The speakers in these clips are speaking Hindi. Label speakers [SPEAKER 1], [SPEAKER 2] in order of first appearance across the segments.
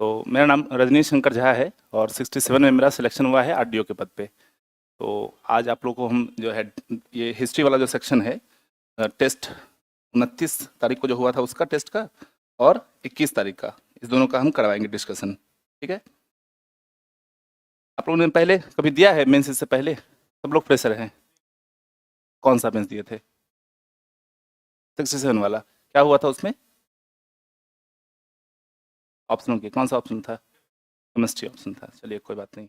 [SPEAKER 1] तो मेरा नाम रजनीश शंकर झा है और 67 में मेरा सिलेक्शन हुआ है आरडीओ के पद पे। तो आज आप लोगों को हम जो है ये हिस्ट्री वाला जो सेक्शन है, टेस्ट 29 तारीख को जो हुआ था उसका टेस्ट का और 21 तारीख का, इस दोनों का हम करवाएंगे डिस्कशन। ठीक है, आप लोगों ने पहले कभी दिया है मेंस इससे पहले? सब लोग फ्रेशर हैं। कौन सा मेंस दिए थे? 67 वाला। क्या हुआ था उसमें? ऑप्शनों की कौन सा ऑप्शन था? केमिस्ट्री ऑप्शन था। चलिए कोई बात नहीं।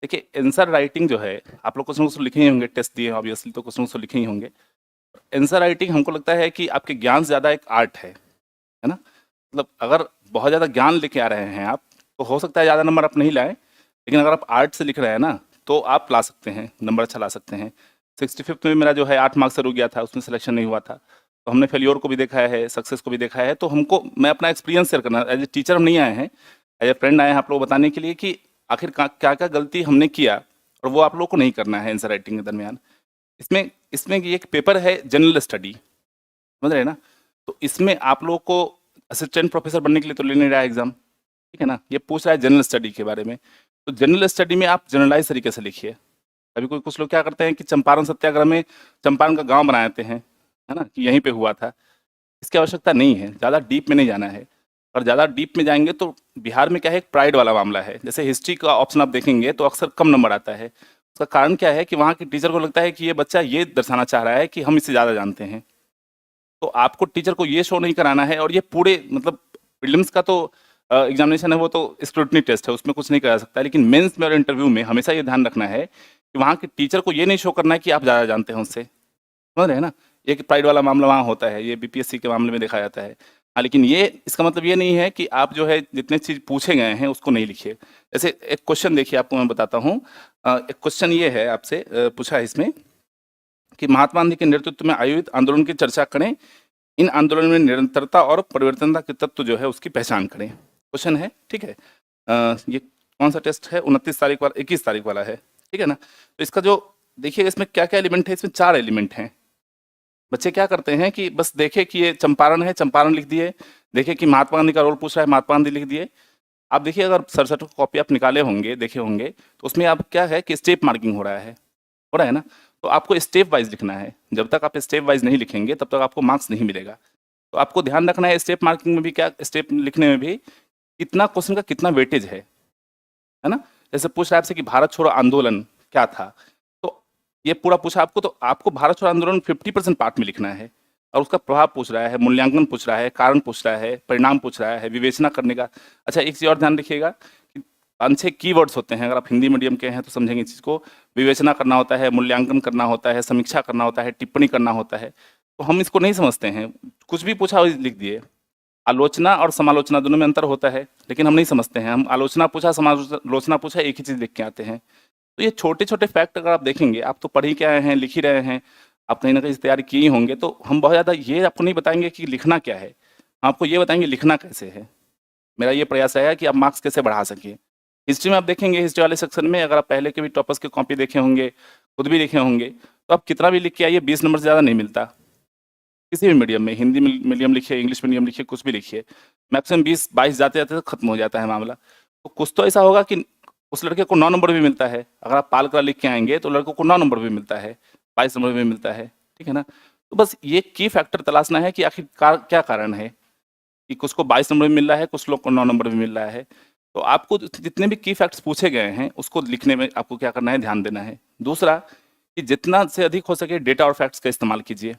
[SPEAKER 1] देखिए, आंसर राइटिंग जो है, आप लोग कुछ ना कुछ लिखे ही होंगे, टेस्ट दिए ऑब्वियसली, तो कुछ ना कुछ लिखे ही होंगे। आंसर राइटिंग हमको लगता है कि आपके ज्ञान से ज़्यादा एक आर्ट है ना। मतलब अगर बहुत ज़्यादा ज्ञान लेके आ रहे हैं आप, तो हो सकता है ज़्यादा नंबर आप नहीं लाएं, लेकिन अगर आप आर्ट से लिख रहे हैं ना, तो आप ला सकते हैं, नंबर अच्छा ला सकते हैं। 65th में मेरा जो है 8 मार्क्स से रुक गया था, उसमें सिलेक्शन नहीं हुआ था। तो हमने फेल्योर को भी देखा है, सक्सेस को भी देखा है। तो हमको, मैं अपना एक्सपीरियंस शेयर करना, एज ए टीचर हम नहीं आए हैं, एज ए फ्रेंड आए हैं आप लोग बताने के लिए कि आखिर क्या क्या गलती हमने किया और वो आप लोग को नहीं करना है आंसर राइटिंग के दरमियान। इसमें इसमें ये एक पेपर है जनरल स्टडी, समझ रहे हैं ना। तो इसमें आप लोग को असिस्टेंट प्रोफेसर बनने के लिए तो ले नहीं रहा है एग्जाम, ठीक है ना। ये पूछ रहा है जनरल स्टडी के बारे में। तो जनरल स्टडी में आप जनरलाइज तरीके से लिखिए। अभी कुछ लोग क्या करते हैं कि चंपारण सत्याग्रह में चंपारण का गांव बना देते हैं, है ना, कि यहीं पे हुआ था। इसकी आवश्यकता नहीं है, ज़्यादा डीप में नहीं जाना है। और ज़्यादा डीप में जाएंगे तो बिहार में क्या है, एक प्राइड वाला मामला है। जैसे हिस्ट्री का ऑप्शन आप देखेंगे तो अक्सर कम नंबर आता है। उसका कारण क्या है कि वहाँ के टीचर को लगता है कि ये बच्चा ये दर्शाना चाह रहा है कि हम इससे ज़्यादा जानते हैं। तो आपको टीचर को ये शो नहीं कराना है। और ये पूरे मतलब प्रीलिम्स का तो एग्जामिनेशन है, वो तो स्क्रूटनी टेस्ट है, उसमें कुछ नहीं करा सकता। लेकिन मेंस में और इंटरव्यू में हमेशा ये ध्यान रखना है कि वहाँ के टीचर को ये नहीं शो करना है कि आप ज़्यादा जानते हैं उससे, समझ रहे हैं ना। एक प्राइड वाला मामला वहाँ होता है, ये बीपीएससी के मामले में देखा जाता है। हाँ, लेकिन ये इसका मतलब ये नहीं है कि आप जो है जितने चीज़ पूछे गए हैं उसको नहीं लिखिए। जैसे एक क्वेश्चन देखिए, आपको मैं बताता हूँ। एक क्वेश्चन ये है आपसे, पूछा है इसमें कि महात्मा गांधी के नेतृत्व में आयोजित आंदोलन की चर्चा करें। इन आंदोलन में निरंतरता और परिवर्तनता के तत्व जो है उसकी पहचान करें। क्वेश्चन है, ठीक है। ये कौन सा टेस्ट है? 29 तारीख वाला, 21 तारीख वाला है, ठीक है ना। तो इसका जो देखिए, इसमें क्या क्या एलिमेंट है, इसमें 4 एलिमेंट हैं। बच्चे क्या करते हैं कि बस देखे कि ये चंपारण है, चंपारण लिख दिए। देखे कि महात्मा गांधी का रोल पूछ रहा है, महात्मा गांधी लिख दिए। आप देखिए, अगर 67 कॉपी आप निकाले होंगे, देखे होंगे, तो उसमें आप क्या है कि स्टेप मार्किंग हो रहा है ना। तो आपको स्टेप वाइज लिखना है। जब तक आप स्टेप वाइज नहीं लिखेंगे तब तक आपको मार्क्स नहीं मिलेगा। तो आपको ध्यान रखना है स्टेप मार्किंग में भी, क्या स्टेप लिखने में भी कितना क्वेश्चन का कितना वेटेज है ना। जैसे पूछ रहा है आपसे कि भारत छोड़ो आंदोलन क्या था, तो ये पूरा पूछा आपको, तो आपको भारत छोड़ो आंदोलन 50% पार्ट में लिखना है। और उसका प्रभाव पूछ रहा है, मूल्यांकन पूछ रहा है, कारण पूछ रहा है, परिणाम पूछ रहा है, विवेचना करने का। अच्छा, एक चीज़ और ध्यान रखिएगा कि 5-6 कीवर्ड्स होते हैं। अगर आप हिंदी मीडियम के हैं तो समझेंगे इस चीज़ को। विवेचना करना होता है, मूल्यांकन करना होता है, समीक्षा करना होता है, टिप्पणी करना होता है। तो हम इसको नहीं समझते हैं, कुछ भी पूछा वही लिख दिए। आलोचना और समालोचना दोनों में अंतर होता है, लेकिन हम नहीं समझते हैं। हम आलोचना पूछा, समालोचना पूछा, एक ही चीज़ लिख के आते हैं। तो ये छोटे छोटे फैक्ट अगर आप देखेंगे, आप तो पढ़ ही के आए हैं, लिख ही रहे हैं, आप कहीं ना कहीं तैयारी किए ही होंगे, तो हम बहुत ज़्यादा ये आपको नहीं बताएंगे कि लिखना क्या है, हम आपको ये बताएंगे लिखना कैसे है। मेरा ये प्रयास है कि आप मार्क्स कैसे बढ़ा सकिए। हिस्ट्री में आप देखेंगे, हिस्ट्री वाले सेक्शन में अगर आप पहले के भी टॉपर्स की कॉपी देखे होंगे, खुद भी लिखे होंगे, तो आप कितना भी लिख के आइए, 20 नंबर से ज़्यादा नहीं मिलता। किसी भी मीडियम में, हिंदी मीडियम लिखिए, इंग्लिश मीडियम लिखिए, कुछ भी लिखिए, मैक्सिमम 20-22 जाते जाते तो खत्म हो जाता है मामला। तो कुछ तो ऐसा होगा कि उस लड़के को 9 नंबर भी मिलता है। अगर आप पाल कला लिख के आएंगे तो लड़कों को 9 नंबर भी मिलता है, 22 नंबर भी मिलता है, ठीक है ना। तो बस ये की फैक्टर तलाशना है कि आखिर क्या कारण है कि कुछ को 22 नंबर भी मिल रहा है, कुछ लोग को 9 नंबर भी मिल रहा है। तो आपको जितने भी की फैक्ट्स पूछे गए हैं उसको लिखने में आपको क्या करना है, ध्यान देना है। दूसरा कि जितना से अधिक हो सके डेटा और फैक्ट्स का इस्तेमाल कीजिए,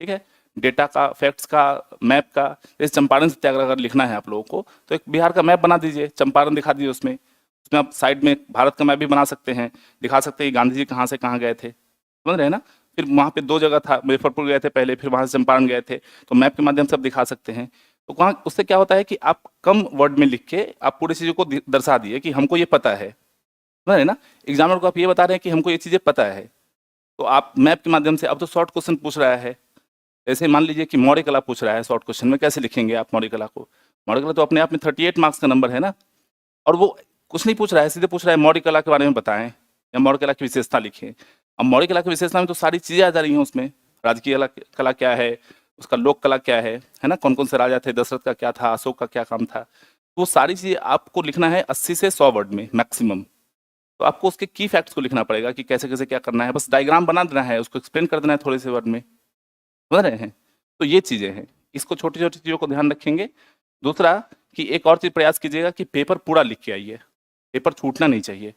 [SPEAKER 1] ठीक है। डेटा का, फैक्ट्स का, मैप का। जैसे चंपारण सत्याग्रह अगर लिखना है आप लोगों को, तो एक बिहार का मैप बना दीजिए, चंपारण दिखा दीजिए उसमें। उसमें आप साइड में भारत का मैप भी बना सकते हैं, दिखा सकते हैं कि गांधी जी कहाँ से कहाँ गए थे, समझ रहे हैं ना। फिर वहाँ पे 2 जगह था, मुजफ्फरपुर गए थे पहले, फिर वहाँ से चंपारण गए थे, तो मैप के माध्यम से आप दिखा सकते हैं। तो वहाँ उससे क्या होता है कि आप कम वर्ड में लिख के आप पूरी चीज़ों को दर्शा दिए कि हमको ये पता है, समझ रहे हैं ना। एग्जामिनर को आप ये बता रहे हैं कि हमको ये चीज़ें पता है। तो आप मैप के माध्यम से, अब तो शॉर्ट क्वेश्चन पूछ रहा है। ऐसे मान लीजिए कि मौर्य कला पूछ रहा है, शॉर्ट क्वेश्चन में कैसे लिखेंगे आप मौर्य कला को? मौर्य कला तो अपने आप में 38 मार्क्स का नंबर है ना। और वो कुछ नहीं पूछ रहा है, सीधे पूछ रहा है मौर्य कला के बारे में बताएं या मौर्य कला की विशेषता लिखें। अब मौर्य कला की विशेषता में तो सारी चीज़ें आ जा रही हैं उसमें। राजकीय कला क्या है, उसका लोक कला क्या है ना, कौन कौन से राजा थे, दशरथ का क्या था, अशोक का क्या काम था। वो सारी चीज़ें आपको लिखना है 80 से 100 वर्ड में मैक्सिमम। तो आपको उसके की फैक्ट्स को लिखना पड़ेगा कि कैसे-कैसे क्या करना है, बस डायग्राम बना देना है, उसको एक्सप्लेन कर देना है थोड़े से वर्ड में, समझ रहे हैं? तो ये चीज़ें हैं, इसको छोटी-छोटी चीज़ों को ध्यान रखेंगे। दूसरा कि एक और चीज़ प्रयास कीजिएगा कि पेपर पूरा लिख के आइए, पेपर छूटना नहीं चाहिए।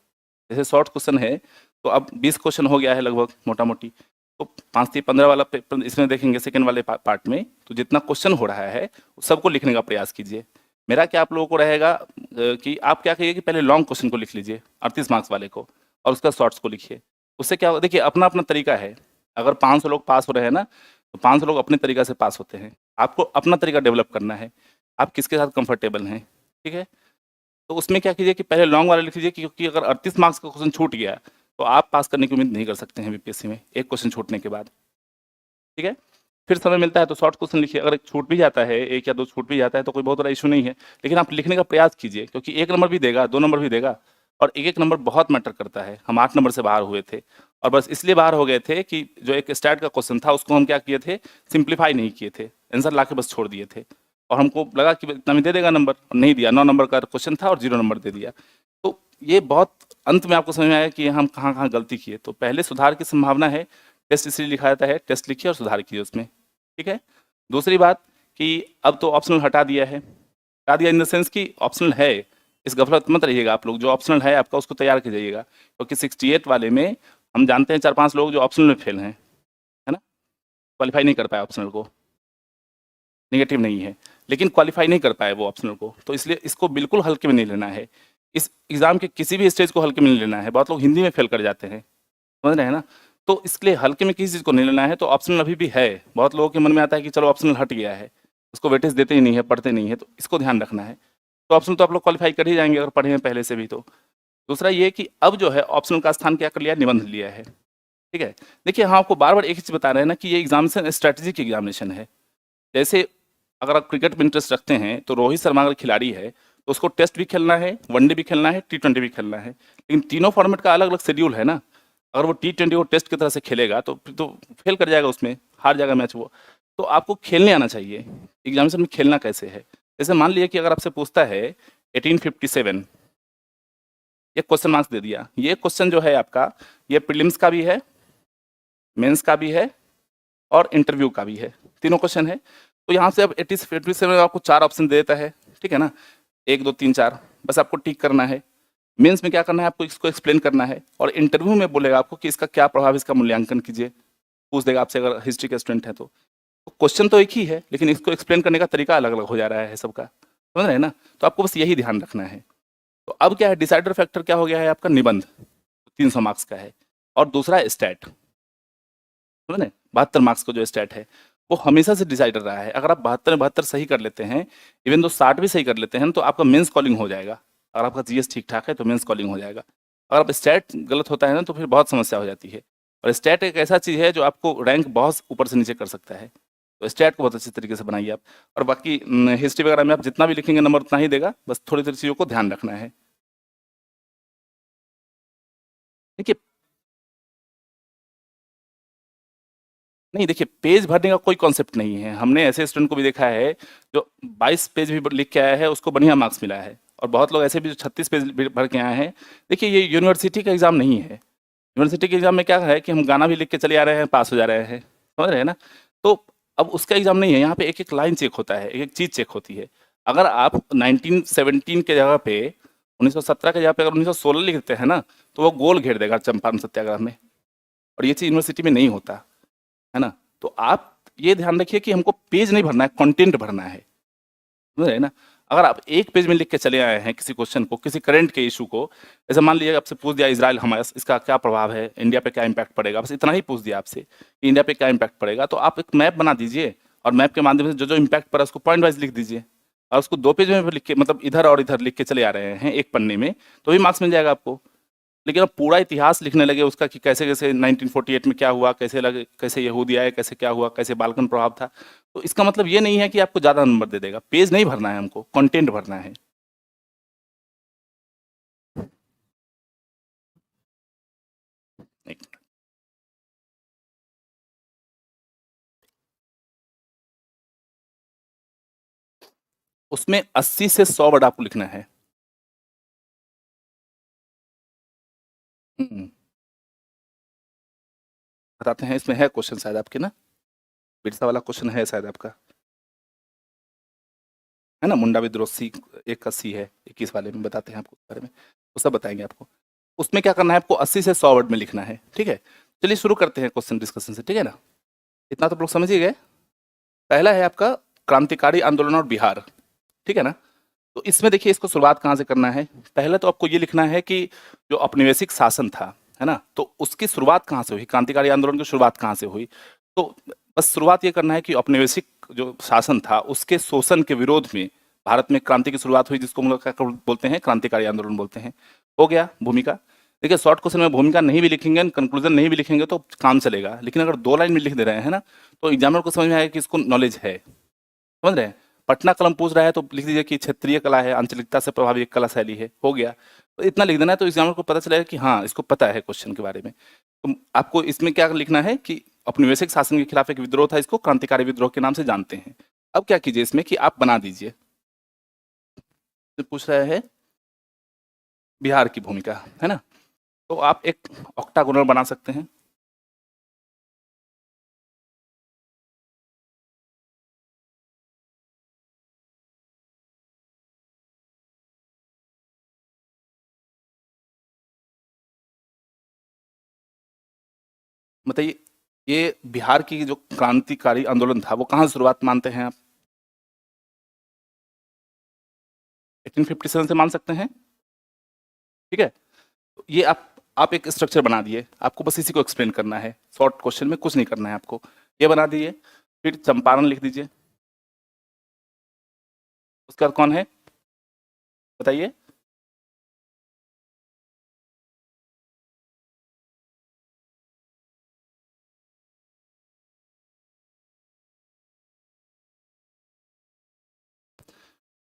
[SPEAKER 1] जैसे शॉर्ट क्वेश्चन है, तो अब 20 क्वेश्चन हो गया है लगभग मोटा-मोटी, तो 5 से 15 वाला पेपर इसमें देखेंगे सेकंड वाले पार्ट में, तो जितना क्वेश्चन हो रहा है, सबको लिखने का प्रयास कीजिए। मेरा क्या आप लोगों को रहेगा कि आप क्या करिए कि पहले लॉन्ग क्वेश्चन को लिख लीजिए, 38 मार्क्स वाले को, और उसका शॉर्ट्स को लिखिए। उससे क्या होगा, देखिए अपना-अपना तरीका है। अगर 500 लोग पास हो रहे हैं ना, तो 500 लोग अपने तरीका से पास होते हैं। आपको अपना तरीका डेवलप करना है, आप किसके साथ कंफर्टेबल हैं, ठीक है? तो उसमें क्या कीजिए कि पहले लॉन्ग वाला लिख लीजिए, क्योंकि अगर 38 मार्क्स का क्वेश्चन छूट गया, तो आप पास करने की उम्मीद नहीं कर सकते हैं बीपीएससी में, एक क्वेश्चन छूटने के बाद, ठीक है? फिर समय मिलता है तो शॉर्ट क्वेश्चन लिखिए, अगर एक छूट भी जाता है, 1 या 2 छूट भी जाता है तो कोई बहुत बड़ा इश्यू नहीं है, लेकिन आप लिखने का प्रयास कीजिए, क्योंकि 1 नंबर भी देगा, 2 नंबर भी देगा, और 1-1 नंबर बहुत मैटर करता है। हम 8 नंबर से बाहर हुए थे, और बस इसलिए बाहर हो गए थे कि जो एक स्टैट का क्वेश्चन था, उसको हम क्या किए थे, सिंप्लीफाई नहीं किए थे, आंसर लाके बस छोड़ दिए थे, और हमको लगा कि इतना में दे देगा नंबर, और नहीं दिया। 9 नंबर का क्वेश्चन था और 0 नंबर दे दिया। तो ये बहुत अंत में आपको समझ में आएगा कि हम कहाँ-कहाँ गलती किए। तो पहले सुधार की संभावना है, टेस्ट इसलिए लिखा जाता है, टेस्ट लिखिए और सुधार कीजिए उसमें, ठीक है? दूसरी बात कि अब तो ऑप्शनल हटा दिया है, हटा दिया इन द सेंस कि ऑप्शनल है, इस गफलत मत रहिएगा आप लोग, जो ऑप्शनल है आपका उसको तैयार कीजिएगा, क्योंकि 68 वाले में हम जानते हैं 4-5 लोग जो ऑप्शनल में फेल हैं, है ना? क्वालीफाई नहीं कर पाए ऑप्शनल को, नेगेटिव नहीं है, लेकिन क्वालीफाई नहीं कर पाए वो ऑप्शनल को, तो इसलिए इसको बिल्कुल हल्के में नहीं लेना है। इस एग्ज़ाम के किसी भी स्टेज को हल्के में नहीं लेना है, बहुत लोग हिंदी में फेल कर जाते हैं, समझ रहे हैं ना? तो इसलिए हल्के में किसी चीज़ को नहीं लेना है, तो ऑप्शनल अभी भी है। बहुत लोगों के मन में आता है कि चलो ऑप्शनल हट गया है, उसको वेटेज देते ही नहीं है, पढ़ते नहीं है, तो इसको ध्यान रखना है। तो ऑप्शनल तो आप लोग क्वालीफाई कर ही जाएँगे अगर पढ़े हैं पहले से भी तो। दूसरा ये कि अब जो है ऑप्शनल का स्थान क्या कर लिया है, निबंध लिया है, ठीक है? देखिए हम आपको बार-बार एक ही चीज़ बता रहे हैं ना कि ये एग्ज़ामिनेशन स्ट्रैटेजिक एग्ज़ामिनेशन है। जैसे अगर आप क्रिकेट में इंटरेस्ट रखते हैं, तो रोहित शर्मा अगर खिलाड़ी है, तो उसको टेस्ट भी खेलना है, वनडे भी खेलना है, टी20 भी खेलना है। लेकिन तीनों फॉर्मेट का अलग-अलग शेड्यूल है ना। अगर वो टी20 को टेस्ट की तरह से खेलेगा, तो फिर तो फेल कर जाएगा उसमें, हार जाएगा मैच वो। तो आपको खेलने आना चाहिए। एग्ज़ामिनेशन में खेलना कैसे है? जैसे मान लीजिए कि अगर आपसे पूछता है 1857, ये क्वेश्चन मार्क्स दे दिया। ये क्वेश्चन जो है आपका, ये प्रीलिम्स का भी है, मेंस का भी है और इंटरव्यू का भी है, तीनों क्वेश्चन है। तो यहाँ से अब 87 में आपको 4 ऑप्शन दे देता है, ठीक है ना? 1, 2, 3, 4 बस आपको टिक करना है। मेंस में क्या करना है, आपको इसको एक्सप्लेन करना है, और इंटरव्यू में बोलेगा आपको कि इसका क्या प्रभाव है, इसका मूल्यांकन कीजिए। पूछ देगा आपसे अगर हिस्ट्री के स्टूडेंट हैं तो। क्वेश्चन तो एक ही है, लेकिन इसको एक्सप्लेन करने का तरीका अलग-अलग हो जा रहा है सबका, समझ रहे हैं ना? तो आपको बस यही ध्यान रखना है। तो अब क्या है, डिसाइडर फैक्टर क्या हो गया है आपका, निबंध, 300 मार्क्स का है, और दूसरा स्टैट, समझ रहे हैं? 72 मार्क्स का जो स्टैट है, वो हमेशा से डिसाइडर रहा है। अगर आप 72 में 72 सही कर लेते हैं, इवन दो 60 भी सही कर लेते हैं, तो आपका मेंस कॉलिंग हो जाएगा। अगर आपका जीएस ठीक-ठाक है, तो मेंस कॉलिंग हो जाएगा। अगर आप स्टैट गलत होता है ना, तो फिर बहुत समस्या हो जाती है। और स्टैट एक ऐसा चीज़ है जो आपको रैंक बहुत ऊपर से नीचे कर सकता है। तो स्टैट को बहुत अच्छे तरीके से बनाइए आप। और बाकी हिस्ट्री वगैरह में आप जितना भी लिखेंगे नंबर उतना ही देगा, बस थोड़ी-थोड़ी चीज़ों को ध्यान रखना है। देखिए, नहीं देखिए, पेज भरने का कोई कॉन्सेप्ट नहीं है। हमने ऐसे स्टूडेंट को भी देखा है जो 22 पेज भी लिख के आया है, उसको बढ़िया मार्क्स मिला है, और बहुत लोग ऐसे भी जो 36 पेज भी भर के आए हैं। देखिए, ये यूनिवर्सिटी का एग्ज़ाम नहीं है। यूनिवर्सिटी के एग्ज़ाम में क्या है कि हम गाना भी लिख के चले आ रहे हैं, पास हो जा रहे हैं, समझ रहे हैं ना? तो अब उसका एग्ज़ाम नहीं है, यहाँ पे एक-एक लाइन चेक होता है, एक-एक चीज़ चेक होती है। अगर आप 1917 के जगह पे 1917 की जगह पे अगर 1916 लिख देते हैं ना, तो वो गोल घेर देगा चंपारण सत्याग्रह में, और ये चीज़ यूनिवर्सिटी में नहीं होता। है ना? तो आप ये ध्यान रखिए कि हमको पेज नहीं भरना है, कंटेंट भरना है। समझ रहे हैं ना? अगर आप एक पेज में लिख के चले आए हैं किसी क्वेश्चन को, किसी करंट के इश्यू को, जैसे मान लीजिए आपसे पूछ दिया इज़राइल हमास इसका क्या प्रभाव है, इंडिया पे क्या इम्पैक्ट पड़ेगा, बस इतना ही पूछ दिया आपसे कि इंडिया पे क्या इम्पैक्ट पड़ेगा, तो आप एक मैप बना दीजिए, और मैप के माध्यम से जो-जो इम्पैक्ट पड़ा उसको पॉइंट वाइज़ लिख दीजिए। और उसको 2 पेज में लिख के, मतलब इधर और इधर लिख के चले आ रहे हैं एक पन्ने में, तो भी मार्क्स मिल जाएगा आपको। लेकिन अब पूरा इतिहास लिखने लगे उसका कि कैसे-कैसे 1948 में क्या हुआ, कैसे लगे, कैसे यहूदी आए, कैसे क्या हुआ, कैसे बाल्कन प्रभाव था। तो इसका मतलब ये नहीं है कि आपको ज़्यादा नंबर दे देगा। पेज नहीं भरना है हमको, कंटेंट भरना है। एक उसमें 80 से 100 वर्ड आपको लिखना है। बताते हैं, इसमें है क्वेश्चन शायद आपके ना, बिरसा वाला क्वेश्चन है शायद आपका, है ना, मुंडा विद्रोह सी 81 है, 21 वाले में बताते हैं आपको उसके बारे में, वो सब बताएंगे आपको। उसमें क्या करना है आपको, 80 से 100 वर्ड में लिखना है, ठीक है। चलिए शुरू करते हैं क्वेश्चन डिस्कशन से, ठीक है ना। इतना तो आप लोग समझ ही गए। पहला है आपका क्रांतिकारी आंदोलन और बिहार, ठीक है ना। तो इसमें देखिए, इसको शुरुआत कहाँ से करना है। पहले तो आपको ये लिखना है कि जो औपनिवेशिक शासन था, है ना, तो उसकी शुरुआत कहाँ से हुई, क्रांतिकारी आंदोलन की शुरुआत कहाँ से हुई। तो बस शुरुआत ये करना है कि औपनिवेशिक जो शासन था उसके शोषण के विरोध में भारत में क्रांति की शुरुआत हुई, जिसको हम लोग क्या बोलते हैं, क्रांतिकारी आंदोलन बोलते हैं। हो गया भूमिका। देखिए शॉर्ट क्वेश्चन में भूमिका नहीं भी लिखेंगे, कंक्लूजन नहीं भी लिखेंगे तो काम चलेगा, लेकिन अगर 2 लाइन में लिख दे रहे हैं ना, तो एग्जामिनर को समझ में आएगा कि इसको नॉलेज है, समझ रहे हैं। पटना कलम पूछ रहा है तो लिख दीजिए कि क्षेत्रीय कला है, आंचलिकता से प्रभावी एक कला शैली है, हो गया। तो इतना लिख देना है, तो एग्जामिनर को पता चलेगा कि हाँ इसको पता है क्वेश्चन के बारे में। तो आपको इसमें क्या लिखना है कि औपनिवेशिक शासन के खिलाफ एक विद्रोह था, इसको क्रांतिकारी विद्रोह के नाम से जानते हैं। अब क्या कीजिए इसमें कि आप बना दीजिए, तो पूछ रहा है बिहार की भूमिका, है ना। तो आप एक ऑक्टागोनल बना सकते हैं। बताइए, ये बिहार की जो क्रांतिकारी आंदोलन था वो कहाँ से शुरुआत मानते हैं आप। 1857 से मान सकते हैं, ठीक है। तो ये आप एक स्ट्रक्चर बना दिए, आपको बस इसी को एक्सप्लेन करना है, शॉर्ट क्वेश्चन में कुछ नहीं करना है आपको। ये बना दिए, फिर चंपारण लिख दीजिए। उसके बाद कौन है बताइए।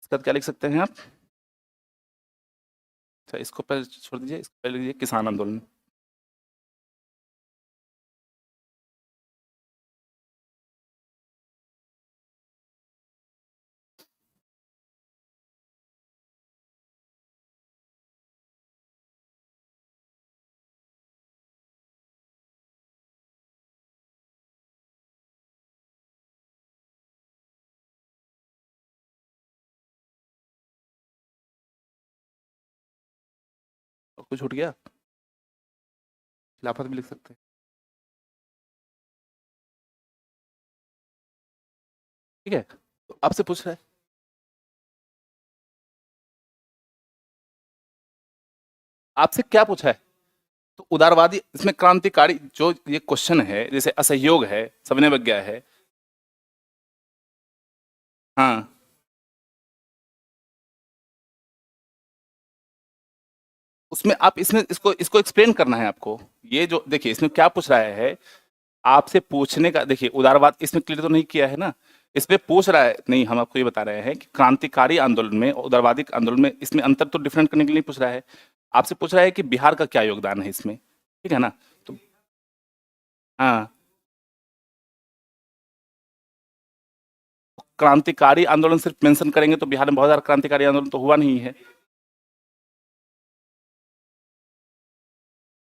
[SPEAKER 1] इसके बाद क्या लिख सकते हैं आप। अच्छा, इसको पहले छोड़ दीजिए, इसको पहले लिखिए किसान आंदोलन। और कुछ छूट गया, खिलाफत भी लिख सकते हैं, ठीक है। तो आपसे पूछ रहा है, आपसे क्या पूछा है। तो उदारवादी, इसमें क्रांतिकारी जो ये क्वेश्चन है, जैसे असहयोग है, सविनय है। हाँ, उसमें आप इसमें इसको इसको एक्सप्लेन करना है आपको। ये जो देखिए इसमें क्या पूछ रहा है, आपसे पूछने का, देखिए उदारवाद इसमें क्लियर तो नहीं किया है ना। इसमें पूछ रहा है, नहीं हम आपको ये बता रहे हैं कि क्रांतिकारी आंदोलन में और उदारवादी आंदोलन में इसमें अंतर तो डिफरेंट करने के लिए नहीं पूछ रहा है। आपसे पूछ रहा है कि बिहार का क्या योगदान है इसमें, ठीक है ना। तो हाँ, क्रांतिकारी आंदोलन सिर्फ मेंशन करेंगे तो बिहार में बहुत सारा क्रांतिकारी आंदोलन तो हुआ नहीं है।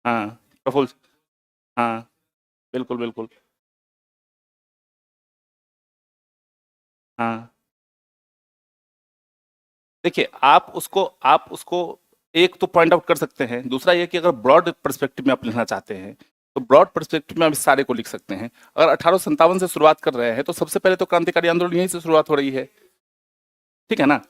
[SPEAKER 1] हाँ, प्रफुल्ल, हाँ, बिल्कुल बिल्कुल। हाँ, देखिए आप उसको एक तो पॉइंट आउट कर सकते हैं, दूसरा ये कि अगर ब्रॉड पर्सपेक्टिव में आप लिखना चाहते हैं तो ब्रॉड पर्सपेक्टिव में आप इस सारे को लिख सकते हैं। अगर 1857 से शुरुआत कर रहे हैं तो सबसे पहले तो क्रांतिकारी आंदोलन यहीं से शुरुआत हो रही है, ठीक है ना।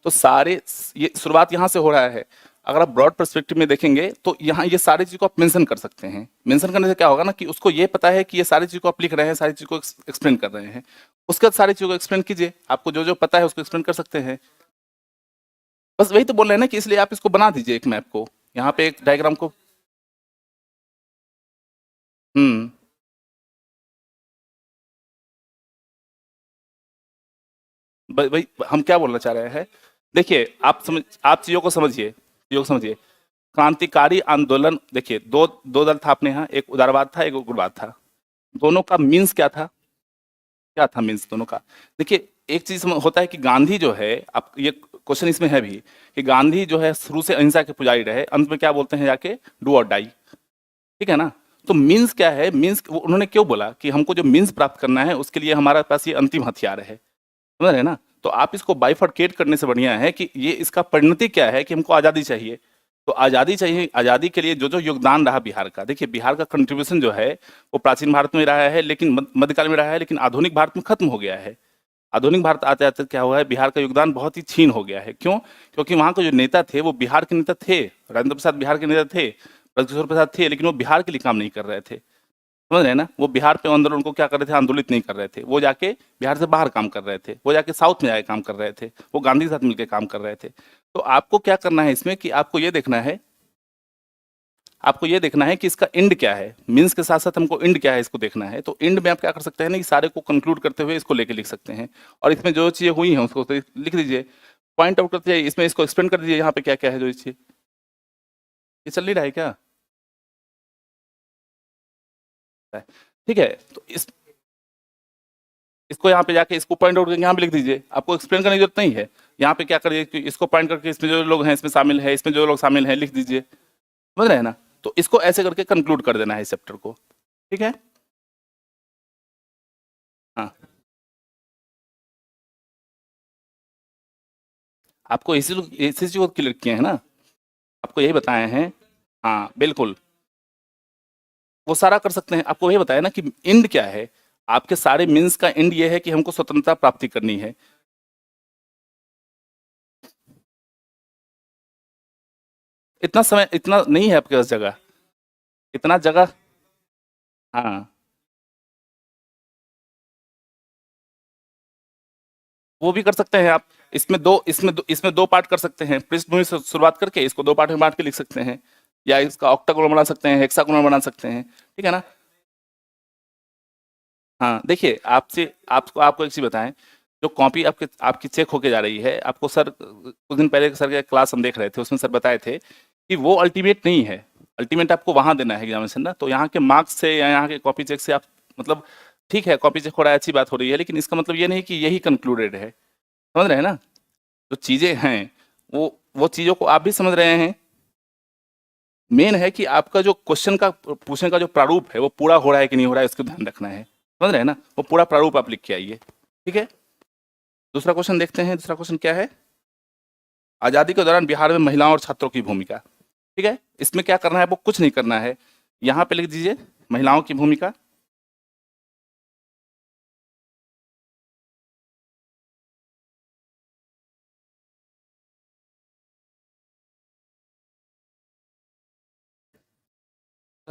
[SPEAKER 1] तो सारे ये शुरुआत यहाँ से हो रहा है। अगर आप ब्रॉड पर्सपेक्टिव में देखेंगे तो यहाँ ये सारी चीज़ को आप मेंशन कर सकते हैं। मेंशन करने से क्या होगा ना कि उसको ये पता है कि ये सारी चीज़ को आप लिख रहे हैं, सारी चीज़ को एक्सप्लेन कर रहे हैं। उसके बाद सारी चीज़ों को एक्सप्लेन कीजिए, आपको जो जो पता है उसको एक्सप्लेन कर सकते हैं। बस वही तो बोल रहे हैं ना कि इसलिए आप इसको बना दीजिए एक मैप को, यहाँ पे एक डायग्राम को। हम्म, भाई हम क्या बोलना चाह रहे हैं, देखिए आप चीजों को समझिए। क्रांतिकारी आंदोलन, देखिए दो दो दल था अपने यहाँ, एक उदारवाद था एक उग्रवाद था। दोनों का मीन्स क्या था, क्या था मीन्स दोनों का। देखिए एक चीज होता है कि गांधी जो है, आप ये क्वेश्चन इसमें है भी कि गांधी जो है शुरू से अहिंसा के पुजारी रहे, अंत में क्या बोलते हैं जाके, डू और डाई। ठीक है ना। तो मीन्स क्या है, मीन्स उन्होंने क्यों बोला कि हमको जो मीन्स प्राप्त करना है उसके लिए हमारे पास ये अंतिम हथियार है, समझ रहे हैं ना। तो आप इसको बाइफरकेट करने से बढ़िया है कि ये इसका परिणति क्या है कि हमको आज़ादी चाहिए। तो आज़ादी चाहिए, आज़ादी के लिए जो जो योगदान रहा बिहार का, देखिए बिहार का कंट्रीब्यूशन जो है वो प्राचीन भारत में रहा है, लेकिन मध्यकाल में रहा है, लेकिन आधुनिक भारत में खत्म हो गया है। आधुनिक भारत आते आते क्या हुआ है, बिहार का योगदान बहुत ही क्षीण हो गया है। क्यों? क्योंकि वहाँ के जो नेता थे वो बिहार के नेता थे, राजेंद्र प्रसाद बिहार के नेता थे, ब्रजकिशोर प्रसाद थे, लेकिन वो बिहार के लिए काम नहीं कर रहे थे, समझ रहे हैं ना। वो बिहार पे अंदर उनको क्या कर रहे थे, आंदोलित नहीं कर रहे थे, वो जाके बिहार से बाहर काम कर रहे थे, वो जाके साउथ में जाके काम कर रहे थे, वो गांधी के साथ मिलकर काम कर रहे थे। तो आपको क्या करना है इसमें कि आपको ये देखना है, आपको ये देखना है कि इसका एंड क्या है, मीन्स के साथ साथ हमको एंड क्या है इसको देखना है। तो एंड में आप क्या कर सकते हैं ना, कि सारे को कंक्लूड करते हुए इसको लेके लिख सकते हैं, और इसमें जो चीज़ें हुई हैं उसको लिख दीजिए, पॉइंट आउट करते जाइए, इसमें इसको एक्सप्लेन कर दीजिए यहाँ पे क्या क्या है जो चीज़। ये चल नहीं रहा है क्या? ठीक है, तो इसको यहाँ पे जाके इसको पॉइंट आउट करके यहाँ पे लिख दीजिए, आपको एक्सप्लेन करने की जरूरत नहीं है। यहाँ पे क्या करिए कि इसको पॉइंट करके इसमें जो लोग हैं इसमें शामिल है, इसमें जो लोग शामिल हैं लिख दीजिए, समझ रहे हैं ना। तो इसको ऐसे करके कंक्लूड कर देना है इस चैप्टर को, ठीक है। हाँ, आपको इसी चीज को क्लियर किए हैं ना, आपको यही बताए हैं। हाँ बिल्कुल, वो सारा कर सकते हैं। आपको यही बताया ना कि एंड क्या है, आपके सारे मीन्स का एंड ये है कि हमको स्वतंत्रता प्राप्ति करनी है। इतना समय, इतना नहीं है आपके पास जगह, इतना जगह। हाँ, वो भी कर सकते हैं आप। इसमें दो पार्ट कर सकते हैं, पृष्ठभूमि से शुरुआत करके इसको दो पार्ट में बांट के लिख सकते हैं, या इसका ऑक्टागोन बना सकते हैं, हेक्सागोन बना सकते हैं, ठीक है ना। हाँ देखिए, आपसे आपको आपको एक चीज बताएं, जो कॉपी आपकी चेक होके जा रही है, आपको सर कुछ दिन पहले सर के क्लास हम देख रहे थे, उसमें सर बताए थे कि वो अल्टीमेट नहीं है। अल्टीमेट आपको वहां देना है एग्जामिनेशन ना, तो यहाँ के मार्क्स से या यहाँ के कॉपी चेक से आप मतलब, ठीक है कॉपी चेक हो रहा है, अच्छी बात हो रही है, लेकिन इसका मतलब ये नहीं कि यही कंक्लूडेड है, समझ रहे हैं ना। जो चीजें हैं वो चीजों को आप भी समझ रहे हैं। मेन है कि आपका जो क्वेश्चन का पूछने का जो प्रारूप है वो पूरा हो रहा है कि नहीं हो रहा है, इसको ध्यान रखना है, समझ रहे हैं ना। वो पूरा प्रारूप आप लिख के आइए, ठीक है। दूसरा क्वेश्चन देखते हैं, दूसरा क्वेश्चन क्या है, आज़ादी के दौरान बिहार में महिलाओं और छात्रों की भूमिका। ठीक है, इसमें क्या करना है, वो कुछ नहीं करना है, यहाँ पे लिख दीजिए महिलाओं की भूमिका।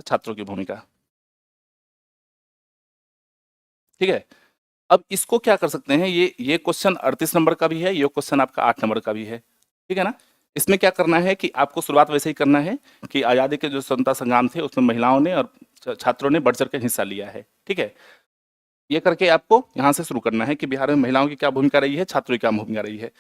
[SPEAKER 1] छात्रों की भूमिका, ठीक है। अब इसको क्या कर सकते हैं, ये क्वेश्चन 38 नंबर का भी है, ये क्वेश्चन आपका 8 नंबर का भी है, ठीक है ना। इसमें क्या करना है कि आपको शुरुआत वैसे ही करना है कि आज़ादी के जो स्वतंत्रता संग्राम थे उसमें महिलाओं ने और छात्रों ने बढ़ चढ़ के हिस्सा लिया है, ठीक है। ये करके आपको यहाँ से शुरू करना है कि बिहार में महिलाओं की क्या भूमिका रही है, छात्रों की क्या भूमिका रही है।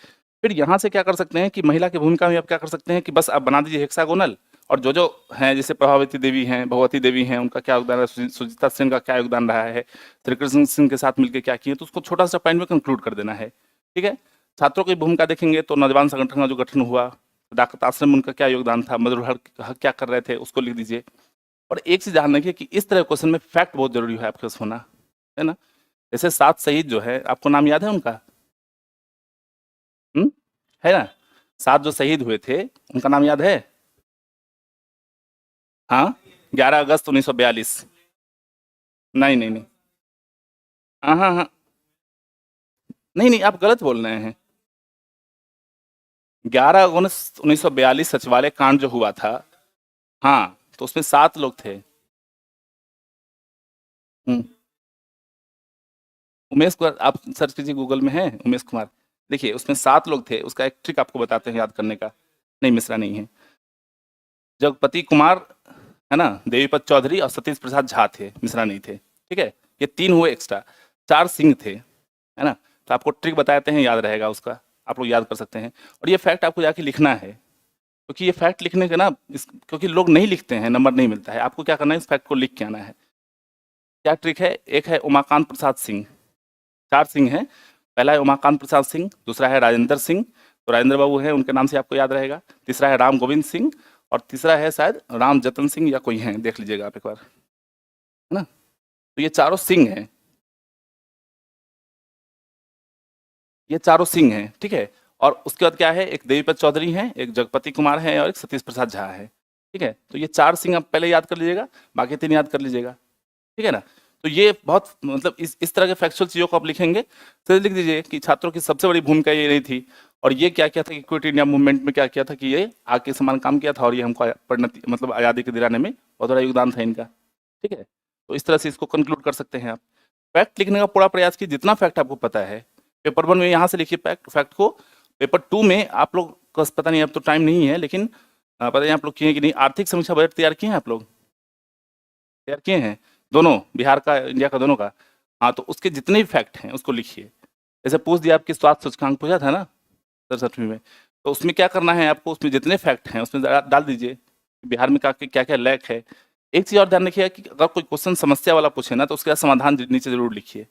[SPEAKER 1] फिर यहाँ से क्या कर सकते हैं कि महिला की भूमिका में आप क्या कर सकते हैं कि बस आप बना दीजिए हेक्सागोनल, और जो जो हैं जैसे प्रभावती देवी हैं, भगवती देवी हैं, उनका क्या योगदान है, सुजीता सेन का क्या योगदान रहा है, श्री कृष्ण सिंह के साथ मिलकर क्या किए, तो उसको छोटा सा पॉइंट में कंक्लूड कर देना है, ठीक है। छात्रों की भूमिका देखेंगे तो नौजवान संगठन का जो गठन हुआ, सदाकत आश्रम, उनका क्या योगदान था, मजदूर हक क्या कर रहे थे, उसको लिख दीजिए। और एक चीज ध्यान रखिए कि इस तरह क्वेश्चन में फैक्ट बहुत जरूरी है आपके पास होना, है ना। जैसे 7 शहीद जो है, आपको नाम याद है उनका? हम्म, है ना। 7 जो शहीद हुए थे उनका नाम याद है? हाँ, 11 अगस्त 1942। नहीं नहीं नहीं, हाँ हाँ हाँ, नहीं नहीं, आप गलत बोल रहे हैं। 11 अगस्त 1942 सचिवालय कांड जो हुआ था, हाँ, तो उसमें 7 लोग थे। हम्म, उमेश कुमार, आप सर्च कीजिए गूगल में, है उमेश कुमार, देखिए उसमें 7 लोग थे। उसका एक ट्रिक आपको बताते हैं याद करने का, नहीं मिश्रा नहीं है, जगपति कुमार, है ना, देवीपत चौधरी और सतीश प्रसाद झा थे, मिश्रा नहीं थे, ठीक है। ये 3 हुए एक्स्ट्रा, 4 सिंह थे, है ना। तो आपको ट्रिक बताते हैं, याद रहेगा उसका, आप लोग याद कर सकते हैं। और ये फैक्ट आपको जाके लिखना है, क्योंकि ये फैक्ट लिखने का ना क्योंकि लोग नहीं लिखते हैं, नंबर नहीं मिलता है, आपको क्या करना है, इस फैक्ट को लिख के आना है। क्या ट्रिक है, एक है उमाकांत प्रसाद सिंह, 4 सिंह हैं। पहला है उमाकांत प्रसाद सिंह, दूसरा है राजेंद्र सिंह, तो राजेंद्र बाबू हैं, उनके नाम से आपको याद रहेगा। तीसरा है राम गोविंद सिंह और तीसरा है शायद राम जतन सिंह या कोई हैं, देख लीजिएगा आप एक बार, है ना। तो ये चारों सिंह हैं, ये चारों सिंह हैं, ठीक है। और उसके बाद क्या है, एक देवीपत चौधरी हैं, एक जगपति कुमार हैं और एक सतीश प्रसाद झा है, ठीक है। तो ये 4 सिंह आप पहले याद कर लीजिएगा, बाकी 3 याद कर लीजिएगा, ठीक है ना। तो ये बहुत मतलब इस तरह के फैक्चुअल चीज़ों को आप लिखेंगे तो लिख दीजिए कि छात्रों की सबसे बड़ी भूमिका ये नहीं थी, और ये क्या किया था कि क्विट इंडिया मूवमेंट में क्या किया था कि ये आके समान काम किया था और ये हमको परिणति मतलब आज़ादी के दिलाने में बहुत बड़ा योगदान था इनका, ठीक है। तो इस तरह से इसको कंक्लूड कर सकते हैं आप। फैक्ट लिखने का पूरा प्रयास की, जितना फैक्ट आपको पता है पेपर 1 में यहाँ से लिखिए फैक्ट को, पेपर 2 में आप लोग को पता नहीं, अब तो टाइम नहीं है, लेकिन पता नहीं आप लोग किए कि नहीं, आर्थिक समीक्षा बजट तैयार किए हैं आप लोग, तैयार किए हैं दोनों, बिहार का इंडिया का दोनों का। हाँ, तो उसके जितने भी फैक्ट हैं उसको लिखिए। जैसे पूछ दिया आपकी स्वास्थ्य सूचकांक पूछा था ना 67वीं में, तो उसमें क्या करना है आपको, उसमें जितने फैक्ट हैं उसमें डाल दीजिए बिहार में क्या क्या लैक है। एक चीज़ और ध्यान रखिएगा कि अगर कोई क्वेश्चन समस्या वाला पूछे ना तो उसका समाधान नीचे जरूर लिखिए,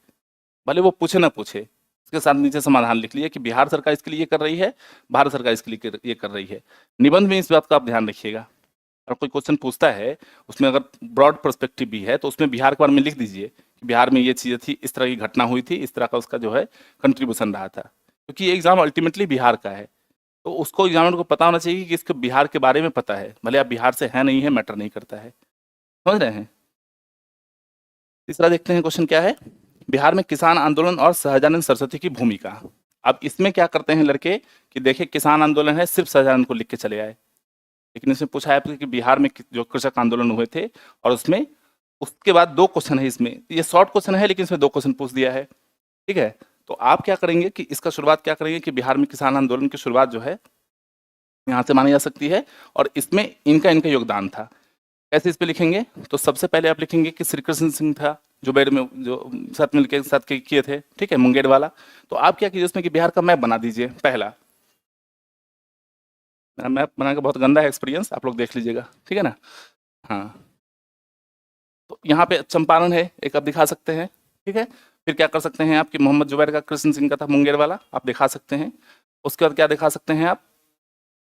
[SPEAKER 1] भले वो पूछे ना पूछे, उसके साथ नीचे समाधान लिख लीजिए कि बिहार सरकार इसके लिए ये कर रही है, भारत सरकार इसके लिए ये कर रही है। निबंध में इस बात का आप ध्यान रखिएगा, अगर कोई क्वेश्चन पूछता है उसमें अगर ब्रॉड पर्सपेक्टिव भी है तो उसमें बिहार के बारे में लिख दीजिए कि बिहार में ये चीज़ें थी, इस तरह की घटना हुई थी, इस तरह का उसका जो है कंट्रीब्यूशन रहा था, क्योंकि ये एग्जाम अल्टीमेटली बिहार का है, तो उसको एग्जामिनर को पता होना चाहिए कि इसको बिहार के बारे में पता है, भले आप बिहार से है नहीं है मैटर नहीं करता है, समझ रहे हैं। तीसरा देखते हैं क्वेश्चन क्या है, बिहार में किसान आंदोलन और सहजानंद सरस्वती की भूमिका। अब इसमें क्या करते हैं लड़के कि देखिए किसान आंदोलन है, सिर्फ सहजानंद को लिख के चले आए, लेकिन इसमें पूछा है कि बिहार में जो कृषक आंदोलन हुए थे, और उसमें उसके बाद 2 क्वेश्चन है, इसमें ये शॉर्ट क्वेश्चन है लेकिन इसमें 2 क्वेश्चन पूछ दिया है, ठीक है। तो आप क्या करेंगे कि इसका शुरुआत क्या करेंगे कि बिहार में किसान आंदोलन की शुरुआत जो है यहाँ से मानी जा सकती है और इसमें इनका इनका योगदान था। कैसे इस पे लिखेंगे, तो सबसे पहले आप लिखेंगे कि श्री कृष्ण सिंह था जो बेड में जो साथ मिल के साथ किए थे, ठीक है, मुंगेर वाला। तो आप क्या कीजिए उसमें कि बिहार का मैप बना दीजिए पहला, मेरा मैप बना के बहुत गंदा है एक्सपीरियंस, आप लोग देख लीजिएगा, ठीक है ना। हाँ, तो यहाँ पे चंपारण है एक, आप दिखा सकते हैं, ठीक है। फिर क्या कर सकते हैं आप कि मोहम्मद जुबैर का कृष्ण सिंह का था मुंगेर वाला, आप दिखा सकते हैं। उसके बाद क्या दिखा सकते हैं आप,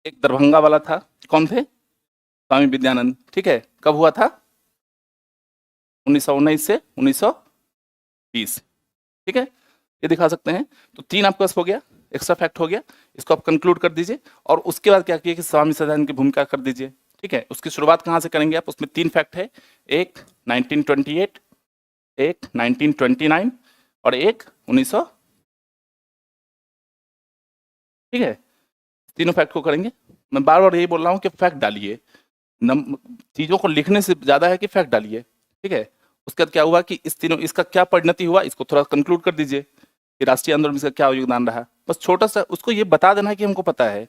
[SPEAKER 1] एक दरभंगा वाला था, कौन थे, स्वामी विद्यानंद, ठीक है। कब हुआ था, 1919 से 1920, ठीक है, ये दिखा सकते हैं। तो 3 आपके पास हो गया, एक्स्ट्रा फैक्ट हो गया, इसको आप कंक्लूड कर दीजिए। और उसके बाद क्या किए कि स्वामी सदानंद की भूमिका कर दीजिए, ठीक है। उसकी शुरुआत कहाँ से करेंगे आप, उसमें 3 फैक्ट है, एक 1928, एक 1929 और एक 1900, ठीक है। तीनों फैक्ट को करेंगे। मैं बार बार यही बोल रहा हूँ कि फैक्ट डालिए, चीज़ों को लिखने से ज़्यादा है कि फैक्ट डालिए, ठीक है। उसके बाद क्या हुआ कि इस तीनों इसका क्या परिणति हुआ, इसको थोड़ा कंक्लूड कर दीजिए कि राष्ट्रीय आंदोलन में इसका क्या योगदान रहा, बस छोटा सा उसको ये बता देना है कि हमको पता है,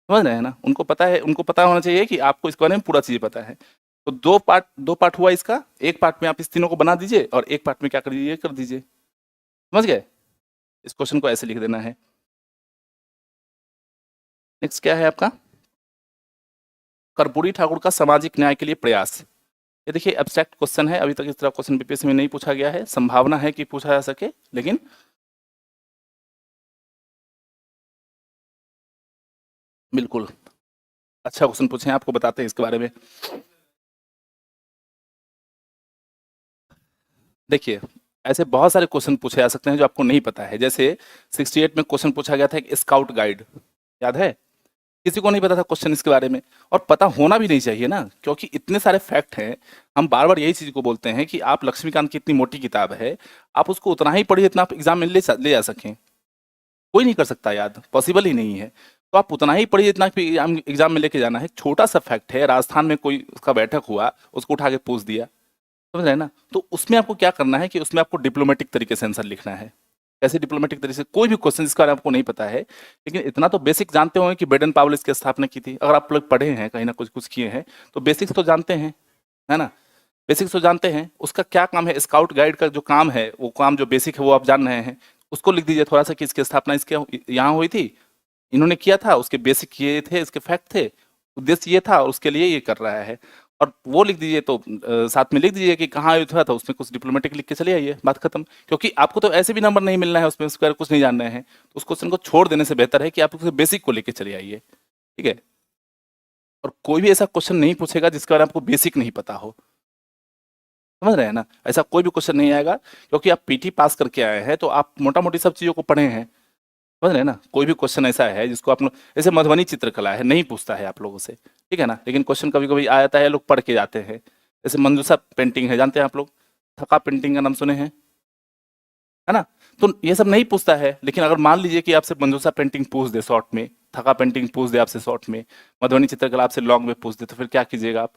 [SPEAKER 1] समझ रहे हैं ना। उनको पता है, उनको पता होना चाहिए कि आपको इसके बारे में पूरा चीज़ पता है। तो 2 पार्ट हुआ इसका, एक पार्ट में आप इस तीनों को बना दीजिए और एक पार्ट में क्या कर दीजिए, कर दीजिए, समझ गए। इस क्वेश्चन को ऐसे लिख देना है। नेक्स्ट क्या है आपका, कर्पूरी ठाकुर का सामाजिक न्याय के लिए प्रयास। ये देखिए एब्स्ट्रैक्ट क्वेश्चन है, अभी तक इस तरह क्वेश्चन बीपीएससी में नहीं पूछा गया है, संभावना है कि पूछा जा सके, लेकिन बिल्कुल अच्छा क्वेश्चन पूछे हैं, आपको बताते हैं इसके बारे में। देखिए ऐसे बहुत सारे क्वेश्चन पूछे जा सकते हैं जो आपको नहीं पता है, जैसे 68 में क्वेश्चन पूछा गया था एक स्काउट गाइड, याद है, किसी को नहीं पता था क्वेश्चन इसके बारे में, और पता होना भी नहीं चाहिए ना, क्योंकि इतने सारे फैक्ट हैं। हम बार बार यही चीज़ को बोलते हैं कि आप लक्ष्मीकांत की इतनी मोटी किताब है, आप उसको उतना ही पढ़िए जितना आप एग्जाम में ले जा सकें, कोई नहीं कर सकता याद, पॉसिबल ही नहीं है। तो आप उतना ही पढ़िए जितना एग्जाम में लेके जाना है। छोटा सा फैक्ट है, राजस्थान में कोई उसका बैठक हुआ, उसको उठा के पूछ दिया, समझ रहे हैं ना। तो उसमें आपको क्या करना है कि उसमें आपको डिप्लोमेटिक तरीके से आंसर लिखना है। कैसे डिप्लोमेटिक तरीके से, कोई भी क्वेश्चन इसके बारे में आपको नहीं पता है, लेकिन इतना तो बेसिक जानते होंगे कि बेडन पावेल इसकी स्थापना की थी। अगर आप लोग पढ़े हैं कहीं ना कुछ कुछ किए हैं तो बेसिक्स तो जानते हैं, है ना, बेसिक्स तो जानते हैं। उसका क्या काम है, स्काउट गाइड का जो काम है, वो काम जो बेसिक है वो आप जान रहे हैं, उसको लिख दीजिए थोड़ा सा कि इसकी स्थापना इसके यहाँ हुई थी, इन्होंने किया था, उसके बेसिक ये थे, इसके फैक्ट थे, उद्देश्य ये था और उसके लिए ये कर रहा है। और वो लिख दीजिए तो साथ में लिख दीजिए कि कहाँ युद्ध हुआ था, उसमें कुछ डिप्लोमेटिक लिख के चले आइए, बात खत्म। क्योंकि आपको तो ऐसे भी नंबर नहीं मिलना है उसमें, उसके बारे में कुछ नहीं जानना है, तो उस क्वेश्चन को छोड़ देने से बेहतर है कि आप उसके बेसिक को लेके चले आइए, ठीक है। और कोई भी ऐसा क्वेश्चन नहीं पूछेगा जिसके बारे में आपको बेसिक नहीं पता हो, समझ रहे हैं ना, ऐसा कोई भी क्वेश्चन नहीं आएगा, क्योंकि आप पीटी पास करके आए हैं तो आप मोटा मोटी सब चीज़ों को पढ़े हैं, समझ रहे हैं ना। कोई भी क्वेश्चन ऐसा है जिसको आप लोग, जैसे मधुबनी चित्रकला है, नहीं पूछता है आप लोगों से, ठीक है ना, लेकिन क्वेश्चन कभी कभी आ जाता है, लोग पढ़ के जाते हैं। जैसे मंजूषा पेंटिंग है, जानते हैं आप लोग, थका पेंटिंग का नाम सुने हैं, है ना। तो ये सब नहीं पूछता है, लेकिन अगर मान लीजिए कि आपसे मंजूषा पेंटिंग पूछ दे शॉर्ट में, थका पेंटिंग पूछ दे आपसे शॉर्ट में, मधुबनी चित्रकला आपसे लॉन्ग में पूछ दे, तो फिर क्या कीजिएगा आप।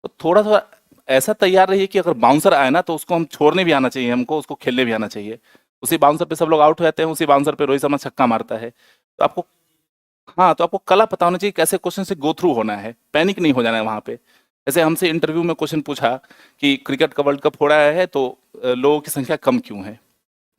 [SPEAKER 1] तो थोड़ा थोड़ा ऐसा तैयार रहिए कि अगर बाउंसर आए ना तो उसको हम छोड़ने भी आना चाहिए, हमको उसको खेलने भी आना चाहिए। उसी बाउंसर पे सब लोग आउट हो जाते हैं, उसी बाउंसर पे रोहित शर्मा छक्का मारता है, तो आपको, हाँ, तो आपको कला पता होना चाहिए कैसे क्वेश्चन से गो थ्रू होना है, पैनिक नहीं हो जाना है वहां पे। जैसे हमसे इंटरव्यू में क्वेश्चन पूछा कि क्रिकेट का वर्ल्ड कप हो रहा है तो लोगों की संख्या कम क्यों है,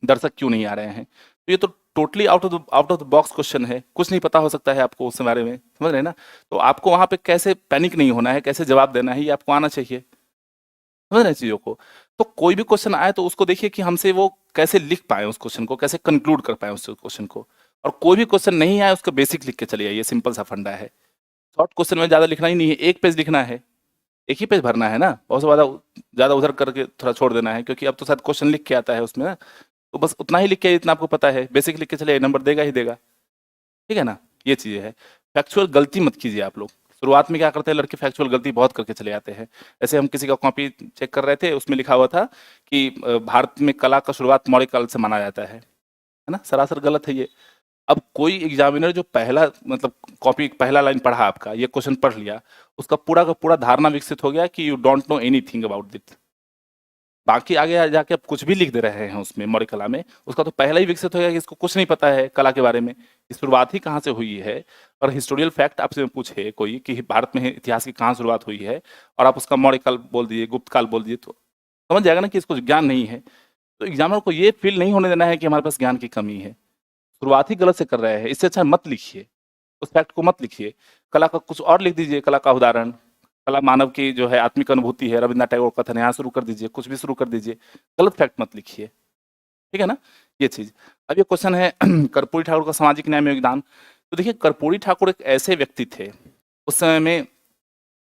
[SPEAKER 1] दर्शक क्यों नहीं आ रहे हैं, तो ये तो totally out of the box question है, कुछ नहीं पता हो सकता है आपको उस बारे में, समझ रहे हैं ना। तो आपको वहां पे कैसे पैनिक नहीं होना है, कैसे जवाब देना है, ये आपको आना चाहिए, समझ रहे हैं चीजों को। तो कोई भी क्वेश्चन आए तो उसको देखिए कि हमसे वो कैसे लिख पाए उस क्वेश्चन को, कैसे कंक्लूड कर पाए उस क्वेश्चन को। और कोई भी क्वेश्चन नहीं आए उसका बेसिक लिख के चले आइए, सिंपल सा फंडा है। शॉर्ट क्वेश्चन में ज्यादा लिखना ही नहीं है, एक पेज लिखना है, एक ही पेज भरना है ना, बहुत ज्यादा ज्यादा उधर करके थोड़ा छोड़ देना है, क्योंकि अब तो शायद क्वेश्चन लिख के आता है उसमें ना, तो बस उतना ही लिख के, इतना आपको पता है, बेसिक लिख के चले, नंबर देगा ही देगा, ठीक है ना। ये चीजें है। फैक्चुअल गलती मत कीजिए आप लोग। शुरुआत में क्या करते हैं लड़के, फैक्चुअल गलती बहुत करके चले जाते हैं। ऐसे हम किसी का कॉपी चेक कर रहे थे, उसमें लिखा हुआ था कि भारत में कला का शुरुआत मौर्य काल से माना जाता है ना, सरासर गलत है ये। अब कोई एग्जामिनर जो पहला मतलब कॉपी पहला लाइन पढ़ा आपका, ये क्वेश्चन पढ़ लिया, उसका पूरा का पूरा धारणा विकसित हो गया कि you don't know anything about it. बाकी आगे जाके आप कुछ भी लिख दे रहे हैं उसमें मौर्य कला में, उसका तो पहला ही विकसित हो गया कि इसको कुछ नहीं पता है कला के बारे में, कि शुरुआत ही कहाँ से हुई है। और हिस्टोरियल फैक्ट आपसे पूछे कोई कि भारत में इतिहास की कहाँ शुरुआत हुई है, और आप उसका मौर्य काल बोल दिए, गुप्त काल बोल दिए, तो समझ जाएगा ना कि इसको ज्ञान नहीं है। तो एग्जामिनर को ये फील नहीं होने देना है कि हमारे पास ज्ञान की कमी है। शुरुआत ही गलत से कर रहे हैं, इससे अच्छा मत लिखिए, उस फैक्ट को मत लिखिए। कला का कुछ और लिख दीजिए, कला का उदाहरण, कला मानव की जो है आत्मिक अनुभूति है, रविन्द्रनाथ टैगोर का कथन, यहाँ शुरू कर दीजिए, कुछ भी शुरू कर दीजिए, गलत फैक्ट मत लिखिए, ठीक है ना। ये चीज। अब ये क्वेश्चन है कर्पूरी ठाकुर का सामाजिक न्याय में योगदान। तो देखिए, कर्पूरी ठाकुर एक ऐसे व्यक्ति थे, उस समय में,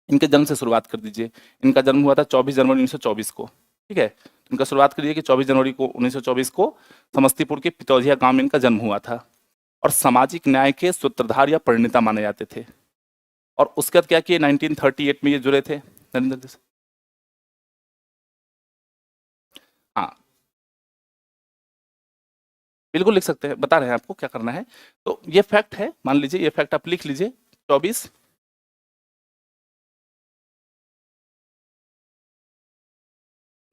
[SPEAKER 1] इनके जन्म से शुरुआत कर दीजिए। इनका जन्म हुआ था 24 जनवरी 1924 को, ठीक है। तो इनका शुरुआत करिए कि 24 जनवरी को 1924 को समस्तीपुर के पितौजिया गांव में इनका जन्म हुआ था। और सामाजिक न्याय के सूत्रधार या प्रणेता माने जाते थे। और उसके बाद क्या किए, 1938 में ये जुड़े थे नरेंद्र देश। हाँ, बिल्कुल लिख सकते हैं, बता रहे हैं आपको क्या करना है। तो ये फैक्ट है, मान लीजिए ये फैक्ट आप लिख लीजिए, 24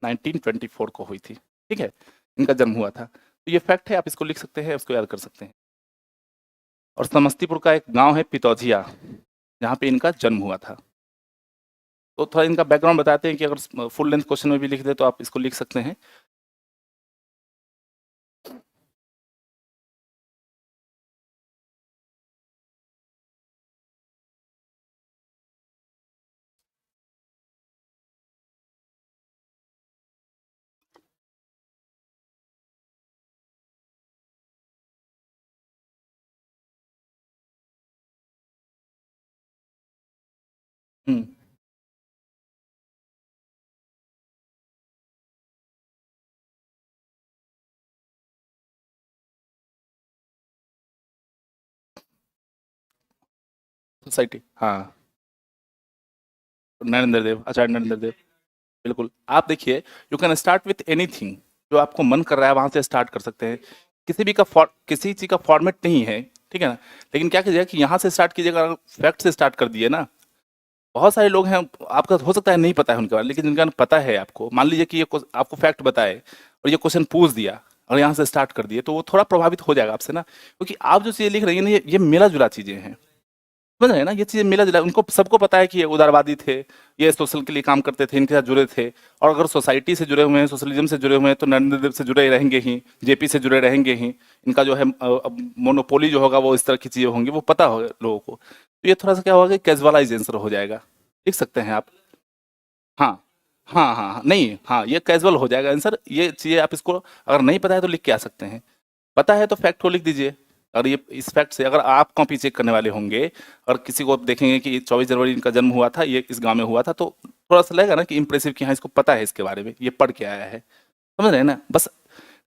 [SPEAKER 1] 1924 को हुई थी, ठीक है, इनका जन्म हुआ था। तो ये फैक्ट है, आप इसको लिख सकते हैं, उसको याद कर सकते हैं। और समस्तीपुर का एक गांव है पितौजिया, जहाँ पे इनका जन्म हुआ था। तो थोड़ा इनका बैकग्राउंड बताते हैं कि अगर फुल लेंथ क्वेश्चन में भी लिख दे तो आप इसको लिख सकते हैं। हम्म, सोसाइटी, हाँ, नरेंद्र देव, आचार्य नरेंद्र देव। बिल्कुल, आप देखिए, you can start with anything, जो आपको मन कर रहा है वहां से स्टार्ट कर सकते हैं। किसी चीज का फॉर्मेट नहीं है, ठीक है ना। लेकिन क्या कीजिएगा कि यहाँ से स्टार्ट कीजिएगा, फैक्ट से स्टार्ट कर दिए ना। बहुत सारे लोग हैं, आपका हो सकता है नहीं पता है उनके बारे में, लेकिन जिनका पता है, आपको मान लीजिए कि आपको फैक्ट बताए और ये क्वेश्चन पूछ दिया और यहाँ से स्टार्ट कर दिए, तो वो थोड़ा प्रभावित हो जाएगा आपसे ना, क्योंकि आप जो चीजें लिख रही हैं ना, ये मिला जुला चीजें हैं, समझ रहे हैं ना। ये चीजें मिला जुला, उनको सबको पता है कि ये उदारवादी थे, ये सोशल के लिए काम करते थे, इनके साथ जुड़े थे। और अगर सोसाइटी से जुड़े हुए हैं, सोशलिज्म से जुड़े हुए हैं, तो नरेंद्र देव से जुड़े रहेंगे ही, जेपी से जुड़े रहेंगे ही। इनका जो है मोनोपोली जो होगा वो इस तरह की चीजें होंगी, वो पता होगा लोगों को। तो ये थोड़ा सा क्या होगा कि कैजुअलाइज आंसर हो जाएगा, लिख सकते हैं आप। हाँ हाँ हाँ हाँ, नहीं हाँ, ये कैजुअल हो जाएगा आंसर। ये चीज़ें आप इसको अगर नहीं पता है तो लिख के आ सकते हैं, पता है तो फैक्ट को लिख दीजिए। और ये इस फैक्ट से अगर आप कॉपी चेक करने वाले होंगे और किसी को आप देखेंगे कि 24 जनवरी इनका जन्म हुआ था, ये इस गांव में हुआ था, तो थोड़ा सा लगेगा ना कि इंप्रेसिव कि हाँ इसको पता है इसके बारे में, ये पढ़ के आया है। समझ रहे हैं ना? बस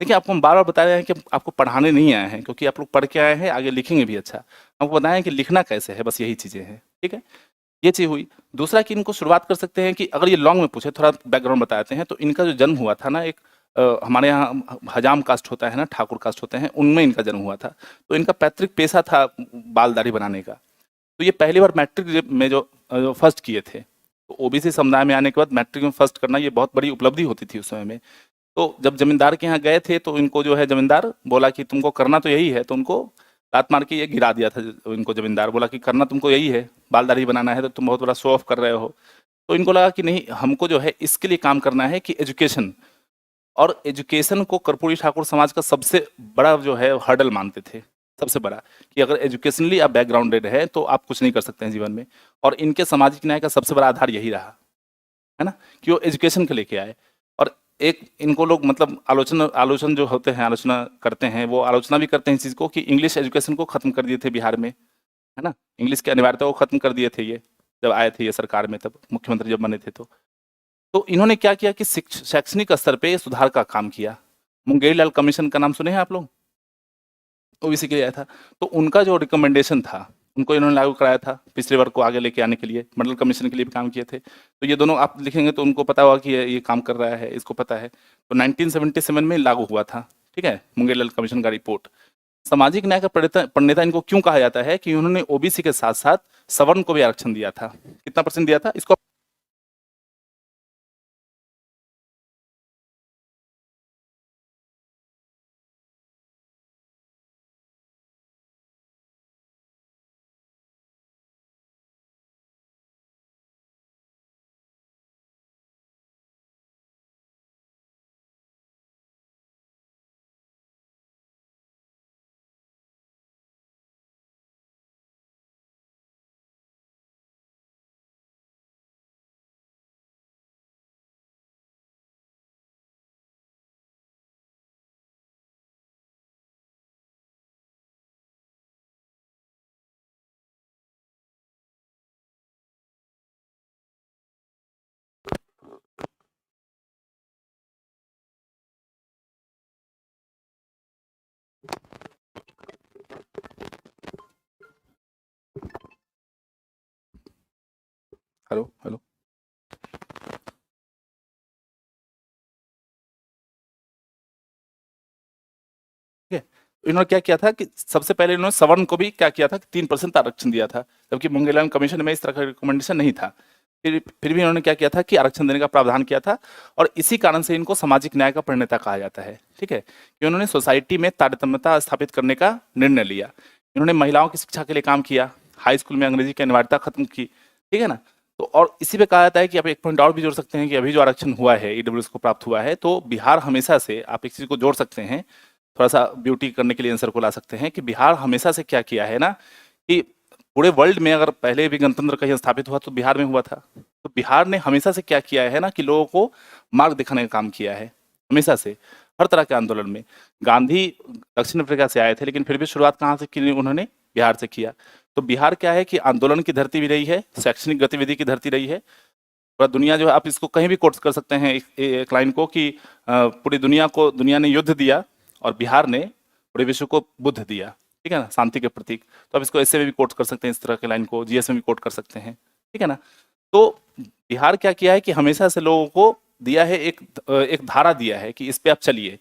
[SPEAKER 1] देखिए, आपको हम बार बार बता रहे हैं कि आपको पढ़ाने नहीं आए हैं, क्योंकि आप लोग पढ़ के आए हैं, आगे लिखेंगे भी अच्छा। हमको बताएं कि लिखना कैसे है, बस यही चीज़ें हैं। ठीक है, ये चीज़ हुई। दूसरा कि इनको शुरुआत कर सकते हैं कि अगर ये लॉन्ग में पूछे, थोड़ा बैकग्राउंड बताते हैं, तो इनका जो जन्म हुआ था ना, एक हमारे यहाँ हजाम कास्ट होता है ना, ठाकुर कास्ट होते हैं, उनमें इनका जन्म हुआ था। तो इनका पैतृक पेशा था बाल दाढ़ी बनाने का। तो ये पहली बार मैट्रिक में जो फर्स्ट किए थे, तो ओबीसी समुदाय में आने के बाद मैट्रिक में फर्स्ट करना ये बहुत बड़ी उपलब्धि होती थी उस समय में। तो जब जमींदार के यहाँ गए थे, तो इनको जो है जमींदार बोला कि तुमको करना तो यही है, तो उनको लात मार के ये गिरा दिया था। इनको जमींदार बोला कि करना तुमको यही है, बाल दाढ़ी बनाना है, तो तुम बहुत बड़ा शो ऑफ कर रहे हो। तो इनको लगा कि नहीं, हमको जो है इसके लिए काम करना है कि एजुकेशन, और एजुकेशन को कर्पूरी ठाकुर समाज का सबसे बड़ा जो है हर्डल मानते थे, सबसे बड़ा, कि अगर एजुकेशनली आप बैकग्राउंडेड है तो आप कुछ नहीं कर सकते हैं जीवन में। और इनके सामाजिक न्याय का सबसे बड़ा आधार यही रहा है ना, कि वो एजुकेशन के लेके आए। और एक इनको लोग मतलब आलोचना आलोचन जो होते हैं, आलोचना करते हैं, वो आलोचना भी करते हैं इस चीज़ को कि इंग्लिश एजुकेशन को खत्म कर दिए थे बिहार में, है ना, इंग्लिश की अनिवार्यता को खत्म कर दिए थे ये, जब आए थे ये सरकार में, तब मुख्यमंत्री जब बने थे। तो इन्होंने क्या किया कि शैक्षणिक स्तर पे सुधार का काम किया। मुंगेरी लाल कमीशन का नाम सुने हैं आप लोग? ओबीसी के लिए आया था। तो उनका जो रिकमेंडेशन था, उनको इन्होंने लागू कराया था पिछड़े वर्ग को आगे लेके आने के लिए। मंडल कमीशन के लिए भी काम किए थे। तो ये दोनों आप लिखेंगे तो उनको पता होगा कि ये काम कर रहा है, इसको पता है। तो 1977 में लागू हुआ था। ठीक है, मुंगेरी लाल कमीशन का रिपोर्ट। सामाजिक न्याय का प्रणेता प्रणेता इनको क्यों कहा जाता है? कि उन्होंने ओबीसी के साथ साथ सवर्ण को भी आरक्षण दिया था। कितना परसेंट दिया था इसको? Hello hello. ठीक है, तो इन्होंने क्या किया था कि सबसे पहले इन्होंने सवर्ण को भी क्या किया था कि 3% आरक्षण दिया था, जबकि मंगेलाम कमीशन में इस तरह का रिकमेंडेशन नहीं था। फिर भी इन्होंने क्या किया था कि आरक्षण देने का प्रावधान किया था। और इसी कारण से इनको सामाजिक न्याय का प्रणेता कहा जाता है। ठीक है, कि उन्होंने सोसाइटी में तारतम्यता स्थापित करने का निर्णय लिया। इन्होंने महिलाओं की शिक्षा के लिए काम किया, हाई स्कूल में अंग्रेजी की अनिवार्यता खत्म की। ठीक है ना? तो और इसी पे कहा जाता है कि आप एक पॉइंट और भी जोड़ सकते हैं कि अभी जो आरक्षण हुआ है, ईडब्ल्यूएस को प्राप्त हुआ है, तो बिहार हमेशा से, आप एक चीज को जोड़ सकते हैं, थोड़ा सा ब्यूटी करने के लिए आंसर को ला सकते हैं, कि बिहार हमेशा से क्या किया है ना, कि पूरे वर्ल्ड में अगर पहले भी गणतंत्र कहीं स्थापित हुआ तो बिहार में हुआ था। तो बिहार ने हमेशा से क्या किया है ना, कि लोगों को मार्ग दिखाने का काम किया है, हमेशा से, हर तरह के आंदोलन में। गांधी दक्षिण अफ्रीका से आए थे, लेकिन फिर भी शुरुआत कहाँ से की उन्होंने? बिहार से किया। तो बिहार क्या है कि आंदोलन की धरती भी रही है, शैक्षणिक गतिविधि की धरती रही है। पूरा दुनिया जो है, आप इसको कहीं भी कोट कर सकते हैं एक लाइन को, कि पूरी दुनिया को, दुनिया ने युद्ध दिया और बिहार ने पूरे विश्व को बुद्ध दिया। ठीक है ना, शांति के प्रतीक। तो आप इसको ऐसे में भी कोट कर सकते हैं, इस तरह के लाइन को जीएस में भी कोट कर सकते हैं। ठीक है ना? तो बिहार क्या किया है कि हमेशा से लोगों को दिया है, एक धारा दिया है कि इस पे आप चलिए।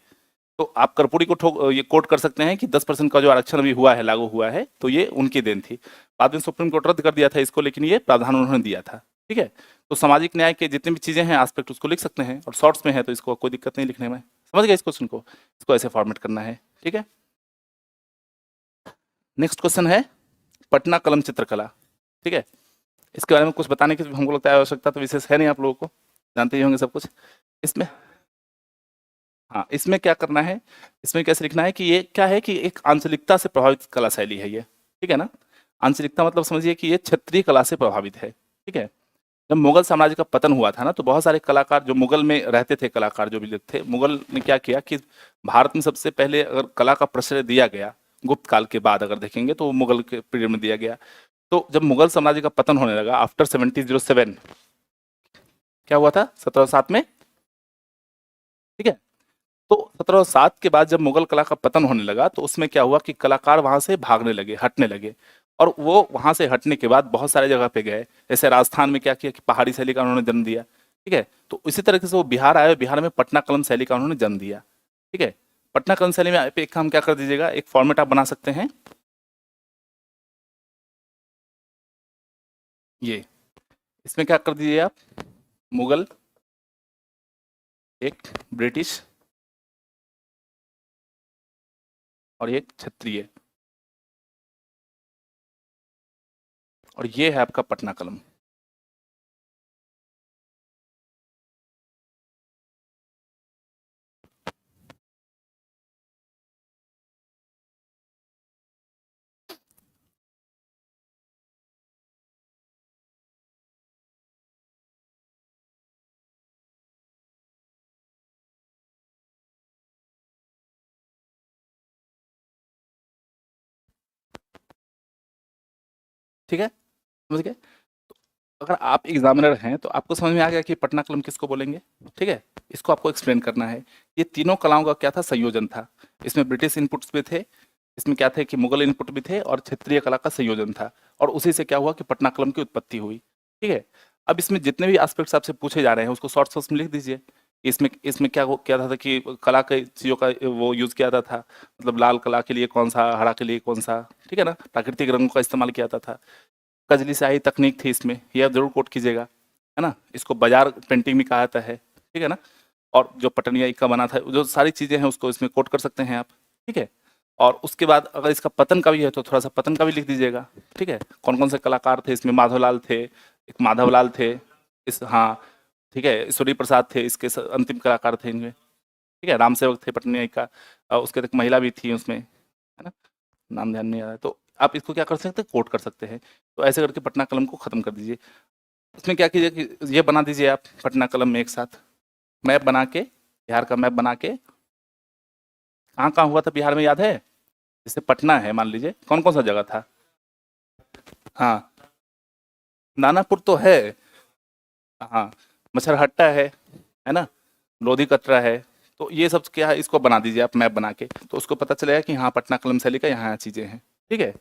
[SPEAKER 1] तो आप कर्पूरी को ये कोट कर सकते हैं कि 10% का जो आरक्षण अभी हुआ है, लागू हुआ है, तो ये उनकी देन थी। बाद में सुप्रीम कोर्ट रद्द कर दिया था इसको, लेकिन ये प्रावधान उन्होंने दिया था। ठीक है, तो सामाजिक न्याय के जितनी भी चीजें हैं, एस्पेक्ट, उसको लिख सकते हैं, और शॉर्ट्स में है तो इसको कोई दिक्कत नहीं लिखने में। समझ गए इस क्वेश्चन को? इसको ऐसे फॉर्मेट करना है। ठीक है, नेक्स्ट क्वेश्चन है पटना कलम चित्रकला। ठीक है, इसके बारे में कुछ बताने की हमको लगता है आवश्यकता तो विशेष है नहीं, आप लोगों को जानते ही होंगे सब कुछ इसमें। हाँ, इसमें क्या करना है, इसमें कैसे लिखना है कि ये क्या है कि एक आंचलिकता से प्रभावित कला शैली है ये। ठीक है ना? आंचलिकता मतलब समझिए कि ये क्षेत्रीय कला से प्रभावित है। ठीक है, जब मुगल साम्राज्य का पतन हुआ था ना, तो बहुत सारे कलाकार जो मुगल में रहते थे, कलाकार जो भी लोग थे, मुगल ने क्या किया कि भारत में सबसे पहले अगर कला का प्रश्रय दिया गया गुप्त काल के बाद अगर देखेंगे तो वो मुगल के पीरियड में दिया गया। तो जब मुगल साम्राज्य का पतन होने लगा आफ्टर 1707, क्या हुआ था 1707 में, ठीक है। तो 1707 के बाद जब मुगल कला का पतन होने लगा तो उसमें क्या हुआ कि कलाकार वहां से भागने लगे, हटने लगे। और वो वहां से हटने के बाद बहुत सारे जगह पे गए, जैसे राजस्थान में क्या किया कि पहाड़ी शैली का उन्होंने जन्म दिया, ठीक है। तो इसी तरीके से वो बिहार आए, बिहार में पटना कलम शैली का उन्होंने जन्म दिया, ठीक है। पटना कलम शैली में आप एक काम क्या कर दीजिएगा, एक फॉर्मेट आप बना सकते हैं, ये इसमें क्या कर दीजिए आप, मुगल, एक ब्रिटिश और एक क्षत्रिय, और ये है आपका पटना कलम। ठीक है, समझ गए। अगर आप एग्जामिनर हैं तो आपको समझ में आ गया कि पटना कलम किसको बोलेंगे, ठीक है। इसको आपको एक्सप्लेन करना है। ये तीनों कलाओं का क्या था, संयोजन था। इसमें ब्रिटिश इनपुट्स भी थे, इसमें क्या थे कि मुगल इनपुट भी थे, और क्षेत्रीय कला का संयोजन था। और उसी से क्या हुआ कि पटना कलम की उत्पत्ति हुई, ठीक है। अब इसमें जितने भी एस्पेक्ट्स आपसे पूछे जा रहे हैं उसको शॉर्ट शॉर्ट्स में लिख दीजिए। इसमें इसमें क्या था कि कला के चीज़ों का वो यूज़ किया जाता था, मतलब लाल कला के लिए कौन सा, हरा के लिए कौन सा, ठीक है ना, प्राकृतिक रंगों का इस्तेमाल किया जाता था। कजली स्याही तकनीक थी इसमें, यह जरूर कोट कीजिएगा, है ना। इसको बाजार पेंटिंग भी कहा जाता है, ठीक है ना। और जो पटनिया का बना था, जो सारी चीज़ें हैं उसको इसमें कोट कर सकते हैं आप, ठीक है। और उसके बाद अगर इसका पतन का भी है तो थोड़ा सा पतन का भी लिख दीजिएगा, ठीक है। कौन कौन से कलाकार थे इसमें, माधवलाल थे, एक माधवलाल थे, इस, हाँ, ठीक है, ईश्वरी प्रसाद थे इसके अंतिम कलाकार थे इनमें, ठीक है। राम सेवक थे पटनिया का, उसके एक महिला भी थी उसमें, है ना, नाम ध्यान नहीं आ रहा है। तो आप इसको क्या कर सकते हैं, कोट कर सकते हैं। तो ऐसे करके पटना कलम को खत्म कर दीजिए। इसमें क्या कीजिए कि ये बना दीजिए आप पटना कलम में एक साथ मैप बना के, बिहार का मैप बना के, कहाँ कहाँ हुआ था बिहार में याद है। जैसे पटना है, मान लीजिए कौन कौन सा जगह था। हाँ, दानापुर तो है, हाँ, मच्छरहट्टा है ना, लोधी कतरा है। तो ये सब क्या है, इसको बना दीजिए आप मैप बना के, तो उसको पता चलेगा कि हाँ पटना कलम शैली का यहाँ चीज़ें हैं, ठीक है।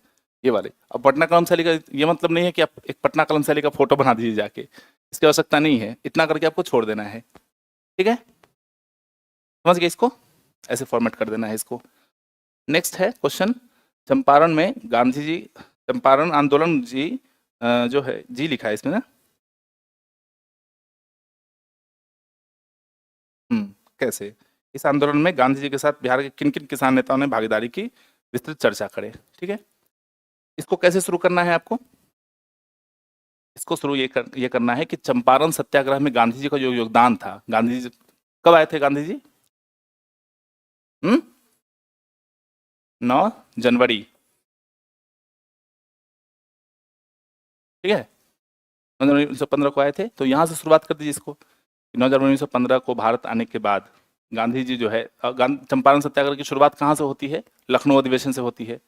[SPEAKER 1] ये वाले, अब पटना कलम शैली का ये मतलब नहीं है कि आप एक पटना कलम शैली का फोटो बना दीजिए जाके, इसकी आवश्यकता नहीं है, इतना करके आपको छोड़ देना है, ठीक है। समझ गए इसको, ऐसे फॉर्मेट कर देना है इसको। नेक्स्ट है क्वेश्चन, चंपारण में गांधी जी, चंपारण आंदोलन जी, जो है जी लिखा है इसमें ना, कैसे, इस आंदोलन में गांधी जी के साथ बिहार के किन किन किसान नेताओं ने भागीदारी की, विस्तृत चर्चा करें, ठीक है। इसको कैसे शुरू करना है आपको, इसको शुरू ये करना है कि चंपारण सत्याग्रह में गांधी जी का जो योगदान था, गांधी जी कब आए थे गांधी जी, हम्म 9 जनवरी, ठीक है, 9 जनवरी 1915 को आए थे। तो यहाँ से शुरुआत कर दीजिए इसको, 9 जनवरी 1915 को भारत आने के बाद गांधी जी जो है, चंपारण सत्याग्रह की शुरुआत कहाँ से होती है, लखनऊ अधिवेशन से होती है,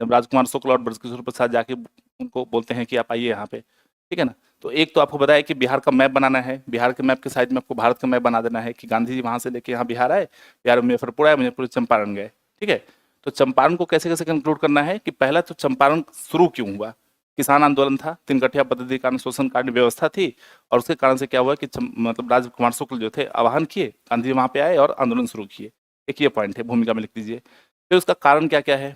[SPEAKER 1] जब राजकुमार शुक्ल और ब्रजकिशोर प्रसाद जाके उनको बोलते हैं कि आप आइए यहाँ पे, ठीक है ना। तो एक तो आपको बताया कि बिहार का मैप बनाना है, बिहार के मैप के साइड में आपको भारत का मैप बना देना है कि गांधी जी वहाँ से लेके यहाँ बिहार आए, बिहार में मुजफ्फरपुर आए, मुजफ्फरपुर से चंपारण गए, ठीक है। तो चंपारण को कैसे कैसे कंक्लूड करना है कि पहला तो चंपारण शुरू क्यों हुआ, किसान आंदोलन था, तीन गठिया पद्धति कारण शोषण काटने व्यवस्था थी, और उसके कारण से क्या हुआ कि मतलब राजकुमार शुक्ल जो थे आह्वान किए, गांधी जी वहाँ पे आए और आंदोलन शुरू किए। एक ये पॉइंट है, भूमिका में लिख दीजिए। फिर उसका कारण क्या क्या है,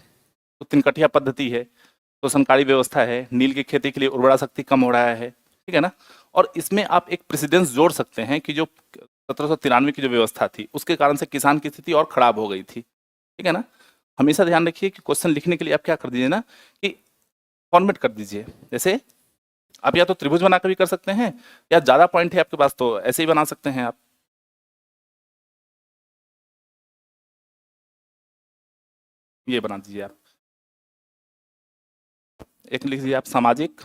[SPEAKER 1] तो तिनकठिया पद्धति है, शोषणकारी व्यवस्था है, नील की खेती के लिए उर्वरा शक्ति कम हो रहा है, ठीक है ना। और इसमें आप एक प्रेसिडेंस जोड़ सकते हैं कि जो 1793 की जो व्यवस्था थी उसके कारण से किसान की स्थिति और खराब हो गई थी, ठीक है ना। हमेशा ध्यान रखिए कि क्वेश्चन लिखने के लिए आप क्या कर दीजिए ना कि फॉर्मेट कर दीजिए। जैसे आप या तो त्रिभुज बना कर भी कर सकते हैं, या ज्यादा पॉइंट है आपके पास तो ऐसे ही बना सकते हैं आप, ये बना दीजिए आप। एक लिख दीजिए आप सामाजिक,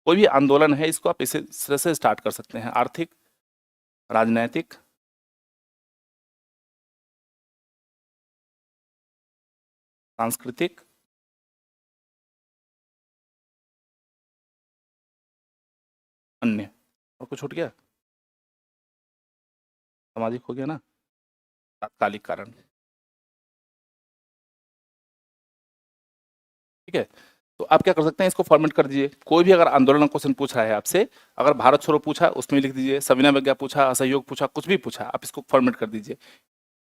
[SPEAKER 1] कोई भी आंदोलन है इसको आप इस तरह से स्टार्ट कर सकते हैं, आर्थिक, राजनैतिक, सांस्कृतिक, अन्य, और कुछ छूट गया? सामाजिक हो गया ना, तात्कालिक कारण। ठीक है, तो आप क्या कर सकते हैं, इसको फॉर्मेट कर दीजिए। कोई भी अगर आंदोलन क्वेश्चन पूछ रहा है आपसे, अगर भारत छोड़ो पूछा उसमें लिख दीजिए, सविनय अवज्ञा पूछा, असहयोग पूछा, कुछ भी पूछा, आप इसको फॉर्मेट कर दीजिए।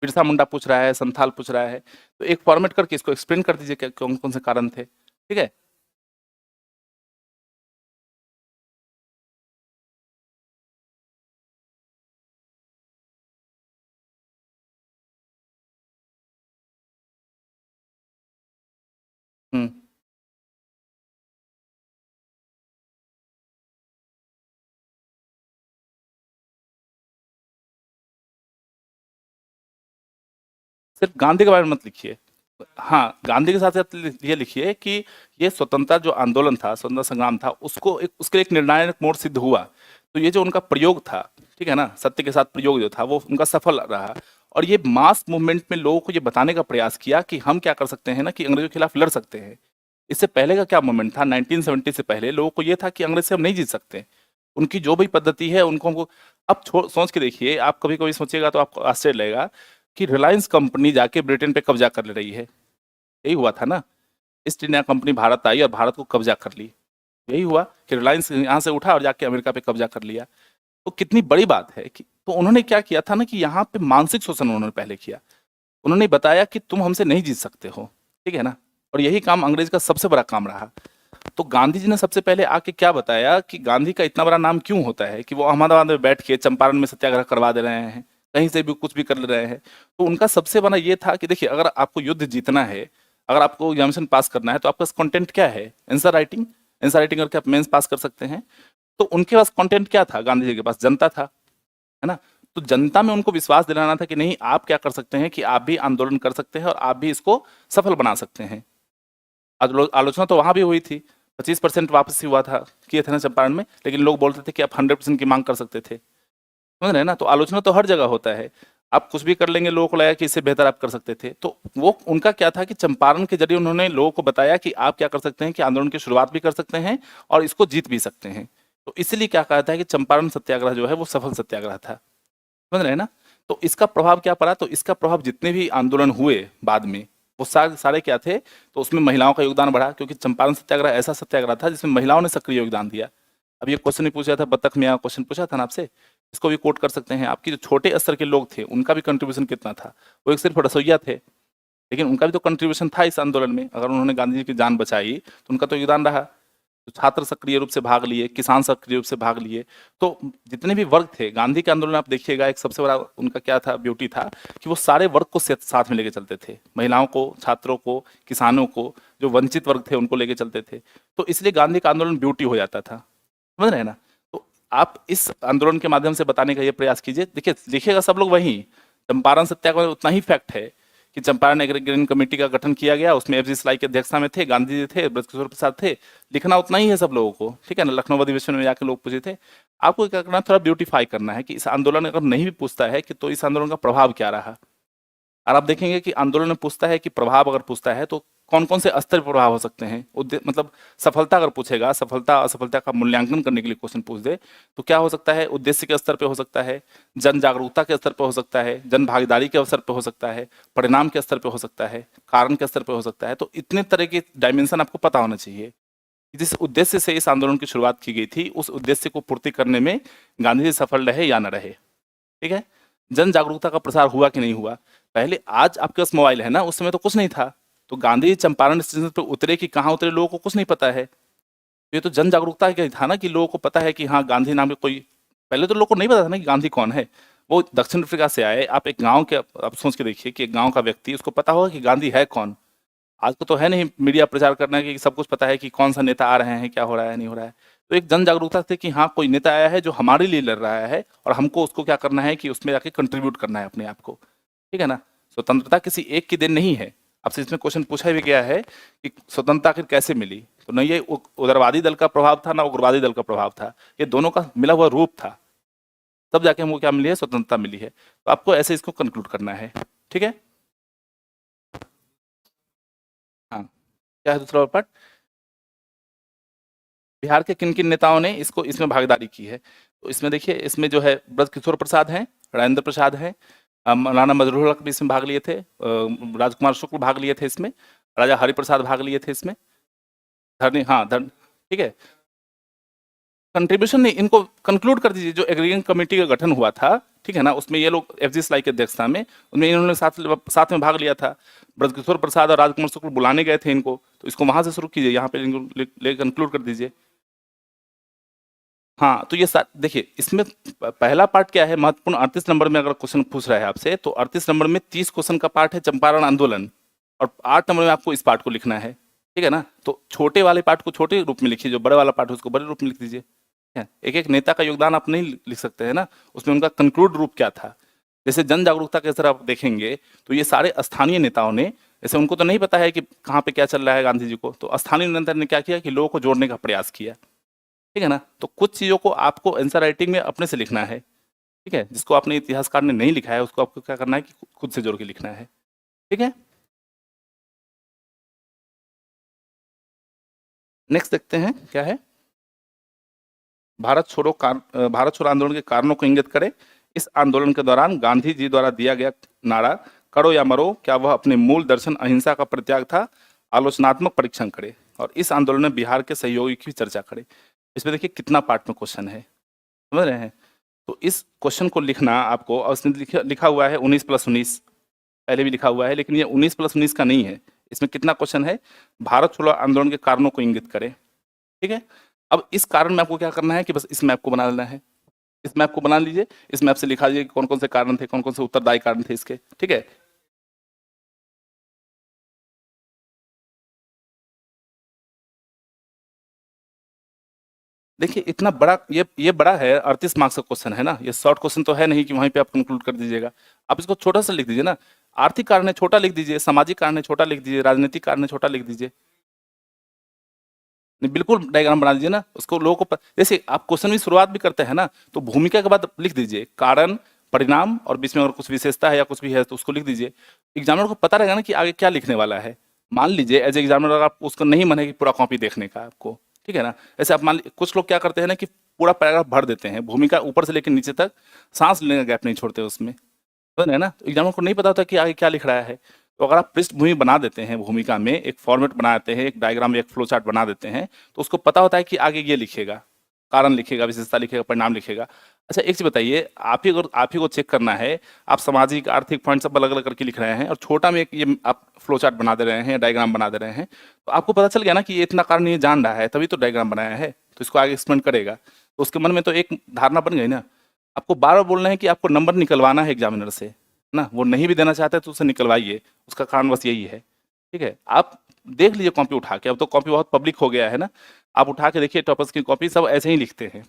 [SPEAKER 1] बिरसा मुंडा पूछ रहा है, संथाल पूछ रहा है, तो एक फॉर्मेट करके इसको एक्सप्लेन कर दीजिए कि कौन कौन से कारण थे। ठीक है, हम्म, सिर्फ गांधी के बारे में मत लिखिए। हाँ, गांधी के साथ साथ ये लिखिए कि ये स्वतंत्रता जो आंदोलन था, स्वतंत्रता संग्राम था, उसको उसके लिए एक निर्णायक मोड़ सिद्ध हुआ। तो ये जो उनका प्रयोग था, ठीक है ना, सत्य के साथ प्रयोग जो था वो उनका सफल रहा। और ये मास मूवमेंट में लोगों को ये बताने का प्रयास किया कि हम क्या कर सकते हैं ना, कि अंग्रेजों के खिलाफ लड़ सकते हैं। इससे पहले का क्या मूवमेंट था, 1970 से पहले लोगों को ये था कि अंग्रेज से हम नहीं जीत सकते। उनकी जो भी पद्धति है उनको हमको, अब सोच के देखिए, आप कभी कभी सोचिएगा तो आपको आश्चर्य लगेगा कि रिलायंस कंपनी जाके ब्रिटेन पे कब्जा कर ले रही है। यही हुआ था ना, ईस्ट इंडिया कंपनी भारत आई और भारत को कब्जा कर ली। यही हुआ कि रिलायंस यहाँ से उठा और जाके अमेरिका पे कब्जा कर लिया। तो कितनी बड़ी बात है कि, तो उन्होंने क्या किया था ना, कि यहाँ पे मानसिक शोषण उन्होंने पहले किया। उन्होंने बताया कि तुम हमसे नहीं जीत सकते हो, ठीक है ना। और यही काम अंग्रेज का सबसे बड़ा काम रहा। तो गांधी जी ने सबसे पहले आके क्या बताया कि गांधी का इतना बड़ा नाम क्यों होता है, कि वो अहमदाबाद में बैठ के चंपारण में सत्याग्रह करवा दे रहे हैं, कहीं से भी कुछ भी कर ले रहे हैं। तो उनका सबसे बड़ा ये था कि देखिए, अगर आपको युद्ध जीतना है, अगर आपको एग्जामिनेशन पास करना है, तो आपका कंटेंट क्या है, आंसर राइटिंग। आंसर राइटिंग करके आप मेंस पास कर सकते हैं। तो उनके पास कंटेंट क्या था, गांधी जी के पास जनता था, है ना। तो जनता में उनको विश्वास दिलाना था कि नहीं, आप क्या कर सकते हैं कि आप भी आंदोलन कर सकते हैं और आप भी इसको सफल बना सकते हैं। आलोचना तो वहां भी हुई थी, 25% वापसी हुआ था, किए थे ना चंपारण में, लेकिन लोग बोलते थे कि आप 100% की मांग कर सकते थे। समझ रहे हैं ना, तो आलोचना तो हर जगह होता है। आप कुछ भी कर लेंगे, लोगों को लगा कि इससे बेहतर आप कर सकते थे। तो वो उनका क्या था कि चंपारण के जरिए उन्होंने लोगों को बताया कि आप क्या कर सकते हैं, कि आंदोलन की शुरुआत भी कर सकते हैं और इसको जीत भी सकते हैं। तो इसलिए क्या कहता है कि चंपारण सत्याग्रह जो है वो सफल सत्याग्रह था। समझ रहे हैं ना। तो इसका प्रभाव क्या पड़ा, तो इसका प्रभाव जितने भी आंदोलन हुए बाद में, वो सारे सारे क्या थे, तो उसमें महिलाओं का योगदान बढ़ा, क्योंकि चंपारण सत्याग्रह ऐसा सत्याग्रह था जिसमें महिलाओं ने सक्रिय योगदान दिया। अब ये क्वेश्चन भी पूछा था, बतख मियाँ क्वेश्चन पूछा था ना आपसे, इसको भी कोट कर सकते हैं। आपकी जो छोटे स्तर के लोग थे उनका भी कंट्रीब्यूशन कितना था, वो एक सिर्फ रसोईया थे, लेकिन उनका भी तो कंट्रीब्यूशन था इस आंदोलन में। अगर उन्होंने गांधी जी की जान बचाई तो उनका तो योगदान रहा। तो छात्र सक्रिय रूप से भाग लिए, किसान सक्रिय रूप से भाग लिए। तो जितने भी वर्ग थे गांधी के आंदोलन में, आप देखिएगा एक सबसे बड़ा उनका क्या था, ब्यूटी था, कि वो सारे वर्ग को साथ में लेके चलते थे। महिलाओं को, छात्रों को, किसानों को, जो वंचित वर्ग थे उनको लेके चलते थे। तो इसलिए गांधी का आंदोलन ब्यूटी हो जाता था। समझ रहे हैं ना। तो आप इस आंदोलन के माध्यम से बताने का ये प्रयास कीजिए। देखिए, लिखिएगा सब लोग वही, चंपारण सत्याग्रह में उतना ही फैक्ट है कि चंपारण एग्रीगेशन कमेटी का गठन किया गया, उसमें एफ जी सलाई की अध्यक्षता में थे, गांधी जी थे, ब्रजकिशोर प्रसाद थे। लिखना उतना ही है सब लोगों को, ठीक है ना। लखनऊ अधिवेशन में जाके लोग पूछे थे। आपको क्या करना है, थोड़ा ब्यूटीफाई करना है कि इस आंदोलन अगर नहीं भी पूछता है कि तो इस आंदोलन का प्रभाव क्या रहा। और आप देखेंगे कि आंदोलन में पूछता है कि प्रभाव अगर पूछता है तो कौन कौन से स्तर पर प्रभाव हो सकते हैं। मतलब सफलता अगर पूछेगा, सफलता असफलता का मूल्यांकन करने के लिए क्वेश्चन पूछ दे, तो क्या हो सकता है, उद्देश्य के स्तर पे हो सकता है, जन जागरूकता के स्तर पे हो सकता है, जन भागीदारी के अवसर पे हो सकता है, परिणाम के स्तर पे हो सकता है, कारण के स्तर पे हो सकता है। तो इतने तरह के डायमेंशन आपको पता होना चाहिए कि जिस उद्देश्य से इस आंदोलन की शुरुआत की गई थी, उस उद्देश्य को पूर्ति करने में गांधी जी सफल रहे या न रहे। ठीक है। जन जागरूकता का प्रसार हुआ कि नहीं हुआ। पहले, आज आपके पास मोबाइल है ना, उस समय तो कुछ नहीं था। तो गांधी जी चंपारण स्टेशन पर उतरे कि कहाँ उतरे, लोगों को कुछ नहीं पता है। ये तो जन जागरूकता का ही था ना, कि लोगों को पता है कि हाँ, गांधी नाम के कोई, पहले तो लोगों को नहीं पता था ना कि गांधी कौन है। वो दक्षिण अफ्रीका से आए, आप एक गांव के, आप सोच के देखिए कि एक गांव का व्यक्ति, उसको पता होगा कि गांधी है कौन। आज को तो है नहीं मीडिया प्रचार करना कि सब कुछ पता है कि कौन सा नेता आ रहे हैं, क्या हो रहा है, नहीं हो रहा है। तो एक जन जागरूकता थी कि हाँ, कोई नेता आया है जो हमारे लिए लड़ रहा है और हमको उसको क्या करना है कि उसमें जाके कंट्रीब्यूट करना है अपने आप को। ठीक है ना। स्वतंत्रता किसी एक के दिन नहीं है। आपसे इसमें क्वेश्चन पूछा भी गया है कि स्वतंत्रता आखिर कैसे मिली। तो न ये उदारवादी दल का प्रभाव था ना उग्रवादी दल का प्रभाव था, ये दोनों का मिला हुआ रूप था, तब जाके हमको क्या मिली है, स्वतंत्रता मिली है। तो आपको ऐसे इसको कंक्लूड करना है, ठीक है। हाँ, क्या है दूसरा पार्ट, बिहार के किन किन नेताओं ने इसको इसमें भागीदारी की है। तो इसमें देखिए, इसमें जो है ब्रजकिशोर प्रसाद हैं, राजेंद्र प्रसाद हैं, मौलाना मजरूल हक भी इसमें भाग लिए थे, राजकुमार शुक्ल भाग लिए थे इसमें, राजा हरिप्रसाद भाग लिए थे इसमें, धरनी, हाँ धर, ठीक है। कंट्रीब्यूशन नहीं, इनको कंक्लूड कर दीजिए। जो एग्रीगेशन कमेटी का गठन हुआ था, ठीक है ना, उसमें ये लोग एफ जी स्लाई की अध्यक्षता में, उनमें इन्होंने साथ में भाग लिया था। ब्रजकिशोर प्रसाद और राजकुमार शुक्ल बुलाने गए थे इनको, तो इसको वहां से शुरू कीजिए, यहाँ पे ले कंक्लूड कर दीजिए। हाँ, तो ये देखिए, इसमें पहला पार्ट क्या है महत्वपूर्ण, 38 नंबर में अगर क्वेश्चन पूछ रहा है आपसे, तो 38 नंबर में 30 क्वेश्चन का पार्ट है चंपारण आंदोलन, और 8 नंबर में आपको इस पार्ट को लिखना है, ठीक है ना। तो छोटे वाले पार्ट को छोटे रूप में लिखिए, जो बड़े वाला पार्ट है उसको बड़े रूप में लिख दीजिए। एक एक नेता का योगदान आप नहीं लिख सकते हैं ना, उसमें उनका कंक्लूड रूप क्या था। जैसे जन जागरूकता के तरह आप देखेंगे, तो ये सारे स्थानीय नेताओं ने, जैसे उनको तो नहीं पता है कि कहाँ पे क्या चल रहा है गांधी जी को, तो स्थानीय नेता ने क्या किया कि लोगों को जोड़ने का प्रयास किया, ठीक है ना। तो कुछ चीज़ों को आपको आंसर राइटिंग में अपने से लिखना है, ठीक है, जिसको आपने इतिहासकार ने नहीं लिखा है उसको आपको क्या करना है कि खुद से जोड़ के लिखना है, ठीक है। नेक्स्ट देखते हैं क्या है, भारत छोड़ो आंदोलन के कारणों को इंगित करें। इस आंदोलन के दौरान गांधी जी द्वारा दिया गया नारा करो या मरो, क्या वह अपने मूल दर्शन अहिंसा का परित्याग था, आलोचनात्मक परीक्षण करे, और इस आंदोलन में बिहार के सहयोगी की चर्चा करे। इसमें देखिए कितना पार्ट में क्वेश्चन है, समझ रहे हैं। तो इस क्वेश्चन को लिखना आपको, और इसमें लिखा हुआ है 19+19, पहले भी लिखा हुआ है, लेकिन ये 19+19 का नहीं है। इसमें कितना क्वेश्चन है, भारत छोड़ो आंदोलन के कारणों को इंगित करें, ठीक है। अब इस कारण में आपको क्या करना है कि बस इस मैप को बना लेना है, इस मैप को बना लीजिए, इस मैप से लिखा लीजिए कौन कौन से कारण थे, कौन कौन से उत्तरदायी कारण थे इसके, ठीक है। देखिए इतना बड़ा, ये बड़ा है, 38 मार्क्स का क्वेश्चन है ना, ये शॉर्ट क्वेश्चन तो है नहीं कि वहीं पे आप कंक्लूड कर दीजिएगा। आप इसको छोटा सा लिख दीजिए ना, आर्थिक कारण है छोटा लिख दीजिए, सामाजिक कारण है छोटा लिख दीजिए, राजनीतिक कारण है छोटा लिख दीजिए। नहीं, बिल्कुल डायग्राम बना दीजिए ना, उसको लोगों को जैसे आप क्वेश्चन की शुरुआत भी करते हैं ना, तो भूमिका के बाद लिख दीजिए कारण, परिणाम, और बीच में अगर कुछ विशेषता है या कुछ भी है तो उसको लिख दीजिए। एग्जामिनर को पता रहेगा ना कि आगे क्या लिखने वाला है। मान लीजिए एज एग्जामिनर अगर आप उसको नहीं मन है कि पूरा कॉपी देखने का आपको, ठीक है ना, ऐसे आप कुछ लोग क्या करते हैं ना कि पूरा पैराग्राफ भर देते हैं, भूमिका ऊपर से लेकर नीचे तक, सांस लेने का गैप नहीं छोड़ते उसमें, समझ रहे हैं ना। तो एग्जामिनर को नहीं पता होता कि आगे क्या लिख रहा है। तो अगर आप पृष्ठभूमि बना देते हैं, भूमिका में एक फॉर्मेट बना देते हैं, एक डायग्राम, एक फ्लो चार्ट बना देते हैं, तो उसको पता होता है कि आगे ये लिखेगा, कारण लिखेगा, विशेषता लिखेगा, परिणाम लिखेगा। अच्छा एक चीज बताइए, आप ही को चेक करना है, आप सामाजिक आर्थिक पॉइंट सब अलग अलग करके लिख रहे हैं, और छोटा में एक ये आप फ्लो चार्ट बना दे रहे हैं, डायग्राम बना दे रहे हैं, तो आपको पता चल गया ना कि ये इतना कारण ये जान रहा है, तभी तो डायग्राम बनाया है, तो इसको आगे एक्सप्लेन करेगा। तो उसके मन में तो एक धारणा बन गई ना। आपको बार बार बोलना है कि आपको नंबर निकलवाना है एग्जामिनर से ना, वो नहीं भी देना चाहते तो उसे निकलवाइए, उसका कारण बस यही है, ठीक है। आप देख लीजिए कॉपी उठा के, अब तो कॉपी बहुत पब्लिक हो गया है ना, आप उठा के देखिए, टॉपर्स की कॉपी सब ऐसे ही लिखते हैं,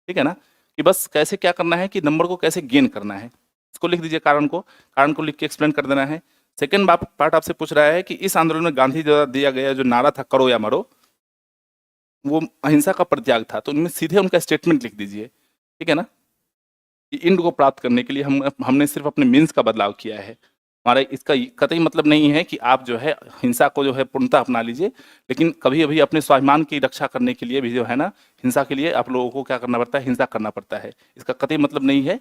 [SPEAKER 1] ठीक है ना, कि बस कैसे क्या करना है कि नंबर को कैसे गेन करना है। इसको लिख दीजिए, कारण को लिख के एक्सप्लेन कर देना है। सेकेंड पार्ट आपसे पूछ रहा है कि इस आंदोलन में गांधी द्वारा दिया गया जो नारा था करो या मरो, वो अहिंसा का परित्याग था, तो उनमें सीधे उनका स्टेटमेंट लिख दीजिए, ठीक है ना, कि इंड को प्राप्त करने के लिए हमने सिर्फ अपने मीन्स का बदलाव किया है। हमारा इसका कतई मतलब नहीं है कि आप जो है हिंसा को जो है पूर्णतः अपना लीजिए, लेकिन कभी अभी अपने स्वाभिमान की रक्षा करने के लिए भी जो है ना, हिंसा के लिए आप लोगों को क्या करना पड़ता है, हिंसा करना पड़ता है, इसका कतई मतलब नहीं है।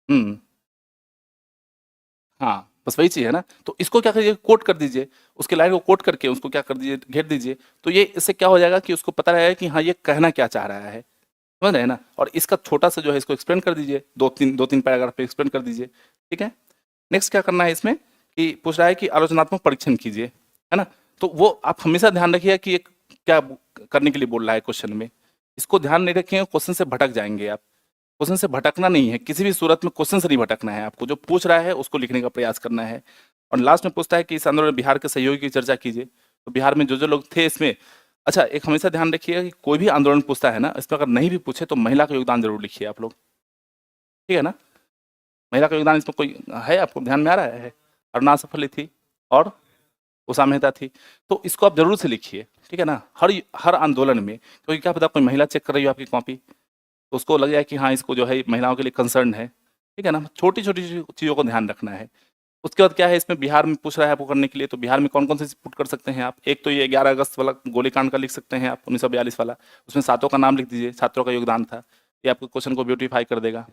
[SPEAKER 1] हम्म, हाँ बस वही चीज़ है ना। तो इसको क्या करिए, कोट कर दीजिए, उसके लाइन को कोट करके उसको क्या कर दीजिए, घेर दीजिए। तो ये इससे क्या हो जाएगा कि उसको पता रहेगा कि हाँ ये कहना क्या चाह रहा है, समझ रहे हैं ना। और इसका छोटा सा जो है इसको एक्सप्लेन कर दीजिए, दो तीन पैराग्राफ पे एक्सप्लेन कर दीजिए, ठीक है। नेक्स्ट क्या करना है इसमें कि पूछ रहा है कि आलोचनात्मक परीक्षण कीजिए, है ना। तो वो आप हमेशा ध्यान रखिए कि एक क्या करने के लिए बोल रहा है क्वेश्चन में, इसको ध्यान नहीं रखेंगे क्वेश्चन से भटक जाएंगे आप। क्वेश्चन से भटकना नहीं है, किसी भी सूरत में क्वेश्चन से नहीं भटकना है, आपको जो पूछ रहा है उसको लिखने का प्रयास करना है। और लास्ट में पूछता है कि इस आंदोलन में बिहार के सहयोगी की चर्चा कीजिए, तो बिहार में जो जो लोग थे इसमें। अच्छा एक हमेशा ध्यान रखिएगा कि कोई भी आंदोलन पूछता है ना, इसमें अगर नहीं भी पूछे तो महिला का योगदान जरूर लिखिए आप लोग, ठीक है ना। महिला का योगदान इसमें कोई है आपको ध्यान में आ रहा है, अरुणा सफल थी, और उषा मेहता थी। तो इसको आप जरूर से लिखिए, ठीक है ना, हर हर आंदोलन में, क्योंकि क्या पता कोई महिला चेक कर रही हो आपकी कॉपी, तो उसको लग जाए कि हाँ इसको जो है महिलाओं के लिए कंसर्न है, ठीक है ना, छोटी छोटी चीज़ों को ध्यान रखना है। उसके बाद क्या है, इसमें बिहार में पूछ रहा है आपको करने के लिए, तो बिहार में कौन कौन से पुट कर सकते हैं आप। एक तो ये 11 अगस्त वाला गोलीकांड का लिख सकते हैं आप, 1942 वाला, उसमें छात्रों का नाम लिख दीजिए, छात्रों का योगदान था, ये आपके क्वेश्चन को ब्यूटीफाई कर देगा,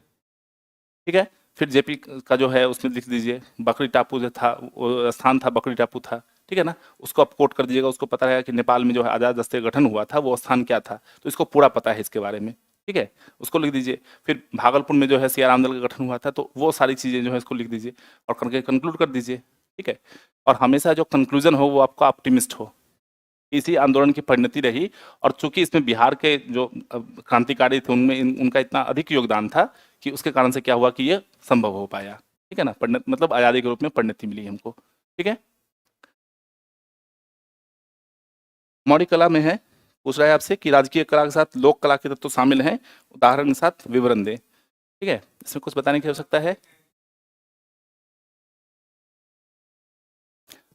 [SPEAKER 1] ठीक है। फिर जेपी का जो है उसमें लिख दीजिए बकरी टापू जो था, वो स्थान था बकरी टापू था, ठीक है ना, उसको आप कोट कर दीजिएगा, उसको पता रहेगा कि नेपाल में जो है आज़ाद दस्ते का गठन हुआ था वो स्थान क्या था, तो इसको पूरा पता है इसके बारे में, ठीक है, उसको लिख दीजिए। फिर भागलपुर में जो है सियाराम दल का गठन हुआ था, तो वो सारी चीज़ें जो है इसको लिख दीजिए और करके कंक्लूड कर दीजिए, ठीक है। और हमेशा जो कंक्लूजन हो वो आपका ऑप्टिमिस्ट हो, इसी आंदोलन की परिणति रही। और चूंकि इसमें बिहार के जो क्रांतिकारी थे उनमें उनका इतना अधिक योगदान था कि उसके कारण से क्या हुआ कि ये संभव हो पाया, ठीक है ना, परिणत मतलब आज़ादी के रूप में परिणति मिली हमको, ठीक है। मौर्य कला में है, पूछ रहा है आपसे कि राजकीय कला के साथ लोक कला के तत्व तो शामिल हैं, उदाहरण के साथ विवरण दें, ठीक है, इसमें कुछ बताने की आवश्यकता है।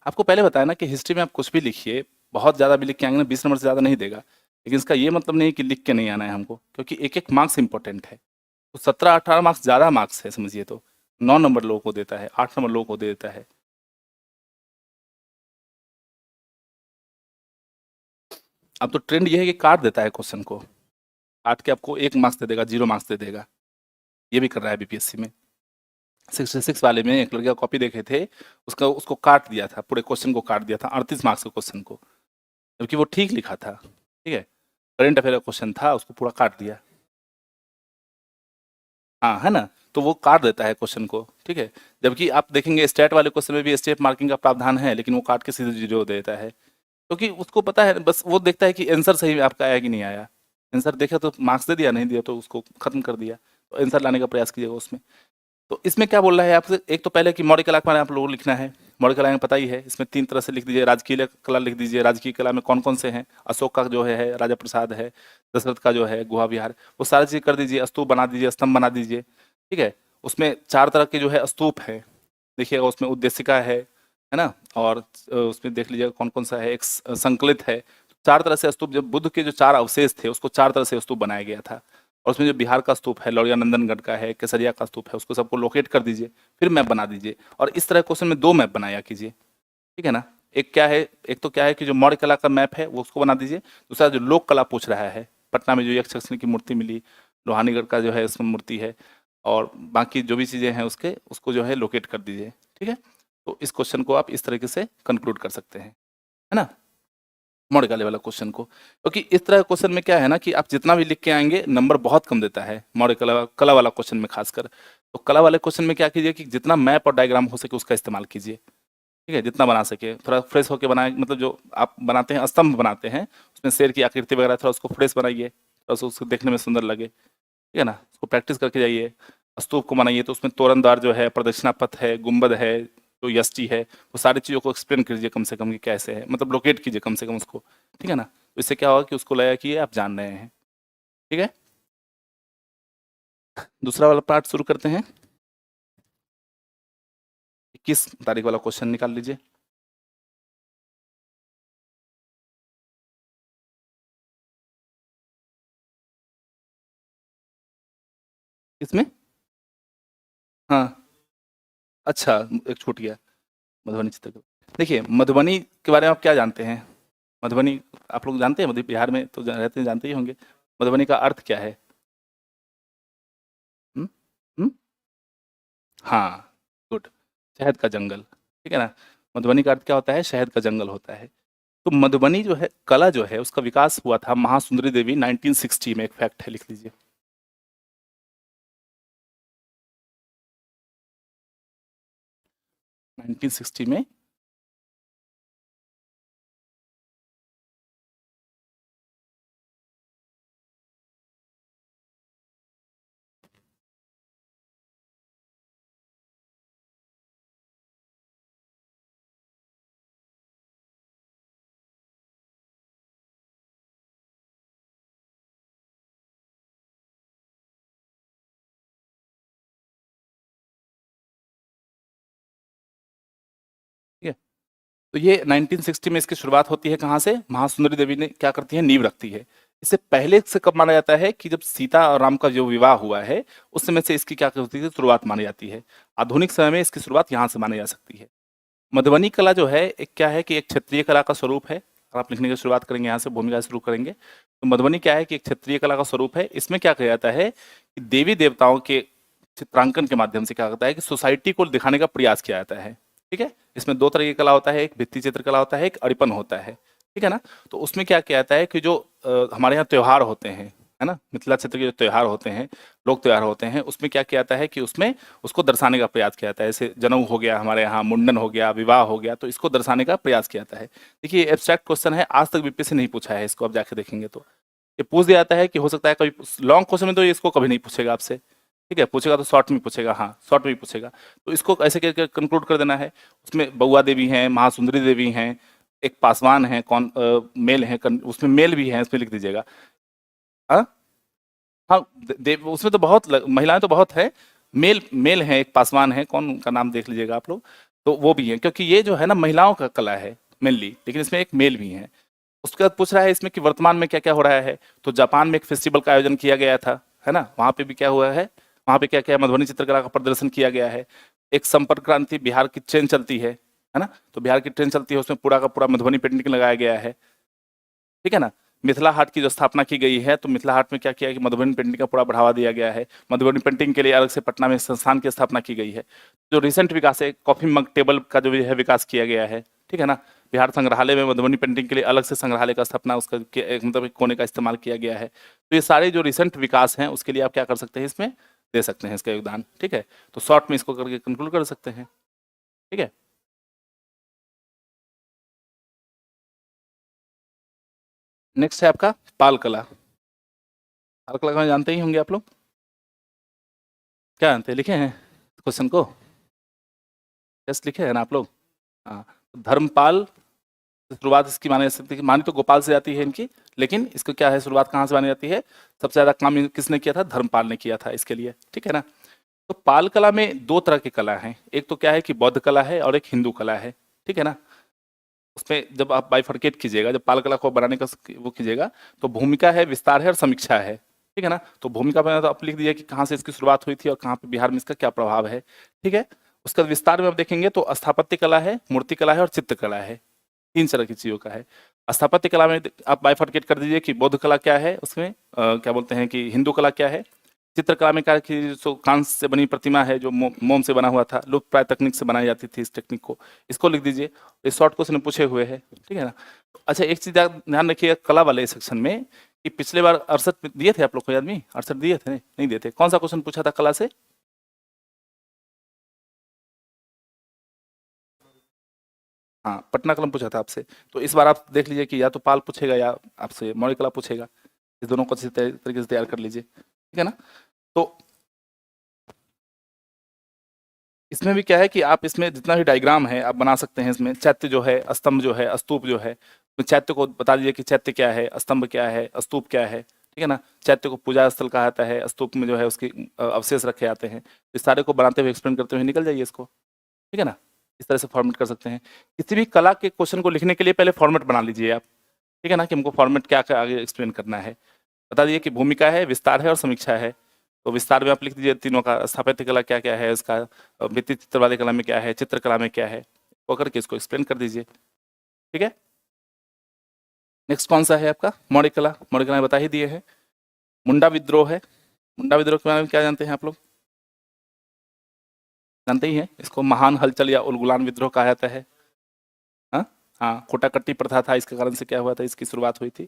[SPEAKER 1] आपको पहले बताया ना कि हिस्ट्री में आप कुछ भी लिखिए, बहुत ज़्यादा भी लिख के आएंगे ना 20 नंबर से ज़्यादा नहीं देगा, लेकिन इसका ये मतलब नहीं कि लिख के नहीं आना है हमको, क्योंकि एक एक मार्क्स इंपॉर्टेंट है। तो 17-18 मार्क्स ज़्यादा मार्क्स है समझिए, तो 9 नंबर लोगों को देता है, 8 नंबर लोगों को दे देता है। अब तो ट्रेंड ये है कि काट देता है क्वेश्चन को, काट के आपको 1 मार्क्स दे देगा, 0 मार्क्स दे देगा, ये भी कर रहा है बीपीएससी में। 66 वाले में एक लड़के का कॉपी देखे थे, उसका उसको काट दिया था, पूरे क्वेश्चन को काट दिया था, 38 मार्क्स के क्वेश्चन को, जबकि वो ठीक लिखा था, ठीक है, करंट अफेयर का क्वेश्चन था, उसको पूरा काट दिया। हाँ, है ना? तो वो काट देता है क्वेश्चन को, ठीक है? जबकि आप देखेंगे स्टैट वाले क्वेश्चन में भी स्टेप मार्किंग का प्रावधान है, लेकिन वो काट के सीधे 0 दे देता है। क्योंकि उसको पता है, बस वो देखता है कि आंसर सही आपका आया कि नहीं आया। आंसर देखा तो मार्क्स दे दिया, नहीं दिया तो उसको खत्म कर दिया। तो आंसर लाने का प्रयास कीजिएगा उसमें। तो इसमें क्या बोल रहा है आपसे, एक तो पहले कि मौर्य कला के बारे में आप लोगों को लिखना है। मौर्य कला में पता ही है, इसमें 3 तरह से लिख दीजिए, राजकीय कला लिख दीजिए, राजकीय कला में कौन-कौन से हैं? अशोक का जो है, राजा प्रसाद है, दशरथ का जो है गुहा विहार, वो सारी चीज़ कर दीजिए, स्तूप बना दीजिए, स्तंभ बना दीजिए, ठीक है? उसमें 4 तरह के जो है स्तूप हैं, देखिएगा उसमें उद्देशिका है ना? और उसमें देख लीजिएगा कौन-कौन सा है, एक संकलित है। 4 तरह से स्तूप, जब बुद्ध के जो 4 अवशेष थे, उसको 4 तरह से स्तूप बनाया गया था। और उसमें जो बिहार का स्तूप है, लौरिया नंदनगढ़ का है, केसरिया का स्तूप है, उसको सबको लोकेट कर दीजिए, फिर मैप बना दीजिए। और इस तरह क्वेश्चन में 2 मैप बनाया कीजिए, ठीक है ना? एक क्या है, एक तो क्या है कि जो मौर्य कला का मैप है वो उसको बना दीजिए। दूसरा जो लोक कला पूछ रहा है, पटना में जो यक्षरक्षिणी की मूर्ति मिली, लोहानीगढ़ का जो है उसमें मूर्ति है, और बाकी जो भी चीज़ें हैं उसके, उसको जो है लोकेट कर दीजिए, ठीक है? तो इस क्वेश्चन को आप इस तरीके से कंक्लूड कर सकते हैं, है ना? मौर्य काले वाला क्वेश्चन को, क्योंकि इस तरह क्वेश्चन में क्या है ना कि आप जितना भी लिख के आएंगे नंबर बहुत कम देता है, मौर्य कला कला वाला क्वेश्चन में खासकर। तो कला वाले क्वेश्चन में क्या कीजिए कि जितना मैप और डायग्राम हो सके उसका इस्तेमाल कीजिए, ठीक है, जितना बना सके थोड़ा फ्रेश होकर बनाए, मतलब जो आप बनाते हैं स्तंभ बनाते हैं, उसमें शेर की आकृति वगैरह थोड़ा उसको फ्रेश बनाइए, थोड़ा सा उसको देखने में सुंदर लगे, ठीक है ना, उसको प्रैक्टिस करके जाइए। स्तूप को बनाइए तो उसमें तोरणद्वार जो है, प्रदक्षिणा पथ है, गुंबद है, जो यष्टि है, वो सारी चीज़ों को एक्सप्लेन कीजिए कम से कम कि कैसे है, मतलब लोकेट कीजिए कम से कम उसको, ठीक है ना, तो इससे क्या होगा कि उसको लगेगा कि ये आप जान रहे हैं, ठीक है। दूसरा वाला पार्ट शुरू करते हैं। 21 तारीख वाला क्वेश्चन निकाल लीजिए। इसमें हाँ, अच्छा, एक छूट गया, मधुबनी चित्रकला। देखिए मधुबनी के बारे में आप क्या जानते हैं? मधुबनी आप लोग जानते हैं, मध्य बिहार में तो रहते हैं, जानते ही होंगे। मधुबनी का अर्थ क्या है? हुँ? हुँ? हाँ, गुड, शहद का जंगल, ठीक है ना? मधुबनी का अर्थ क्या होता है? शहद का जंगल होता है। तो मधुबनी जो है, कला जो है, उसका विकास हुआ था महासुंदरी देवी 1960 में, एक फैक्ट है, लिख लीजिए। 1960 में तो ये 1960 में इसकी शुरुआत होती है कहाँ से? महासुंदरी देवी ने क्या करती है, नींव रखती है। इससे पहले से कब माना जाता है कि जब सीता और राम का जो विवाह हुआ है उस समय से इसकी क्या होती है, शुरुआत मानी जाती है। आधुनिक समय में इसकी शुरुआत यहाँ से मानी जा सकती है। मधुबनी कला जो है एक क्या है कि एक क्षत्रिय कला का स्वरूप है। अगर आप लिखने की शुरुआत करेंगे यहाँ से भूमिका शुरू करेंगे तो मधुबनी क्या है कि एक क्षत्रिय कला का स्वरूप है। इसमें क्या कहा जाता है कि देवी देवताओं के चित्रांकन के माध्यम से क्या होता है कि सोसाइटी को दिखाने का प्रयास किया जाता है। ठीक है, इसमें दो तरह की कला होता है, एक भित्ति चित्र कला होता है, एक अड़िपन होता है। ठीक है ना। तो उसमें क्या किया जाता है कि जो हमारे यहाँ त्योहार होते हैं, है ना, मिथिला क्षेत्र के जो त्योहार होते हैं, लोक त्योहार होते हैं, उसमें क्या किया जाता है कि उसमें उसको दर्शाने का प्रयास किया जाता है। जैसे जनेऊ हो गया हमारे यहाँ, मुंडन हो गया, विवाह हो गया, तो इसको दर्शाने का प्रयास किया जाता है। देखिए एब्स्ट्रैक्ट क्वेश्चन है, आज तक बीपीएससी नहीं पूछा है इसको, आप जाके देखेंगे तो ये पूछ दिया जाता है कि हो सकता है कभी लॉन्ग क्वेश्चन में तो इसको कभी नहीं पूछेगा आपसे। ठीक है, पूछेगा तो शॉर्ट में पूछेगा, हाँ शॉर्ट में ही पूछेगा। तो इसको ऐसे करके कंक्लूड कर देना है। उसमें बउआ देवी हैं, महासुंदरी देवी हैं, एक पासवान है, कौन मेल है, उसमें मेल भी है, इसमें लिख दीजिएगा। हाँ हाँ, उसमें तो बहुत महिलाएं तो बहुत है, मेल मेल है, एक पासवान है, कौन उनका नाम देख लीजिएगा आप लोग, तो वो भी है, क्योंकि ये जो है ना महिलाओं का कला है मेनली, लेकिन इसमें एक मेल भी है। उसके बाद पूछ रहा है इसमें कि वर्तमान में क्या क्या हो रहा है। तो जापान में एक फेस्टिवल का आयोजन किया गया था, है ना, वहाँ पे भी क्या हुआ है, वहाँ पे क्या क्या मधुबनी चित्रकला का प्रदर्शन किया गया है। एक संपर्क क्रांति, बिहार की ट्रेन चलती है ना, तो बिहार की ट्रेन चलती है, उसमें पूरा का पूरा मधुबनी पेंटिंग लगाया गया है। ठीक है ना। मिथिला हाट की जो स्थापना की गई है, तो मिथिला हाट में क्या किया कि मधुबनी पेंटिंग का पूरा बढ़ावा दिया गया है। मधुबनी पेंटिंग के लिए अलग से पटना में संस्थान की स्थापना की गई है। जो रिसेंट विकास है, कॉफी मग टेबल का जो है विकास किया गया है। ठीक है ना। बिहार संग्रहालय में मधुबनी पेंटिंग के लिए अलग से संग्रहालय का स्थापना, उसका मतलब एक कोने का इस्तेमाल किया गया है। तो ये सारे जो रिसेंट विकास हैं उसके लिए आप क्या कर सकते हैं, इसमें दे सकते हैं इसका योगदान। ठीक है, तो शॉर्ट में इसको करके कंक्लूड कर सकते हैं। ठीक है, नेक्स्ट है आपका पाल कला। पाल कला को जानते ही होंगे आप लोग, क्या जानते हैं, लिखे हैं क्वेश्चन को, यस लिखे हैं ना आप लोग। हाँ, तो धर्मपाल शुरुआत इसकी मानी जा सकती है, मानी तो गोपाल से जाती है इनकी, लेकिन इसको क्या है, शुरुआत कहाँ से मानी जाती है, सबसे ज्यादा काम किसने किया था, धर्मपाल ने किया था इसके लिए। ठीक है ना। तो पाल कला में दो तरह की कला है, एक तो क्या है कि बौद्ध कला है और एक हिंदू कला है। ठीक है ना। उसमें जब आप बाइफरकेट कीजिएगा, जब पाल कला को बनाने का वो कीजिएगा, तो भूमिका है, विस्तार है और समीक्षा है। ठीक है ना। तो भूमिका में तो आप लिख दीजिए कि कहाँ से इसकी शुरुआत हुई थी और कहाँ पे बिहार में इसका क्या प्रभाव है। ठीक है। उसका विस्तार में आप देखेंगे तो स्थापत्य कला है, मूर्ति कला है और चित्रकला है, तीन तरह की चीजों का है। स्थापत्य कला में आप बाइफरकेट कर दीजिए कि बौद्ध कला क्या है, उसमें क्या बोलते हैं कि हिंदू कला क्या है। चित्रकला में क्या है कि जो कांस्य से बनी प्रतिमा है, जो मोम से बना हुआ था, लुप्त प्राय तकनीक से बनाई जाती थी, इस टेक्निक को, इसको लिख दीजिए। इस शॉर्ट क्वेश्चन पूछे हुए हैं। ठीक है ना। अच्छा, एक चीज ध्यान रखिएगा कला वाले सेक्शन में कि पिछले बार 68 दिए थे आप लोग को, याद नहीं, 68 दिए थे, नहीं दिए थे, कौन सा क्वेश्चन पूछा था कला से? हाँ, पटना कलम पूछा था आपसे। तो इस बार आप देख लीजिए कि या तो पाल पूछेगा या आपसे मौर्य कला पूछेगा, इस दोनों को अच्छी तरीके से तैयार कर लीजिए। ठीक है ना। तो इसमें भी क्या है कि आप इसमें जितना भी डायग्राम है आप बना सकते हैं। इसमें चैत्य जो है, स्तंभ जो है, स्तूप जो है, तो चैत्य को बता दीजिए कि चैत्य क्या है, स्तंभ क्या है, स्तूप क्या है। ठीक है ना। चैत्य को पूजा स्थल कहा जाता है, स्तूप में जो है उसके अवशेष रखे जाते हैं। इस सारे को बनाते हुए एक्सप्लेन करते हुए निकल जाइए इसको। ठीक है ना। इस तरह से फॉर्मेट कर सकते हैं। किसी भी कला के क्वेश्चन को लिखने के लिए पहले फॉर्मेट बना लीजिए आप। ठीक है ना, कि हमको फॉर्मेट क्या क्या आगे एक्सप्लेन करना है। बता दीजिए कि भूमिका है, विस्तार है और समीक्षा है। तो विस्तार में आप लिख दीजिए तीनों का, स्थापत्य कला क्या क्या है उसका, भित्ति चित्रवादी कला में क्या है, चित्रकला में क्या है, वो करके इसको एक्सप्लेन कर दीजिए। ठीक है। नेक्स्ट कौन सा है आपका, मौर्य कला। मौर्य कला में बता ही दिए हैं। मुंडा विद्रोह है। मुंडा विद्रोह के बारे में क्या जानते हैं आप लोग, जानते ही हैं, इसको महान हलचल या उलगुलान विद्रोह कहा जाता है। हाँ हाँ, कोटाकट्टी प्रथा था, इसके कारण से क्या हुआ था, इसकी शुरुआत हुई थी।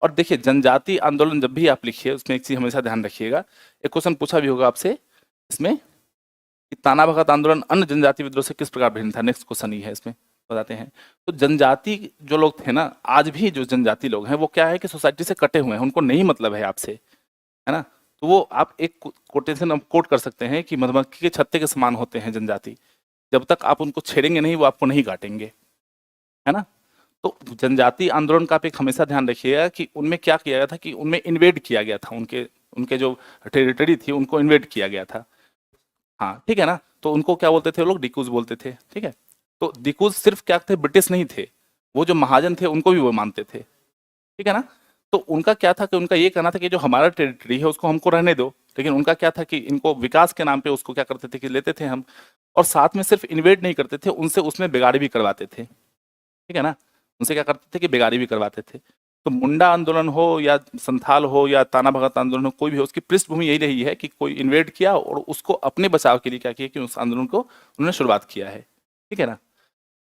[SPEAKER 1] और देखिए जनजाति आंदोलन जब भी आप लिखिए उसमें एक चीज हमेशा ध्यान रखिएगा, एक क्वेश्चन पूछा भी होगा आपसे इसमें कि ताना भगत आंदोलन अन्य जनजाति विद्रोह से किस प्रकार भिन्न था। नेक्स्ट क्वेश्चन ही है इसमें, बताते हैं। तो जनजाति जो लोग थे ना, आज भी जो जनजाति लोग हैं वो क्या है कि सोसाइटी से कटे हुए हैं, उनको नहीं मतलब है आपसे, है ना। तो वो आप एक कोटेशन कोट कर सकते हैं कि मधुमक्खी के छत्ते के समान होते हैं जनजाति, जब तक आप उनको छेड़ेंगे नहीं वो आपको नहीं काटेंगे, है ना। तो जनजाति आंदोलन का आप एक हमेशा ध्यान रखिएगा कि उनमें क्या किया गया था कि उनमें इन्वेड किया गया था, उनके उनके जो टेरिटरी थी उनको इन्वेड किया गया था। हाँ ठीक है ना। तो उनको क्या बोलते थे वो लोग, डिकूज बोलते थे। ठीक है। तो दिक्कूज सिर्फ क्या थे, ब्रिटिश नहीं थे, वो जो महाजन थे उनको भी वो मानते थे, ठीक है ना। तो उनका क्या था कि उनका ये कहना था कि जो हमारा टेरिटरी है उसको हमको रहने दो, लेकिन उनका क्या था कि इनको विकास के नाम पे उसको क्या करते थे कि लेते थे हम, और साथ में सिर्फ इन्वेड नहीं करते थे, उनसे उसमें बिगाड़ी भी करवाते थे, ठीक है ना। उनसे क्या करते थे कि बिगाड़ी भी करवाते थे। तो मुंडा आंदोलन हो या संथाल हो या ताना भगत आंदोलन हो, कोई भी हो, उसकी पृष्ठभूमि यही रही है कि कोई इन्वेड किया और उसको अपने बचाव के लिए क्या किया कि उस आंदोलन को उन्होंने शुरुआत किया है, ठीक है ना।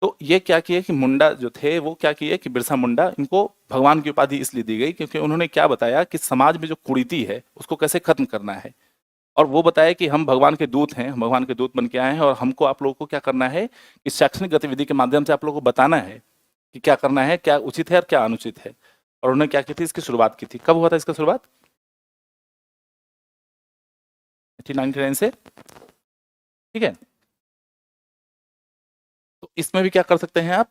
[SPEAKER 1] तो ये क्या किया कि मुंडा जो थे वो क्या किए कि बिरसा मुंडा, इनको भगवान की उपाधि इसलिए दी गई क्योंकि उन्होंने क्या बताया कि समाज में जो कुरीति है उसको कैसे खत्म करना है, और वो बताया कि हम भगवान के दूत हैं, हम भगवान के दूत बन के आए हैं, और हमको आप लोगों को क्या करना है कि शैक्षणिक गतिविधि के माध्यम से आप लोगों को बताना है कि क्या करना है, क्या उचित है और क्या अनुचित है। और उन्होंने क्या की थी, इसकी शुरुआत की थी। कब हुआ था इसका शुरुआत? 1899 से, ठीक है। तो इसमें भी क्या कर सकते हैं आप,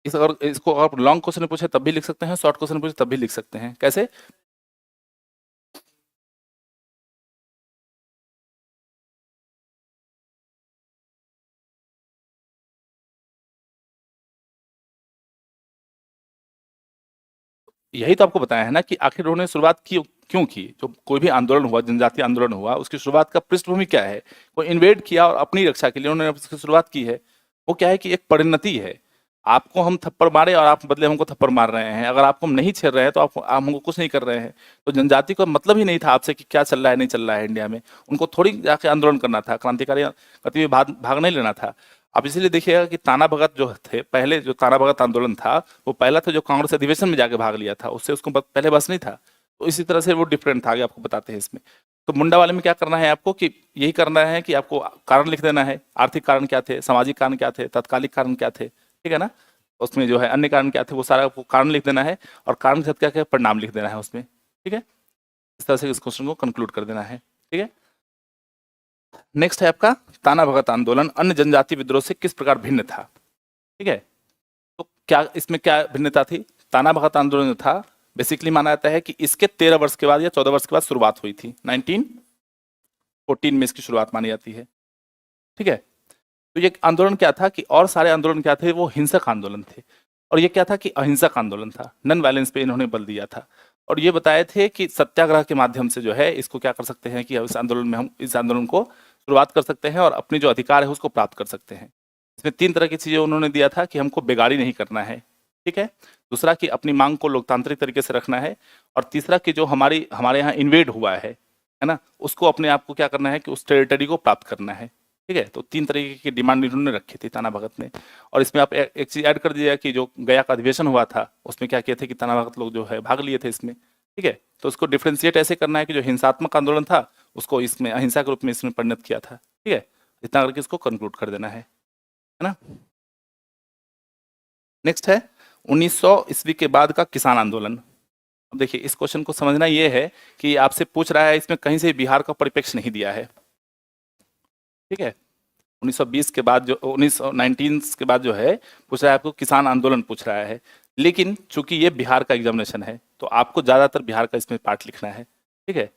[SPEAKER 1] इस अगर इसको आप लॉन्ग क्वेश्चन में पूछे तब भी लिख सकते हैं, शॉर्ट क्वेश्चन में पूछे तब भी लिख सकते हैं। कैसे? यही तो आपको बताया है ना कि आखिर उन्होंने शुरुआत की क्यों की। जो कोई भी आंदोलन हुआ, जनजातीय आंदोलन हुआ, उसकी शुरुआत का पृष्ठभूमि क्या है? कोई इन्वेड किया और अपनी रक्षा के लिए उन्होंने उसकी शुरुआत की है। वो क्या है कि एक परिणति है, आपको हम थप्पड़ मारे और आप बदले हमको थप्पड़ मार रहे हैं, अगर आपको हम नहीं छेड़ रहे हैं तो आप हमको कुछ नहीं कर रहे हैं। तो जनजाति का मतलब ही नहीं था आपसे कि क्या चल रहा है नहीं चल रहा है इंडिया में, उनको थोड़ी जाके आंदोलन करना था, क्रांतिकारी गतिविधि भाग नहीं लेना था। अब इसीलिए देखिएगा कि ताना भगत जो थे, पहले जो ताना भगत आंदोलन था वो पहला था जो कांग्रेस अधिवेशन में जाके भाग लिया था, उससे उसको पहले बस नहीं था। तो इसी तरह से वो डिफरेंट था, आगे आपको बताते हैं इसमें। तो मुंडा वाले में क्या करना है आपको कि यही करना है कि आपको कारण लिख देना है, आर्थिक कारण क्या थे, सामाजिक कारण क्या थे, तात्कालिक कारण क्या थे, ठीक है ना। उसमें जो है अन्य कारण क्या थे वो सारा आपको कारण लिख देना है, और कारण के साथ क्या क्या परिणाम लिख देना है उसमें, ठीक है। इस तरह से इस क्वेश्चन को कंक्लूड कर देना है, ठीक है। नेक्स्ट है आपका, ताना भगत आंदोलन अन्य जनजाति विद्रोह से किस प्रकार भिन्न था, ठीक है। तो क्या इसमें क्या भिन्नता थी? ताना भगत आंदोलन जो था, बेसिकली माना जाता है कि इसके 13 वर्ष के बाद या 14 वर्ष के बाद शुरुआत हुई थी, 1914 में इसकी शुरुआत मानी जाती है, ठीक है। तो ये आंदोलन क्या था कि और सारे आंदोलन क्या थे, वो हिंसक आंदोलन थे, और ये क्या था कि अहिंसक आंदोलन था, नॉन वायलेंस पे इन्होंने बल दिया था। और ये बताए थे कि सत्याग्रह के माध्यम से जो है इसको क्या कर सकते हैं कि इस आंदोलन में हम इस आंदोलन को शुरुआत कर सकते हैं और अपने जो अधिकार है उसको प्राप्त कर सकते हैं। इसमें 3 तरह की चीज़ें उन्होंने दिया था कि हमको बेगारी नहीं करना है, ठीक है। दूसरा कि अपनी मांग को लोकतांत्रिक तरीके से रखना है, और तीसरा कि जो हमारे यहाँ इन्वेड हुआ है ना, उसको अपने आप को क्या करना है कि उस टेरिटरी को प्राप्त करना है, ठीक है। तो 3 तरीके की डिमांड इन्होंने रखी थी ताना भगत ने। और इसमें आप एक चीज़ ऐड कर दीजिएगा कि जो गया का अधिवेशन हुआ था उसमें क्या किए थे कि ताना भगत लोग जो है भाग लिए थे इसमें, ठीक है। तो उसको डिफ्रेंशिएट ऐसे करना है कि जो हिंसात्मक आंदोलन था उसको इसमें अहिंसा के रूप में इसमें परिणत किया था, ठीक है। इतना करके इसको कंक्लूड कर देना है ना। नेक्स्ट है 1900 ईस्वी के बाद का किसान आंदोलन। अब देखिए इस क्वेश्चन को समझना ये है कि आपसे पूछ रहा है, इसमें कहीं से बिहार का परिप्रेक्ष्य नहीं दिया है, ठीक है। 1920 के बाद जो 1919 के बाद जो है पूछ रहा है आपको किसान आंदोलन पूछ रहा है, लेकिन चूंकि ये बिहार का एग्जामिनेशन है तो आपको ज़्यादातर बिहार का इसमें पार्ट लिखना है, ठीक है।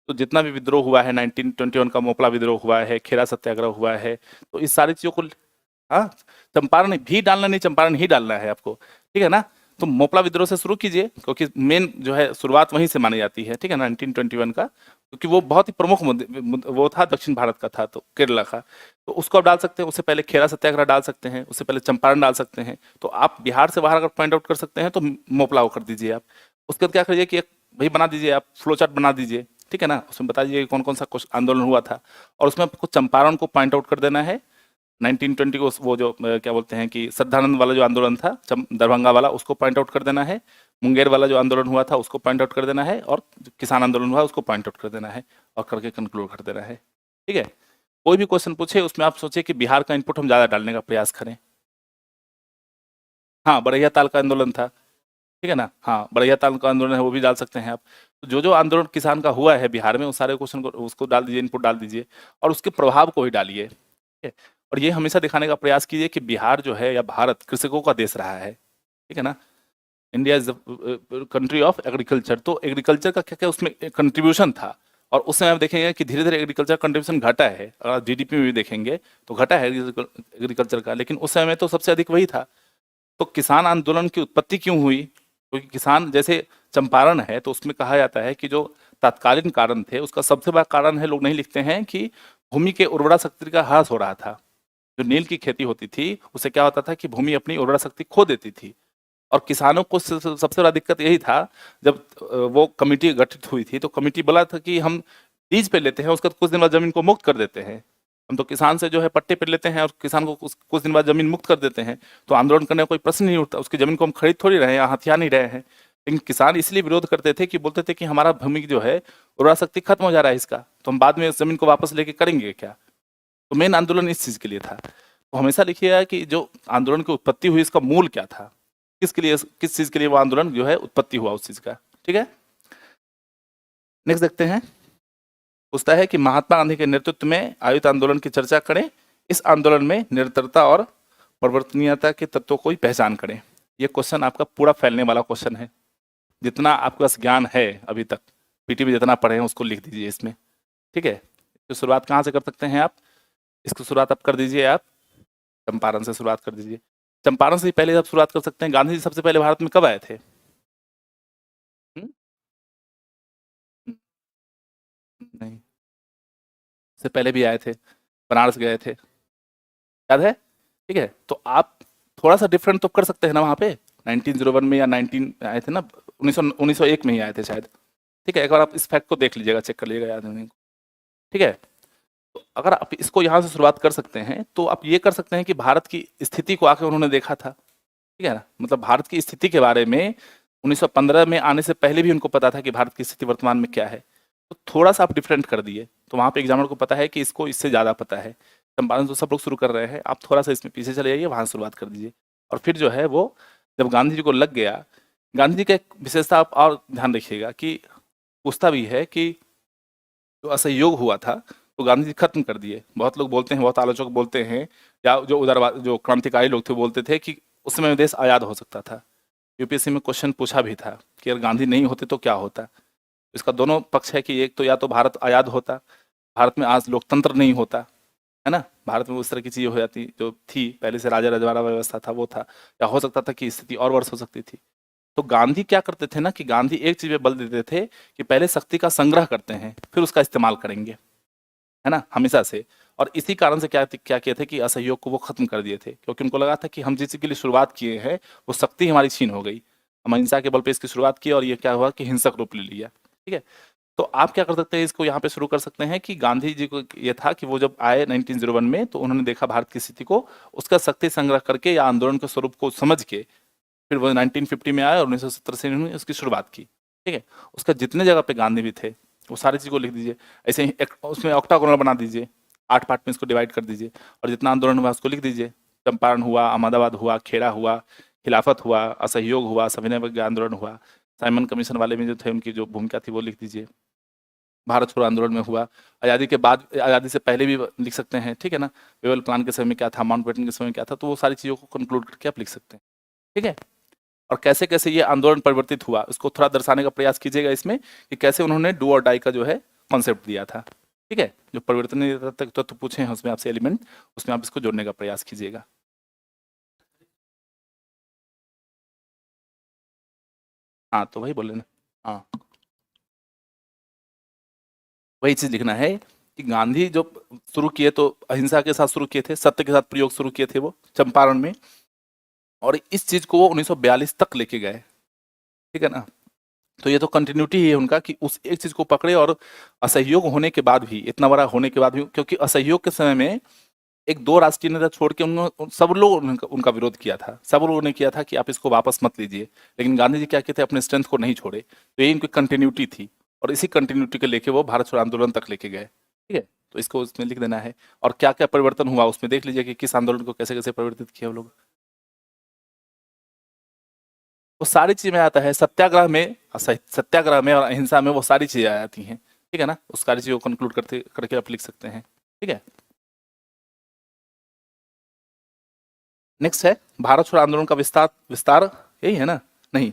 [SPEAKER 1] तो जितना भी विद्रोह हुआ है, 1921 का मोपला विद्रोह हुआ है, खेरा सत्याग्रह हुआ है, तो इस सारी चीज़ों को, हाँ, चंपारण भी डालना नहीं, चंपारण ही डालना है आपको, ठीक है ना। तो मोपला विद्रोह से शुरू कीजिए क्योंकि मेन जो है शुरुआत वहीं से मानी जाती है, ठीक है, 1921 का, क्योंकि वो बहुत ही प्रमुख वो था, दक्षिण भारत का था, तो केरला का। तो उसको आप डाल सकते हैं, उससे पहले खेरा सत्याग्रह डाल सकते हैं, उससे पहले चंपारण डाल सकते हैं। तो आप बिहार से बाहर अगर पॉइंट आउट कर सकते हैं तो मोपला को कर दीजिए आप। उसके बाद क्या करिए कि एक भाई बना दीजिए, आप फ्लो चार्ट बना दीजिए, ठीक है ना। उसमें बता दीजिए कौन कौन सा आंदोलन हुआ था, और उसमें आपको चंपारण को पॉइंट आउट कर देना है। 1920 को वो जो क्या बोलते हैं कि श्रद्धानंद वाला जो आंदोलन था दरभंगा वाला, उसको पॉइंट आउट कर देना है। मुंगेर वाला जो आंदोलन हुआ था उसको पॉइंट आउट कर देना है, और जो किसान आंदोलन हुआ उसको पॉइंट आउट कर देना है, और करके कंक्लूड कर देना है, ठीक है। कोई भी क्वेश्चन पूछे उसमें आप सोचिए कि बिहार का इनपुट हम ज़्यादा डालने का प्रयास करें। हाँ, बरैया ताल का आंदोलन था, ठीक है ना। हाँ, बरैया ताल का आंदोलन है, वो भी डाल सकते हैं आप। तो जो जो आंदोलन किसान का हुआ है बिहार में उस सारे क्वेश्चन को उसको डाल दीजिए, इनपुट डाल दीजिए, और उसके प्रभाव को ही डालिए, ठीक है। और ये हमेशा दिखाने का प्रयास कीजिए कि बिहार जो है या भारत कृषकों का देश रहा है, ठीक है ना। India is the country of agriculture, तो एग्रीकल्चर का क्या क्या उसमें कंट्रीब्यूशन था और उस समय आप देखेंगे कि धीरे धीरे एग्रीकल्चर कंट्रीब्यूशन घटा है, अगर जीडीपी में भी देखेंगे तो घटा है एग्रीकल्चर का, लेकिन उस समय में तो सबसे अधिक वही था। तो किसान आंदोलन की उत्पत्ति क्यों हुई? क्योंकि किसान, जैसे चंपारण है तो उसमें कहा जाता है कि जो तत्कालीन कारण थे उसका सबसे बड़ा कारण है, लोग नहीं लिखते हैं, कि भूमि के उर्वरा शक्ति का ह्रास हो रहा था। जो नील की खेती होती थी उससे क्या होता था कि भूमि अपनी उर्वरा शक्ति खो देती थी, और किसानों को सबसे बड़ा दिक्कत यही था। जब वो कमेटी गठित हुई थी तो कमेटी बोला था कि हम लीज पे लेते हैं, उसका कुछ दिन बाद जमीन को मुक्त कर देते हैं। हम तो किसान से जो है पट्टे पे लेते हैं और किसान को कुछ दिन बाद जमीन मुक्त कर देते हैं, तो आंदोलन करने का कोई प्रश्न नहीं उठता, उसकी जमीन को हम खरीद थोड़ी रहे हैं या हथिया नहीं रहे हैं। लेकिन किसान इसलिए विरोध करते थे कि बोलते थे कि हमारा भूमि जो है उर्वरा शक्ति खत्म हो जा रहा है इसका, तो हम बाद में इस जमीन को वापस लेके करेंगे क्या? तो मेन आंदोलन इस चीज के लिए था। तो हमेशा लिखिएगा कि जो आंदोलन की उत्पत्ति हुई इसका मूल क्या था, किसके लिए, किस चीज के लिए वो आंदोलन जो है उत्पत्ति हुआ उस चीज का। ठीक है, नेक्स्ट देखते हैं। पूछता है कि महात्मा गांधी के नेतृत्व में आयोजित आंदोलन की चर्चा करें, इस आंदोलन में निरंतरता और परिवर्तनीयता के तत्वों को ही पहचान करें। ये क्वेश्चन आपका पूरा फैलने वाला क्वेश्चन है, जितना आपके पास ज्ञान है अभी तक, पीटी में जितना पढ़े हैं उसको लिख दीजिए इसमें। ठीक है, तो शुरुआत कहाँ से कर सकते हैं आप? इसको शुरुआत आप कर दीजिए, आप चंपारण से शुरुआत कर दीजिए। चंपारण से पहले आप शुरुआत कर सकते हैं। गांधी जी सबसे पहले भारत में कब आए थे? नहीं, से पहले भी आए थे, बनारस गए थे, याद है? ठीक है, तो आप थोड़ा सा डिफरेंट तो कर सकते हैं ना वहाँ पे। 1901 में या 19 आए थे ना, 1901 में ही आए थे शायद। ठीक है, एक बार आप इस फैक्ट को देख लीजिएगा, चेक कर लीजिएगा, याद होने को। ठीक है, तो अगर आप इसको यहाँ से शुरुआत कर सकते हैं तो आप ये कर सकते हैं कि भारत की स्थिति को आके उन्होंने देखा था। ठीक है ना, मतलब भारत की स्थिति के बारे में 1915 में आने से पहले भी उनको पता था कि भारत की स्थिति वर्तमान में क्या है। तो थोड़ा सा आप डिफरेंट कर दिए, तो वहाँ पे एग्जामिनर को पता है कि इसको इससे ज़्यादा पता है। चंपारण तो सब लोग शुरू कर रहे हैं, आप थोड़ा सा इसमें पीछे चले जाइए, वहाँ से शुरुआत कर दीजिए। और फिर जो है वो जब गांधी जी को लग गया, गांधी जी का एक विशेषता आप और ध्यान रखिएगा कि पूछता भी है कि जो असहयोग हुआ था तो गांधी जी खत्म कर दिए। बहुत लोग बोलते हैं, बहुत आलोचक बोलते हैं, या जो उदारवाद, जो क्रांतिकारी लोग थे बोलते थे कि उस समय देश आज़ाद हो सकता था। यूपीएससी में क्वेश्चन पूछा भी था कि अगर गांधी नहीं होते तो क्या होता। इसका दोनों पक्ष है कि एक तो या तो भारत आज़ाद होता, भारत में आज लोकतंत्र नहीं होता, है ना, भारत में उस तरह की चीज़ें हो जाती जो थी पहले से, राजा रजवाड़ा व्यवस्था था वो था, या हो सकता था कि स्थिति और वर्ष हो सकती थी। तो गांधी क्या करते थे ना कि गांधी एक चीज पे बल देते थे कि पहले शक्ति का संग्रह करते हैं फिर उसका इस्तेमाल करेंगे, है ना, हमेशा से। और इसी कारण से क्या क्या किए थे कि असहयोग को वो खत्म कर दिए थे, क्योंकि उनको लगा था कि हम जिस चीज के लिए शुरुआत किए हैं वो शक्ति हमारी छीन हो गई। हम अहिंसा के बल पे इसकी शुरुआत की और ये क्या हुआ कि हिंसक रूप ले लिया। ठीक है, तो आप क्या कर सकते हैं, इसको यहाँ पे शुरू कर सकते हैं कि गांधी जी को ये था कि वो जब आए 1901 में तो उन्होंने देखा भारत की स्थिति को, उसका शक्ति संग्रह करके या आंदोलन के स्वरूप को समझ के फिर वो 1950 में आए और 1970 से इन्होंने उसकी शुरुआत की। ठीक है, उसका जितने जगह पे गांधी भी थे वो सारी चीज़ को लिख दीजिए। ऐसे ही उसमें ऑक्टागोनल बना दीजिए, 8 पार्ट में इसको डिवाइड कर दीजिए, और जितना आंदोलन हुआ उसको लिख दीजिए। चंपारण हुआ, अहमदाबाद हुआ, खेड़ा हुआ, खिलाफत हुआ, असहयोग हुआ, सविनय अवज्ञा आंदोलन हुआ, साइमन कमीशन वाले में जो थे उनकी जो भूमिका थी वो लिख दीजिए, भारत छोड़ो आंदोलन में हुआ, आज़ादी के बाद, आज़ादी से पहले भी लिख सकते हैं। ठीक है ना, वेवल प्लान के समय में क्या था, माउंटबेटन के समय में क्या था, तो वो सारी चीज़ों को कंक्लूड करके आप लिख सकते हैं। ठीक है, और कैसे कैसे ये आंदोलन परिवर्तित हुआ उसको थोड़ा दर्शाने का प्रयास कीजिएगा इसमें, कि कैसे उन्होंने डू और डाई का जो है कॉन्सेप्ट दिया था। ठीक है, जो परिवर्तनीय तत्व तो पूछे हैं उसमें आपसे एलिमेंट, उसमें आप इसको जोड़ने का प्रयास कीजिएगा। हाँ, तो वही बोले ना। हाँ, वही चीज लिखना है कि गांधी जो शुरू किए तो अहिंसा के साथ शुरू किए थे, सत्य के साथ प्रयोग शुरू किए थे वो चंपारण में, और इस चीज को वो 1942 तक लेके गए। ठीक है ना, तो ये तो कंटिन्यूटी ही है उनका कि उस एक चीज को पकड़े, और असहयोग होने के बाद भी, इतना बड़ा होने के बाद भी, क्योंकि असहयोग के समय में एक दो राष्ट्रीय नेता छोड़ के सब लोग उनका विरोध किया था, सब लोगों ने किया था कि आप इसको वापस मत लीजिए, लेकिन गांधी जी क्या किए थे, अपने स्ट्रेंथ को नहीं छोड़े। तो ये इनकी कंटिन्यूटी थी, और इसी कंटिन्यूटी को लेके वो भारत छोड़ो आंदोलन तक लेके गए। ठीक है, तो इसको उसमें लिख देना है, और क्या क्या परिवर्तन हुआ उसमें देख लीजिए कि किस आंदोलन को कैसे कैसे परिवर्तित किया वो लोग। वो सारी चीज में आता है, सत्याग्रह में, सत्याग्रह में और अहिंसा में वो सारी चीजें आ जाती हैं। ठीक है ना, उस सारी चीजों को कंक्लूड करते करके आप लिख सकते हैं। ठीक है, नेक्स्ट है भारत छोड़ो आंदोलन का विस्तार, विस्तार यही है ना? नहीं,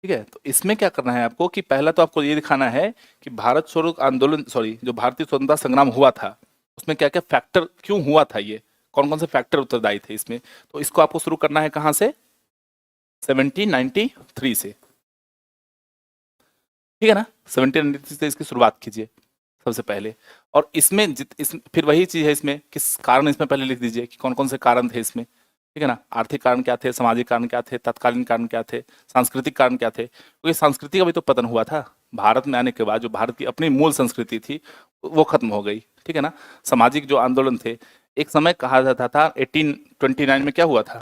[SPEAKER 1] ठीक है। तो इसमें क्या करना है आपको कि पहला तो आपको ये दिखाना है कि भारत छोड़ो आंदोलन, सॉरी, जो भारतीय स्वतंत्रता संग्राम हुआ था उसमें क्या क्या फैक्टर, क्यों हुआ था, ये कौन कौन से फैक्टर उत्तरदायी थे इसमें। तो इसको आपको शुरू करना है कहाँ से, 1793 से, ठीक है ना। 1793 से इसकी शुरुआत कीजिए सबसे पहले। और इसमें फिर वही चीज है, इसमें किस कारण, इसमें पहले लिख दीजिए कि कौन कौन से कारण थे इसमें, ठीक है ना। आर्थिक कारण क्या थे, सामाजिक कारण क्या थे, तत्कालीन कारण क्या थे, सांस्कृतिक कारण क्या थे, क्योंकि संस्कृति का भी तो पतन हुआ था। भारत में आने के बाद जो भारत की अपनी मूल संस्कृति थी वो खत्म हो गई, ठीक है ना। सामाजिक जो आंदोलन थे, एक समय कहा जाता था 1829 में क्या हुआ था,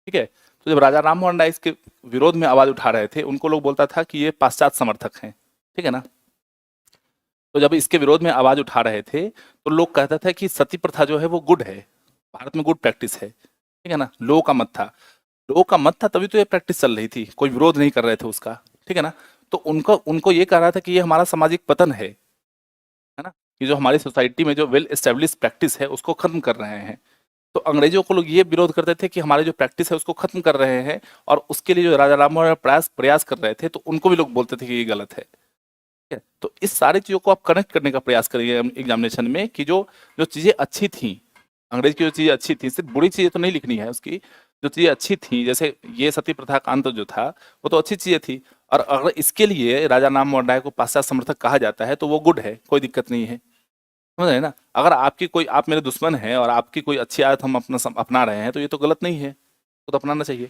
[SPEAKER 1] ठीक है। तो जब राजा राम मोहन राय इसके विरोध में आवाज उठा रहे थे, उनको लोग बोलता था कि ये पाश्चात्य समर्थक हैं, ठीक है ना। तो जब इसके विरोध में आवाज उठा रहे थे तो लोग कहता था कि सती प्रथा जो है वो गुड है, भारत में गुड प्रैक्टिस है, ठीक है ना। लोगों का मत था, लोगों का मत था, तभी तो ये प्रैक्टिस चल रही थी, कोई विरोध नहीं कर रहे थे उसका, ठीक है ना। तो उनको उनको ये कह रहा था कि ये हमारा सामाजिक पतन है ना, कि जो हमारी सोसाइटी में जो वेल एस्टेब्लिश प्रैक्टिस है उसको खत्म कर रहे हैं। तो अंग्रेजों को लोग ये विरोध करते थे कि हमारे जो प्रैक्टिस है उसको खत्म कर रहे हैं, और उसके लिए जो राजा राम मोहन राय प्रयास प्रयास कर रहे थे, तो उनको भी लोग बोलते थे कि ये गलत है, ठीक है। तो इस सारी चीजों को आप कनेक्ट करने का प्रयास करिए एग्जामिनेशन में, कि जो जो चीजें अच्छी थी, अंग्रेज की जो चीजें अच्छी थी, सिर्फ बुरी चीजें तो नहीं लिखनी है उसकी, जो चीजें अच्छी थी, जैसे ये सती प्रथा का अंत जो था वो तो अच्छी चीजें थी। और अगर इसके लिए राजा राम मोहन राय को पाश्चात्य समर्थक कहा जाता है तो वो गुड है, कोई दिक्कत नहीं है, समझ रहे हैं ना। अगर आपकी कोई, आप मेरे दुश्मन हैं और आपकी कोई अच्छी आदत हम अपना रहे हैं तो ये तो गलत नहीं है, तो अपनाना चाहिए।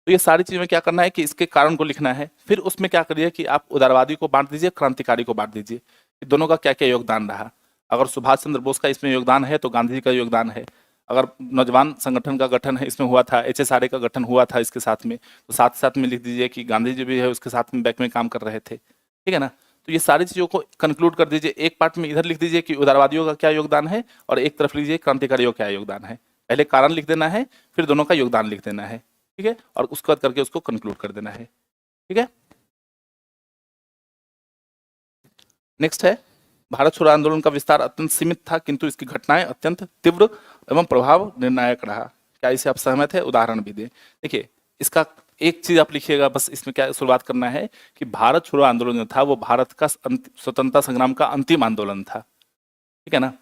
[SPEAKER 1] तो ये सारी चीज़ में क्या करना है कि इसके कारण को लिखना है। फिर उसमें क्या करिए कि आप उदारवादी को बांट दीजिए, क्रांतिकारी को बांट दीजिए, कि दोनों का क्या क्या योगदान रहा। अगर सुभाष चंद्र बोस का इसमें योगदान है तो गांधी जी का योगदान है। अगर नौजवान संगठन का गठन है इसमें हुआ था, HSRA का गठन हुआ था इसके साथ में, तो साथ साथ में लिख दीजिए कि गांधी जी भी है उसके साथ में बैक में काम कर रहे थे, ठीक है ना। तो ये सारी चीज़ों को कंक्लूड कर दीजिए, एक पार्ट में इधर लिख दीजिए कि उदारवादियों का क्या योगदान है, और एक तरफ लीजिए क्रांतिकारियों का क्या योगदान है। पहले कारण लिख देना है, फिर दोनों का योगदान लिख देना है, ठीक है, और उसके बाद करके उसको कंक्लूड कर देना है, ठीक है। नेक्स्ट है, भारत छोड़ो आंदोलन का विस्तार अत्यंत सीमित था, किंतु इसकी घटनाएं अत्यंत तीव्र एवं प्रभाव निर्णायक रहा। क्या इसे आप सहमत है, उदाहरण भी दें। देखिए, इसका एक चीज आप लिखिएगा बस, इसमें क्या शुरुआत करना है कि भारत छोड़ो आंदोलन जो था वो भारत का स्वतंत्रता संग्राम का अंतिम आंदोलन था, ठीक है ना।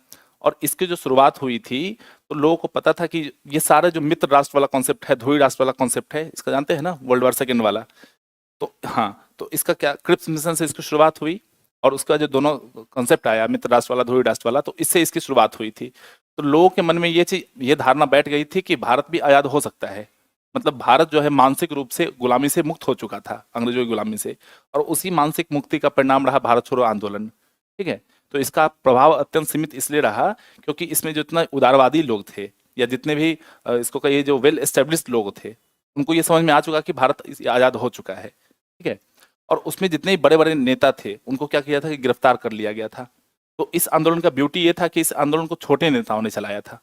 [SPEAKER 1] और इसकी जो शुरुआत हुई थी तो लोगों को पता था कि ये सारे जो मित्र राष्ट्र वाला कॉन्सेप्ट है, ध्रुवीय राष्ट्र वाला कॉन्सेप्ट है, इसका जानते हैं ना, वर्ल्ड वॉर 2 वाला। तो हाँ, तो इसका क्या, क्रिप्स मिशन से इसकी शुरुआत हुई, और उसका जो दोनों कॉन्सेप्ट आया, मित्र राष्ट्र वाला, ध्रुवीय राष्ट्र वाला, तो इससे इसकी शुरुआत हुई थी। तो लोगों के मन में ये चीज, ये धारणा बैठ गई थी कि भारत भी आजाद हो सकता है। मतलब भारत जो है मानसिक रूप से गुलामी से मुक्त हो चुका था, अंग्रेजों की गुलामी से, और उसी मानसिक मुक्ति का परिणाम रहा भारत छोड़ो आंदोलन, ठीक है। तो इसका प्रभाव अत्यंत सीमित इसलिए रहा क्योंकि इसमें जितना उदारवादी लोग थे, या जितने भी इसको कहिए जो वेल एस्टेब्लिश्ड लोग थे, उनको ये समझ में आ चुका कि भारत आजाद हो चुका है, ठीक है। और उसमें जितने बड़े बड़े नेता थे उनको क्या किया था कि गिरफ्तार कर लिया गया था। तो इस आंदोलन का ब्यूटी ये था कि इस आंदोलन को छोटे नेताओं ने चलाया था,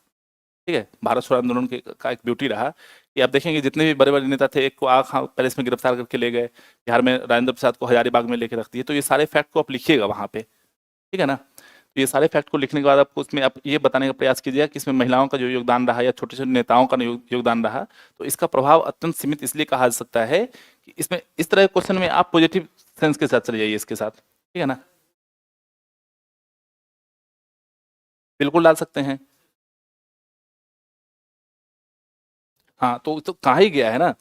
[SPEAKER 1] ठीक है। भारत छोड़ो आंदोलन का एक ब्यूटी रहा कि आप देखेंगे जितने भी बड़े बड़े नेता थे, एक को आग पैलेस में गिरफ्तार करके ले गए, बिहार में राजेंद्र प्रसाद को हजारीबाग में लेके रख दिए। तो ये सारे फैक्ट को आप लिखिएगा वहां पे, ठीक है ना। तो ये सारे फैक्ट को लिखने के बाद आपको उसमें आप ये बताने का प्रयास कीजिएगा कि इसमें महिलाओं का जो योगदान रहा या छोटे छोटे नेताओं का योगदान रहा, तो इसका प्रभाव अत्यंत सीमित इसलिए कहा जा सकता है कि इसमें इस तरह के क्वेश्चन में आप पॉजिटिव सेंस के साथ चले जाइए इसके साथ, ठीक है ना। बिल्कुल डाल सकते हैं। हाँ, तो कहा ही गया है ना,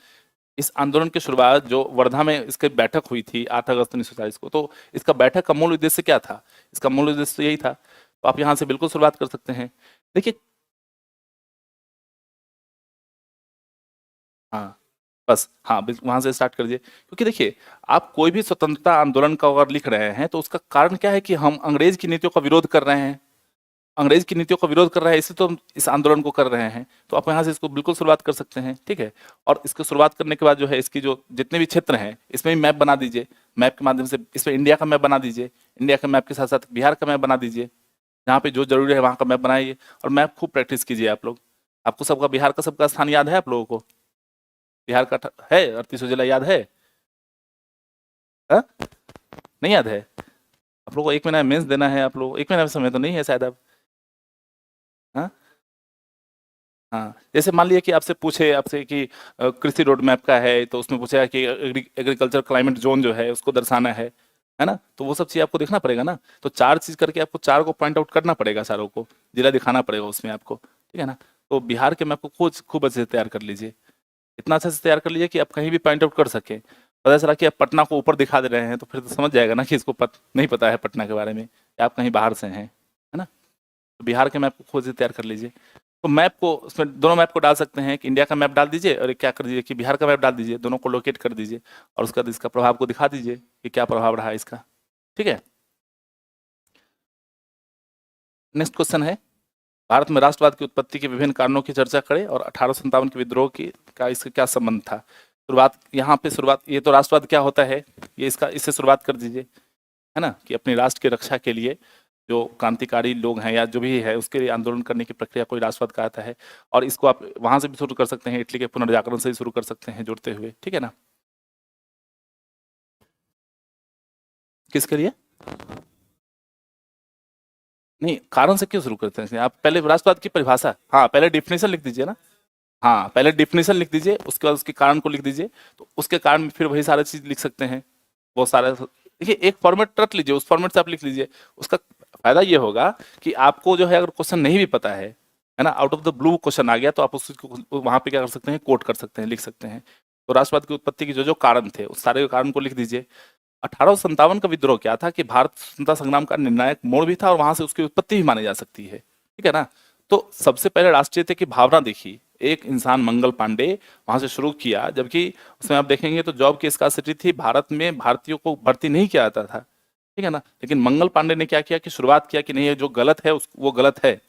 [SPEAKER 1] इस आंदोलन की शुरुआत जो वर्धा में इसकी बैठक हुई थी 8 अगस्त 1940 को, तो इसका बैठक का मूल उद्देश्य क्या था, इसका मूल उद्देश्य तो यही था। तो आप यहाँ से बिल्कुल शुरुआत कर सकते हैं। देखिए, हाँ, बस हाँ, वहां से स्टार्ट कर दीजिए, क्योंकि देखिए, आप कोई भी स्वतंत्रता आंदोलन का अगर लिख रहे हैं तो उसका कारण क्या है कि हम अंग्रेज की नीतियों का विरोध कर रहे हैं, अंग्रेज की नीतियों का विरोध कर रहे हैं, इससे तो हम इस आंदोलन को कर रहे हैं। तो आप यहाँ से इसको बिल्कुल शुरुआत कर सकते हैं, ठीक है। और इसको शुरुआत करने के बाद जो है इसकी जो जितने भी क्षेत्र हैं इसमें भी मैप बना दीजिए, मैप के माध्यम से इसमें इंडिया का मैप बना दीजिए, इंडिया के मैप के साथ साथ बिहार का मैप बना दीजिए, जहाँ पे जो जरूरी है वहाँ का मैप बनाइए, और मैप खूब प्रैक्टिस कीजिए आप लोग। आपको सबका बिहार का सबका स्थान याद है आप लोगों को, बिहार का है 38 जिला याद है? हाँ? नहीं याद है? आप लोगों को 1 महीना मेंस देना है, आप लोग 1 महीना समय तो नहीं है शायद अब। हाँ, हाँ, जैसे मान लिया कि आपसे पूछे आपसे कि कृषि रोड मैप का है, तो उसमें पूछेगा कि एग्रीकल्चर क्लाइमेट जोन जो है उसको दर्शाना है ना? तो वो सब चीज़ आपको देखना पड़ेगा ना। तो 4 चीज़ करके आपको 4 को पॉइंट आउट करना पड़ेगा, चारों को जिला दिखाना पड़ेगा उसमें आपको, ठीक है ना? तो बिहार के मैप को खूब खूब अच्छे से तैयार कर लीजिए, इतना अच्छे से तैयार कर लीजिए कि आप कहीं भी पॉइंट आउट कर सकें। पता चला कि आप पटना को ऊपर दिखा दे रहे हैं, तो फिर तो समझ जाएगा ना कि इसको नहीं पता है पटना के बारे में, या आप कहीं बाहर से हैं, है ना? तो बिहार के मैप को खुद से तैयार कर लीजिए। तो मैप को उसमें दोनों मैप को डाल सकते हैं कि इंडिया का मैप डाल दीजिए, और एक क्या कर दीजिए कि बिहार का मैप डाल दीजिए, दोनों को लोकेट कर दीजिए, और उसका इसका प्रभाव को दिखा दीजिए कि क्या प्रभाव रहा है इसका। ठीक है, नेक्स्ट क्वेश्चन है, भारत में राष्ट्रवाद की उत्पत्ति के विभिन्न कारणों की चर्चा करें और 1857 के विद्रोह की का इसका क्या संबंध था। शुरुआत यहाँ पे, शुरुआत ये तो राष्ट्रवाद क्या होता है, ये इसका इससे शुरुआत कर दीजिए, है ना, कि अपने राष्ट्र की रक्षा के लिए जो क्रांतिकारी लोग हैं या जो भी है उसके लिए आंदोलन करने की प्रक्रिया को राष्ट्रवाद कहता है। और इसको आप वहां से भी शुरू कर सकते हैं, इटली के पुनर्जागरण से ही शुरू कर सकते हैं जोड़ते हुए, ठीक है ना? किसके लिए? नहीं, कारण से क्यों शुरू करते हैं आप? पहले राष्ट्रवाद की परिभाषा, हाँ पहले डिफिनेशन लिख दीजिए ना। हाँ, पहले डिफिनेशन लिख दीजिए, उसके बाद उसके कारण को लिख दीजिए, तो उसके कारण में फिर वही सारे चीज लिख सकते हैं। वो सारा देखिए, एक फॉर्मेट रख लीजिए, उस फॉर्मेट से आप लिख लीजिए। उसका फायदा ये होगा कि आपको जो है अगर क्वेश्चन नहीं भी पता है ना, out of the blue question आ गया, तो आप उसको वहां पे क्या कर सकते हैं, कोट कर सकते हैं, लिख सकते हैं। तो राष्ट्रवाद की उत्पत्ति के जो जो कारण थे उस सारे कारण को लिख दीजिए। 1857 का विद्रोह क्या था कि भारत स्वतंत्रता संग्राम का निर्णायक मोड़ भी था, और वहां से उसकी उत्पत्ति भी मानी जा सकती है, ठीक है ना? तो सबसे पहले राष्ट्रीयता की भावना देखी, एक इंसान मंगल पांडे वहां से शुरू किया, जबकि उसमें आप देखेंगे तो जॉब की स्कार्सिटी थी, भारत में भारतीयों को भर्ती नहीं किया जाता था, ठीक है ना? लेकिन मंगल पांडे ने क्या किया कि शुरुआत किया कि नहीं, ये जो गलत है वो गलत है,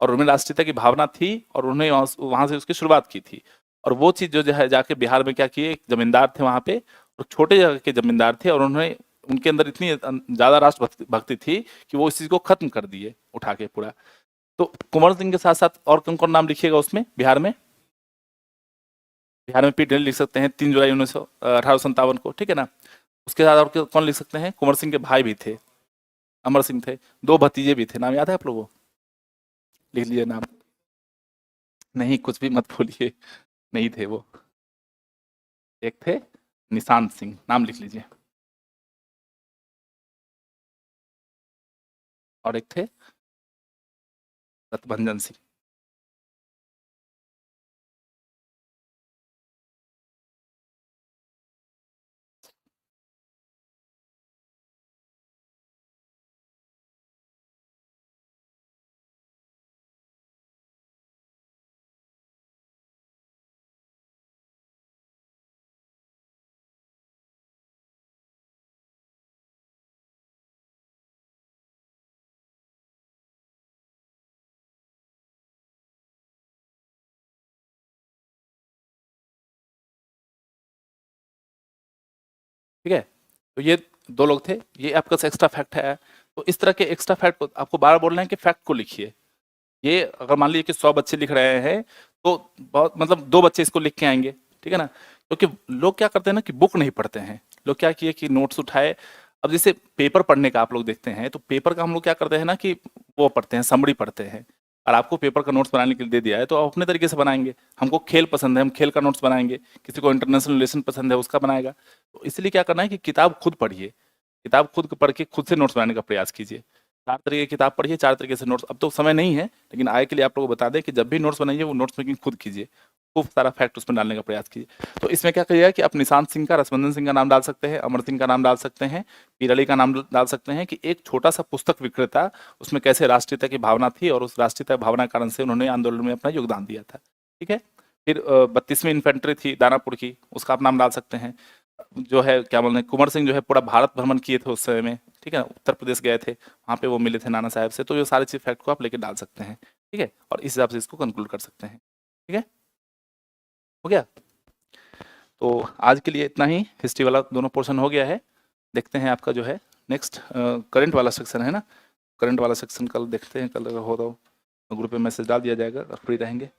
[SPEAKER 1] और उनमें राष्ट्रीयता की भावना थी, और उन्होंने वहां से उसकी शुरुआत की थी। और वो चीज जो है जाके बिहार में क्या किए, एक जमींदार थे वहां पे, और छोटे जगह के जमींदार थे, और उन्होंने उनके अंदर इतनी ज्यादा राष्ट्र भक्ति थी कि वो इस चीज को खत्म कर दिए उठा के पूरा। तो कुंवर सिंह के साथ साथ और कौन कौन नाम लिखिएगा उसमें बिहार में? बिहार में पीट लिख सकते हैं, 3 जुलाई 1857 को, ठीक है ना? उसके साथ और कौन लिख सकते हैं? कुंवर सिंह के भाई भी थे, अमर सिंह थे, 2 भतीजे भी थे, नाम याद है आप लोगों को? लिख लीजिए नाम। नहीं, कुछ भी मत बोलिए, नहीं थे वो। एक थे निशांत सिंह, नाम लिख लीजिए, और एक थे रतभंजन सिंह। ठीक है, तो ये 2 लोग थे, ये आपका एक्स्ट्रा फैक्ट है। तो इस तरह के एक्स्ट्रा फैक्ट को आपको बार बोलना है कि फैक्ट को लिखिए। ये अगर मान लीजिए कि 100 बच्चे लिख रहे हैं, तो बहुत मतलब 2 बच्चे इसको लिख के आएंगे, ठीक है ना? क्योंकि लोग क्या करते हैं ना कि बुक नहीं पढ़ते हैं। लोग क्या किए कि नोट्स उठाए। अब जैसे पेपर पढ़ने का आप लोग देखते हैं, तो पेपर का हम लोग क्या करते हैं ना कि वो पढ़ते हैं, समरी पढ़ते हैं। और आपको पेपर का नोट्स बनाने के लिए दे दिया है, तो आप अपने तरीके से बनाएंगे। हमको खेल पसंद है, हम खेल का नोट्स बनाएंगे। किसी को इंटरनेशनल रिलेशन पसंद है, उसका बनाएगा। तो इसलिए क्या करना है कि किताब खुद पढ़िए, किताब खुद पढ़ के खुद से नोट्स बनाने का प्रयास कीजिए। 4 तरीके की किताब पढ़िए, 4 तरीके से नोट्स। अब तो समय नहीं है, लेकिन आगे के लिए आप लोगों को बता दें कि जब भी नोट्स बनाइए वो नोट्स मेकिंग खुद कीजिए, खूब सारा फैक्ट उसमें डालने का प्रयास कीजिए। तो इसमें क्या करिएगा कि आप निशांत सिंह का, रसवंदन सिंह का नाम डाल सकते हैं, अमर सिंह का नाम डाल सकते हैं, पीर अली का नाम डाल सकते हैं, कि एक छोटा सा पुस्तक विक्रेता, उसमें कैसे राष्ट्रीयता की भावना थी, और उस राष्ट्रीयता भावना के कारण से उन्होंने आंदोलन में अपना योगदान दिया था, ठीक है? फिर 32वीं इन्फेंट्री थी दानापुर की, उसका आप नाम डाल सकते हैं। जो है क्या बोलते हैं, कुंवर सिंह जो है पूरा भारत भ्रमण किए थे उस समय में, ठीक है, उत्तर प्रदेश गए थे, वहाँ पे वो मिले थे नाना साहब से। तो ये सारी चीज फैक्ट को आप लेके डाल सकते हैं, ठीक है, और इस हिसाब से इसको कंक्लूड कर सकते हैं, ठीक है? हो गया? तो आज के लिए इतना ही, हिस्ट्री वाला दोनों पोर्शन हो गया है। देखते हैं आपका जो है नेक्स्ट करंट वाला सेक्शन है ना, करंट वाला सेक्शन कल देखते हैं, कल अगर हो तो ग्रुप में मैसेज डाल दिया जाएगा अगर फ्री रहेंगे।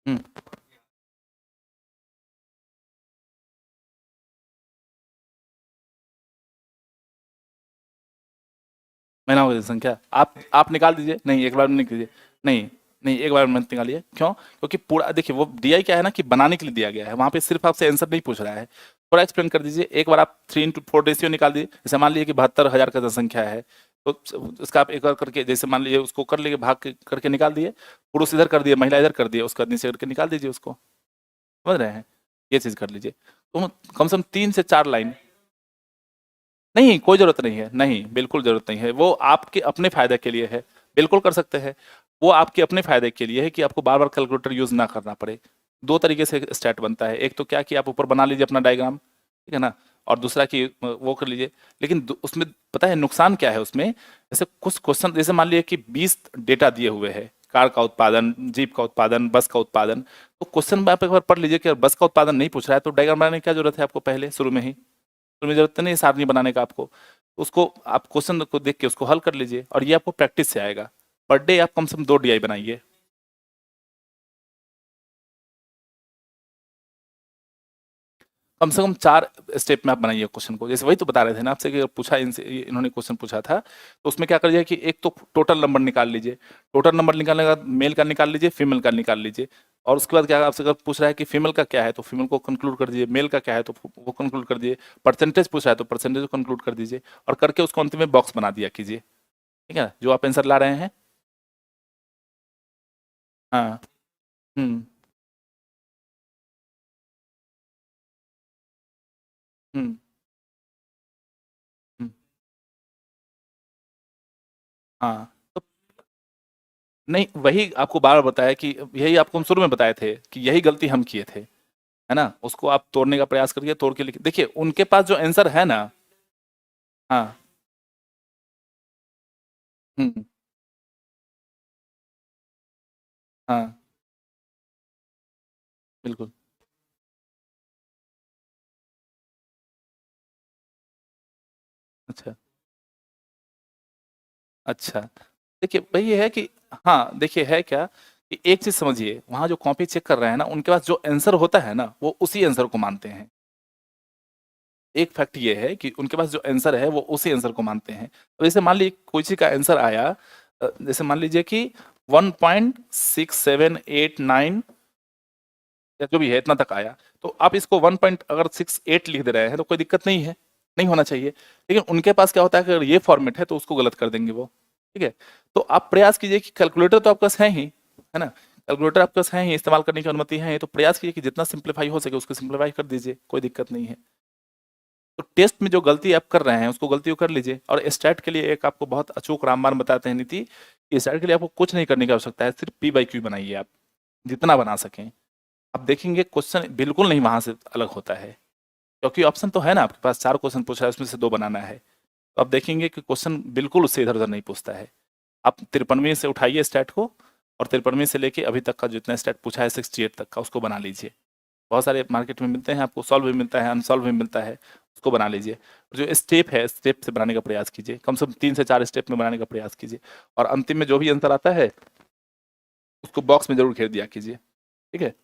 [SPEAKER 1] हम्म। महीनाओं की संख्या आप निकाल दीजिए। नहीं, एक बार में निकाल दीजिए। नहीं, नहीं, एक बार में मत निकालिए। क्यों? क्योंकि पूरा देखिए, वो डीआई क्या है ना कि बनाने के लिए दिया गया है, वहाँ पे सिर्फ आपसे आंसर नहीं पूछ रहा है। थोड़ा एक्सप्लेन कर दीजिए। एक बार आप 3:4 रेशियो निकाल दीजिए। जैसे मान लीजिए कि 72,000 का जनसंख्या है, तो उसका आप एक बार करके, जैसे मान लीजिए उसको कर लीजिए, करके निकाल दिए। पुरुष इधर कर दिए, महिला इधर कर दिए, उसका नीचे करके निकाल दीजिए उसको। समझ रहे हैं? ये चीज़ कर लीजिए। तो कम से कम 3 से 4 लाइन। नहीं, कोई ज़रूरत नहीं है। नहीं, बिल्कुल ज़रूरत नहीं है। वो आपके अपने फ़ायदे के लिए है। बिल्कुल कर सकते हैं। वो आपके अपने फ़ायदे के लिए है कि आपको बार-बार कैलकुलेटर यूज़ ना करना पड़े। 2 तरीके से स्टैट बनता है। एक तो क्या कि आप ऊपर बना लीजिए अपना डायग्राम, ठीक है ना? और दूसरा कि वो कर लीजिए। लेकिन उसमें पता है नुकसान क्या है उसमें? जैसे कुछ क्वेश्चन, जैसे मान लीजिए कि 20 डेटा दिए हुए हैं, कार का उत्पादन, जीप का उत्पादन, बस का उत्पादन। तो क्वेश्चन में आप एक बार पढ़ लीजिए कि अगर बस का उत्पादन नहीं पूछ रहा है तो डायग्राम बनाने की क्या ज़रूरत है आपको पहले शुरू में ही? तुम्हें जरूरत नहीं है सारणी बनाने का आपको। उसको आप क्वेश्चन को देख के उसको हल कर लीजिए, और ये आपको प्रैक्टिस से आएगा। पर डे आप कम से कम 2 डीआई बनाइए। कम से कम 4 स्टेप में आप बनाइए क्वेश्चन को। जैसे वही तो बता रहे थे ना आपसे कि पूछा इनसे, इन्होंने क्वेश्चन पूछा था, तो उसमें क्या करिए कि एक तो टोटल नंबर निकाल लीजिए। टोटल नंबर निकालने के बाद मेल का निकाल लीजिए, फीमेल का निकाल लीजिए। और उसके बाद क्या आपसे अगर पूछ रहा है कि फीमेल का क्या है तो फीमेल को कंक्लूड कर दीजिए, मेल का क्या है तो वो कंक्लूड कर दीजिए, परसेंटेज पूछ रहा है तो परसेंटेज को कंक्लूड कर दीजिए, और करके उसको अंतिम में बॉक्स बना दिया कीजिए। ठीक है ना? जो आप आंसर ला रहे हैं। हाँ। हुँ, हुँ, हुँ, हाँ। तो नहीं, वही आपको बार-बार बताया कि यही आपको हम शुरू में बताए थे कि यही गलती हम किए थे, है ना? उसको आप तोड़ने का प्रयास करिए, तोड़ के लिखिए। देखिए, उनके पास जो आंसर है ना। हाँ, हुँ, हाँ, बिल्कुल। अच्छा, अच्छा। देखिए, वही है कि हाँ, देखिए है क्या कि एक चीज़ समझिए, वहाँ जो कॉपी चेक कर रहे हैं ना, उनके पास जो आंसर होता है ना, वो उसी आंसर को मानते हैं। एक फैक्ट ये है कि उनके पास जो आंसर है वो उसी आंसर को मानते हैं। अब जैसे मान लीजिए कोई चीज़ का आंसर आया, जैसे मान लीजिए कि 1.6789 या जो भी है इतना तक आया, तो आप इसको 1 पॉइंट अगर 68 लिख दे रहे हैं तो कोई दिक्कत नहीं है, नहीं होना चाहिए। लेकिन उनके पास क्या होता है कि अगर ये फॉर्मेट है तो उसको गलत कर देंगे वो। ठीक है? तो आप प्रयास कीजिए कि कैलकुलेटर तो आपके पास है ही, है ना? कैलकुलेटर आपके पास है ही, इस्तेमाल करने की अनुमति है ही, तो प्रयास कीजिए कि जितना सिंप्लीफाई हो सके उसको सिंप्लीफाई कर दीजिए, कोई दिक्कत नहीं है। तो टेस्ट में जो गलती आप कर रहे हैं उसको गलती को कर लीजिए। और स्टैट के लिए एक आपको बहुत अचूक रामबाण बताते हैं नीति कि स्टैट के लिए आपको कुछ नहीं करने की आवश्यकता है, सिर्फ पी बाई क्यू बनाइए आप, जितना बना सकें। आप देखेंगे क्वेश्चन बिल्कुल नहीं वहां से अलग होता है, क्योंकि ऑप्शन तो है ना आपके पास, 4 क्वेश्चन पूछ रहा है उसमें से 2 बनाना है। तो आप देखेंगे कि क्वेश्चन बिल्कुल उससे इधर उधर नहीं पूछता है। आप 53वीं से उठाइए स्टैट को, और 53वीं से लेके अभी तक का जितना स्टैट पूछा है 68 तक का, उसको बना लीजिए। बहुत सारे मार्केट में मिलते हैं आपको, सॉल्व भी मिलता है, अनसॉल्व भी मिलता है, उसको बना लीजिए। और जो स्टेप है, स्टेप से बनाने का प्रयास कीजिए, कम से कम 3 से 4 स्टेप में बनाने का प्रयास कीजिए। और अंतिम में जो भी आंसर आता है उसको बॉक्स में जरूर घेर दिया कीजिए। ठीक है?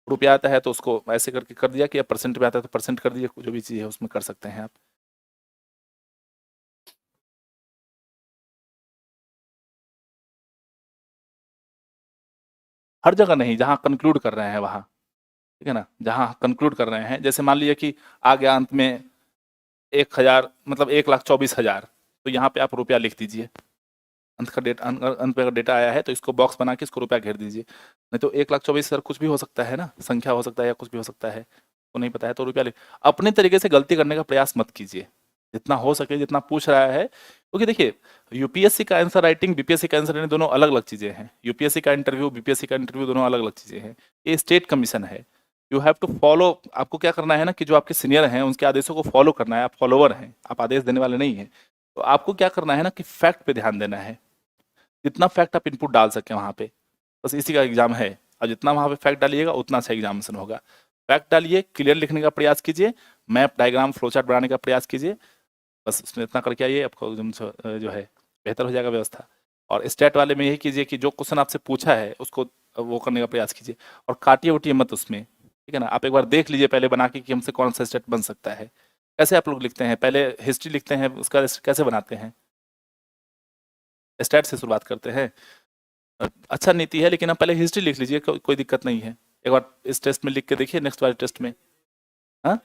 [SPEAKER 1] रुपया आता है तो उसको ऐसे करके कर दिया कि, अब परसेंट में आता है तो परसेंट कर दिया, जो भी चीज़ है उसमें कर सकते हैं आप। हर जगह नहीं, जहाँ कंक्लूड कर रहे हैं वहाँ। ठीक है ना? जहाँ कंक्लूड कर रहे हैं, जैसे मान लीजिए कि आ गया अंत में 1,000, मतलब 1,24,000, तो यहाँ पे आप रुपया लिख दीजिए। अंत का डेटा, अंत पे अगर डेटा आया है तो इसको बॉक्स बना के इसको रुपया घेर दीजिए। नहीं तो 1,24,000 कुछ भी हो सकता है ना, संख्या हो सकता है या कुछ भी हो सकता है, तो नहीं पता है तो रुपया लिख। अपने तरीके से गलती करने का प्रयास मत कीजिए, जितना हो सके, जितना पूछ रहा है, क्योंकि देखिए, यूपीएससी का आंसर राइटिंग, बीपीएससी का आंसर राइटिंग दोनों अलग अलग चीज़ें हैं। यूपीएससी का इंटरव्यू, बीपीएससी का इंटरव्यू दोनों अलग अलग चीज़ें हैं। ये स्टेट कमीशन है। You have to follow. आपको क्या करना है ना कि जो आपके सीनियर हैं उनके आदेशों को फॉलो करना है। आप फॉलोवर हैं, आप आदेश देने वाले नहीं हैं। तो आपको क्या करना है ना कि फैक्ट पे ध्यान देना है। जितना फैक्ट आप इनपुट डाल सकें वहाँ पे, बस इसी का एग्जाम है। और जितना वहाँ पे फैक्ट डालिएगा उतना अच्छा एग्जामिनेशन होगा। फैक्ट डालिए, क्लियर लिखने का प्रयास कीजिए, मैप, डायग्राम, फ्लो चार्ट बनाने का प्रयास कीजिए। बस उसमें इतना करके आइए, आपको एकदम जो है बेहतर हो जाएगा व्यवस्था। और स्टेट वाले में यही कीजिए कि जो क्वेश्चन आपसे पूछा है उसको वो करने का प्रयास कीजिए, और काटिए उटिए मत उसमें। ठीक है ना? आप एक बार देख लीजिए पहले बना के कि हमसे कौन सा स्टेट बन सकता है। कैसे आप लोग लिखते हैं? पहले हिस्ट्री लिखते हैं, उसका कैसे बनाते हैं? स्टैट से शुरुआत करते हैं। अच्छा नीति है, लेकिन आप पहले हिस्ट्री लिख लीजिए, कोई दिक्कत नहीं है। एक बार इस टेस्ट में लिख के देखिए, नेक्स्ट वाले टेस्ट में। हाँ,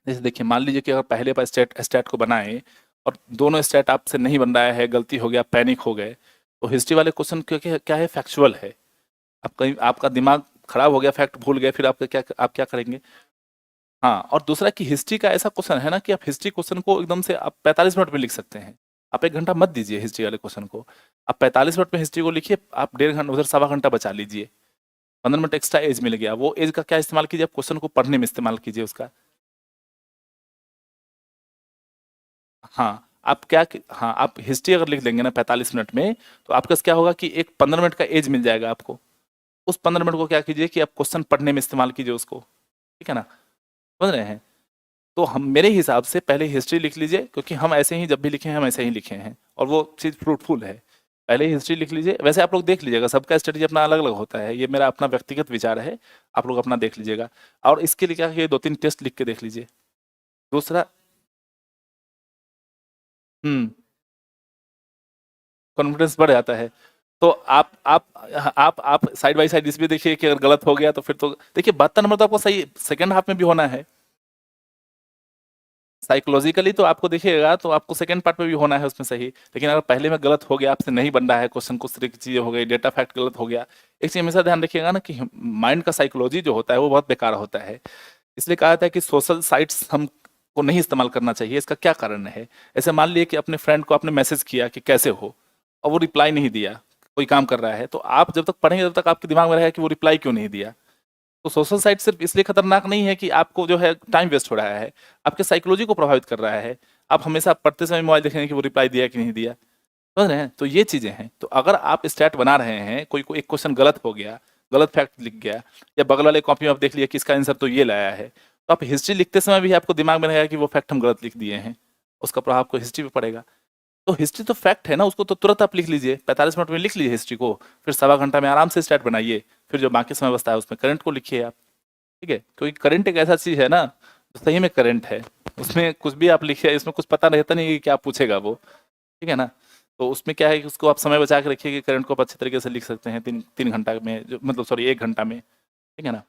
[SPEAKER 1] जैसे देखिए, मान लीजिए कि अगर पहले बार स्टैट स्टैट को बनाए और दोनों स्टैट आपसे नहीं बन रहा है, गलती हो गया, पैनिक हो गए, तो हिस्ट्री वाले क्वेश्चन क्योंकि क्या है, फैक्चुअल है। आप कहीं आपका दिमाग खराब हो गया, फैक्ट भूल गए, फिर आप क्या करेंगे? हाँ, और दूसरा कि हिस्ट्री का ऐसा क्वेश्चन है ना कि आप हिस्ट्री क्वेश्चन को एकदम से आप 45 मिनट में लिख सकते हैं। आप 1 घंटा मत दीजिए हिस्ट्री वाले क्वेश्चन को। आप 45 मिनट में हिस्ट्री को लिखिए, आप 1.5 घंटा उधर 1.25 घंटा बचा लीजिए। 15 मिनट एक्स्ट्रा एज मिल गया, वो एज का क्या इस्तेमाल कीजिए, आप क्वेश्चन को पढ़ने में इस्तेमाल कीजिए उसका। हाँ, हाँ, आप हिस्ट्री अगर लिख देंगे ना 45 मिनट में, तो आपके पास क्या होगा कि एक 15 मिनट का एज मिल जाएगा आपको। उस 15 मिनट को क्या कीजिए कि आप क्वेश्चन पढ़ने में इस्तेमाल कीजिए उसको। ठीक है ना? समझ रहे हैं? तो हम मेरे हिसाब से पहले हिस्ट्री लिख लीजिए, क्योंकि हम ऐसे ही जब भी लिखे हैं हम ऐसे ही लिखे हैं, और वो चीज़ फ्रूटफुल है। पहले हिस्ट्री लिख लीजिए। वैसे आप लोग देख लीजिएगा, सबका स्टडी अपना अलग अलग होता है, ये मेरा अपना व्यक्तिगत विचार है। आप लोग अपना देख लीजिएगा। और इसके लिए क्या, ये 2-3 टेस्ट लिख के देख लीजिए। दूसरा, हम्म, कॉन्फिडेंस बढ़ जाता है। तो आप साइड बाय साइड इसमें देखिए कि अगर गलत हो गया तो फिर तो देखिए, 72 नंबर तो आपको सही सेकंड हाफ में भी होना है। साइकोलॉजिकली तो आपको देखिएगा तो आपको सेकंड पार्ट में भी होना है उसमें सही। लेकिन अगर पहले में गलत हो गया, आपसे नहीं बन रहा है क्वेश्चन, कुछ तरह की चीजें हो गई, डेटा फैक्ट गलत हो गया। एक चीज हमेशा ध्यान रखिएगा ना कि माइंड का साइकोलॉजी जो होता है वो बहुत बेकार होता है। इसलिए कहा जाता है कि सोशल साइट्स हमको नहीं इस्तेमाल करना चाहिए। इसका क्या कारण है? ऐसे मान लिए कि अपने फ्रेंड को आपने मैसेज किया कि कैसे हो, और वो रिप्लाई नहीं दिया, कोई काम कर रहा है, तो आप जब तक पढ़ेंगे तब तक आपके दिमाग में रहेगा कि वो रिप्लाई क्यों नहीं दिया। तो सोशल साइट सिर्फ इसलिए खतरनाक नहीं है कि आपको जो है टाइम वेस्ट हो रहा है, आपके साइकोलॉजी को प्रभावित कर रहा है। आप हमेशा पढ़ते समय मोबाइल देखेंगे कि वो रिप्लाई दिया कि नहीं दिया। समझ रहे हैं? तो ये चीजें हैं। तो अगर आप स्टैट बना रहे हैं, कोई एक क्वेश्चन गलत हो गया, गलत फैक्ट लिख गया, या बगल वाले कॉपी में आप देख लिया कि इसका आंसर तो ये लाया है, तो आप हिस्ट्री लिखते समय भी आपको दिमाग में रहेगा कि वो फैक्ट हम गलत लिख दिए हैं। उसका प्रभाव आपको हिस्ट्री पे पड़ेगा। तो हिस्ट्री तो फैक्ट है ना, उसको तो तुरंत आप लिख लीजिए, 45 मिनट में लिख लीजिए हिस्ट्री को। फिर 1.25 घंटा में आराम से स्टैट बनाइए। फिर जो बाकी समय बचता है उसमें करंट को लिखिए आप। ठीक है? क्योंकि करंट एक ऐसा चीज है ना, जो सही में करंट है। उसमें कुछ भी आप लिखिए, इसमें कुछ पता रहता नहीं कि क्या पूछेगा वो। ठीक है ना? तो उसमें क्या है कि उसको आप समय बचा के रखिए कि करंट को आप अच्छे तरीके से लिख सकते हैं 3 3 घंटा में, जो मतलब सॉरी 1 घंटा में। ठीक है ना?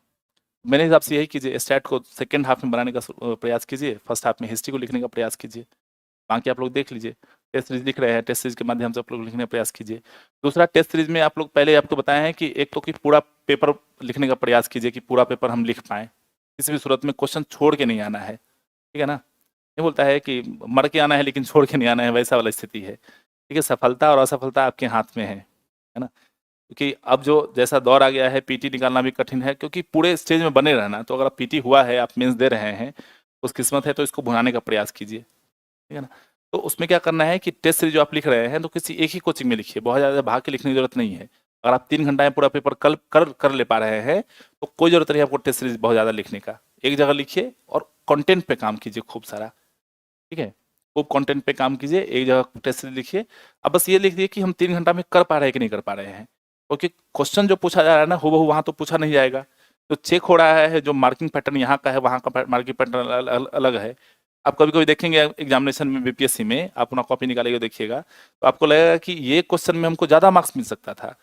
[SPEAKER 1] मेरे हिसाब से यही कीजिए, स्टैट को सेकंड हाफ में बनाने का प्रयास कीजिए, फर्स्ट हाफ में हिस्ट्री को लिखने का प्रयास कीजिए। बाकी आप लोग देख लीजिए। टेस्ट सीरीज लिख रहे हैं, टेस्ट सीरीज के माध्यम से आप लोग लिखने का प्रयास कीजिए। दूसरा, टेस्ट सीरीज में आप लोग पहले आपको बताए हैं कि एक तो कि पूरा पेपर लिखने का प्रयास कीजिए, कि पूरा पेपर हम लिख पाएँ। किसी भी सूरत में क्वेश्चन छोड़ के नहीं आना है। ठीक है ना? ये बोलता है कि मर के आना है लेकिन छोड़ के नहीं आना है, वैसा वाला स्थिति है। ठीक है? सफलता और असफलता आपके हाथ में है ना? क्योंकि अब जो जैसा दौर आ गया है, पीटी निकालना भी कठिन है, क्योंकि पूरे स्टेज में बने रहना। तो अगर आप पीटी हुआ है, आप मेंस दे रहे हैं, कुछ किस्मत है, तो इसको भुनाने का प्रयास कीजिए। ठीक है ना? तो उसमें क्या करना है कि टेस्ट सीरीज जो आप लिख रहे हैं, तो किसी एक ही कोचिंग में लिखिए, बहुत ज़्यादा भाग के लिखने की जरूरत नहीं है। अगर आप 3 घंटा में पूरा पेपर कल कर ले पा रहे हैं, तो कोई जरूरत नहीं आपको टेस्ट सीरीज बहुत ज़्यादा लिखने का। एक जगह लिखिए और कंटेंट पे काम कीजिए खूब सारा। ठीक है? खूब कंटेंट पे काम कीजिए, एक जगह टेस्ट सीरीज लिखिए। अब बस ये लिख दिए कि हम 3 घंटा में कर पा रहे हैं कि नहीं कर पा रहे हैं, क्योंकि क्वेश्चन जो पूछा जा रहा है ना, हूबहू वहाँ तो पूछा नहीं जाएगा। तो चेक हो रहा है, जो मार्किंग पैटर्न यहाँ का है, वहाँ का मार्किंग पैटर्न अलग है। आप कभी कभी देखेंगे एग्जामिनेशन में, बीपीएससी में, आप अपना कॉपी निकालेंगे देखिएगा, तो आपको लगेगा कि ये क्वेश्चन में हमको ज़्यादा मार्क्स मिल सकता था,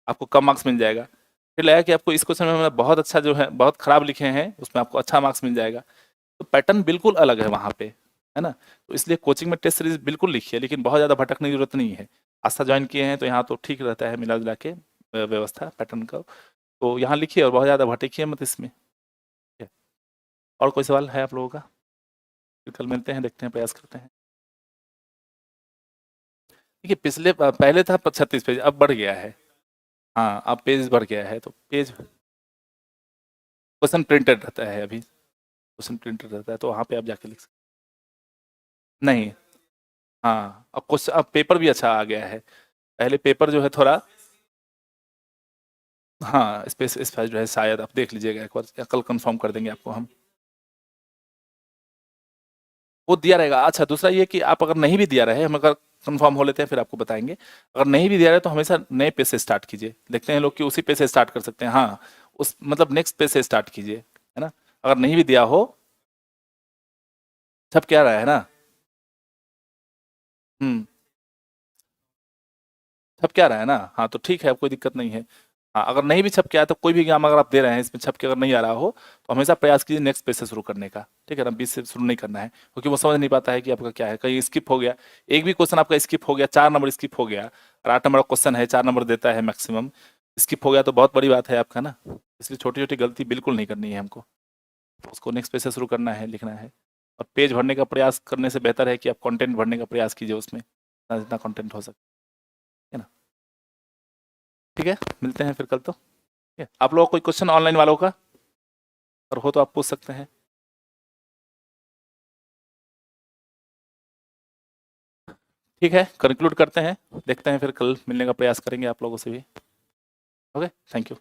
[SPEAKER 1] आपको कम मार्क्स मिल जाएगा। फिर लगेगा कि आपको इस क्वेश्चन में हमने बहुत अच्छा जो है, बहुत खराब लिखे हैं, उसमें आपको अच्छा मार्क्स मिल जाएगा। तो पैटर्न बिल्कुल अलग है वहाँ पे, है ना? तो इसलिए कोचिंग में टेस्ट सीरीज बिल्कुल लिखिए, लेकिन बहुत ज़्यादा भटकने की जरूरत नहीं है। आस्था ज्वाइन किए हैं तो यहाँ तो ठीक रहता है, मिला जुला के व्यवस्था पैटर्न का। तो यहाँ लिखिए और बहुत ज़्यादा भटकिए मत इसमें। ठीक है? और कोई सवाल है आप लोगों का? फिर कल मिलते हैं, देखते हैं, प्रयास करते हैं। देखिए, पहले था 36 पेज, अब बढ़ गया है। हाँ, अब पेज बढ़ गया है, तो पेज क्वेश्चन प्रिंटेड रहता है अभी। क्वेश्चन प्रिंटेड रहता है, तो वहाँ पे आप जाके लिख सकते। नहीं। हाँ, अब क्वेश्चन, अब पेपर भी अच्छा आ गया है। पहले पेपर जो है थोड़ा, हाँ, स्पेस जो है, शायद आप देख लीजिएगा एक बार, या कल कंफर्म कर देंगे आपको हम। वो दिया रहेगा। अच्छा, दूसरा ये कि आप अगर नहीं भी दिया रहे, हम अगर कंफर्म हो लेते हैं फिर आपको बताएंगे। अगर नहीं भी दिया रहे तो हमेशा नए पेज से स्टार्ट कीजिए। देखते हैं लोग कि उसी पेज से स्टार्ट कर सकते हैं। हाँ, उस मतलब नेक्स्ट पेज से स्टार्ट कीजिए, है ना? अगर नहीं भी दिया हो, छप क्या रहा है ना। हम्म। छप क्या रहा है ना, हाँ तो ठीक है, कोई दिक्कत नहीं है। हाँ, अगर नहीं भी छप के आया तो कोई भी एग्जाम अगर आप दे रहे हैं इसमें छप के अगर नहीं आ रहा हो तो हमेशा प्रयास कीजिए नेक्स्ट पेज से शुरू करने का, ठीक है ना, बीच से शुरू नहीं करना है, क्योंकि वो समझ नहीं पाता है कि आपका क्या है, कहीं स्किप हो गया, एक भी क्वेश्चन आपका स्किप हो गया, 4 नंबर स्किप हो गया, और 8 नंबर का क्वेश्चन है, 4 नंबर देता है मैक्सिमम, स्किप हो गया तो बहुत बड़ी बात है आपका ना। इसलिए छोटी छोटी गलती बिल्कुल नहीं करनी है हमको, तो उसको नेक्स्ट पेज से शुरू करना है, लिखना है। और पेज भरने का प्रयास करने से बेहतर है कि आप कंटेंट भरने का प्रयास कीजिए उसमें, जितना जितना कंटेंट हो सके, है ना। ठीक है, मिलते हैं फिर कल तो, ठीक है। आप लोगों को कोई क्वेश्चन ऑनलाइन वालों का और हो तो आप पूछ सकते हैं। ठीक है, कंक्लूड करते हैं, देखते हैं फिर कल मिलने का प्रयास करेंगे आप लोगों से भी। Okay, thank you.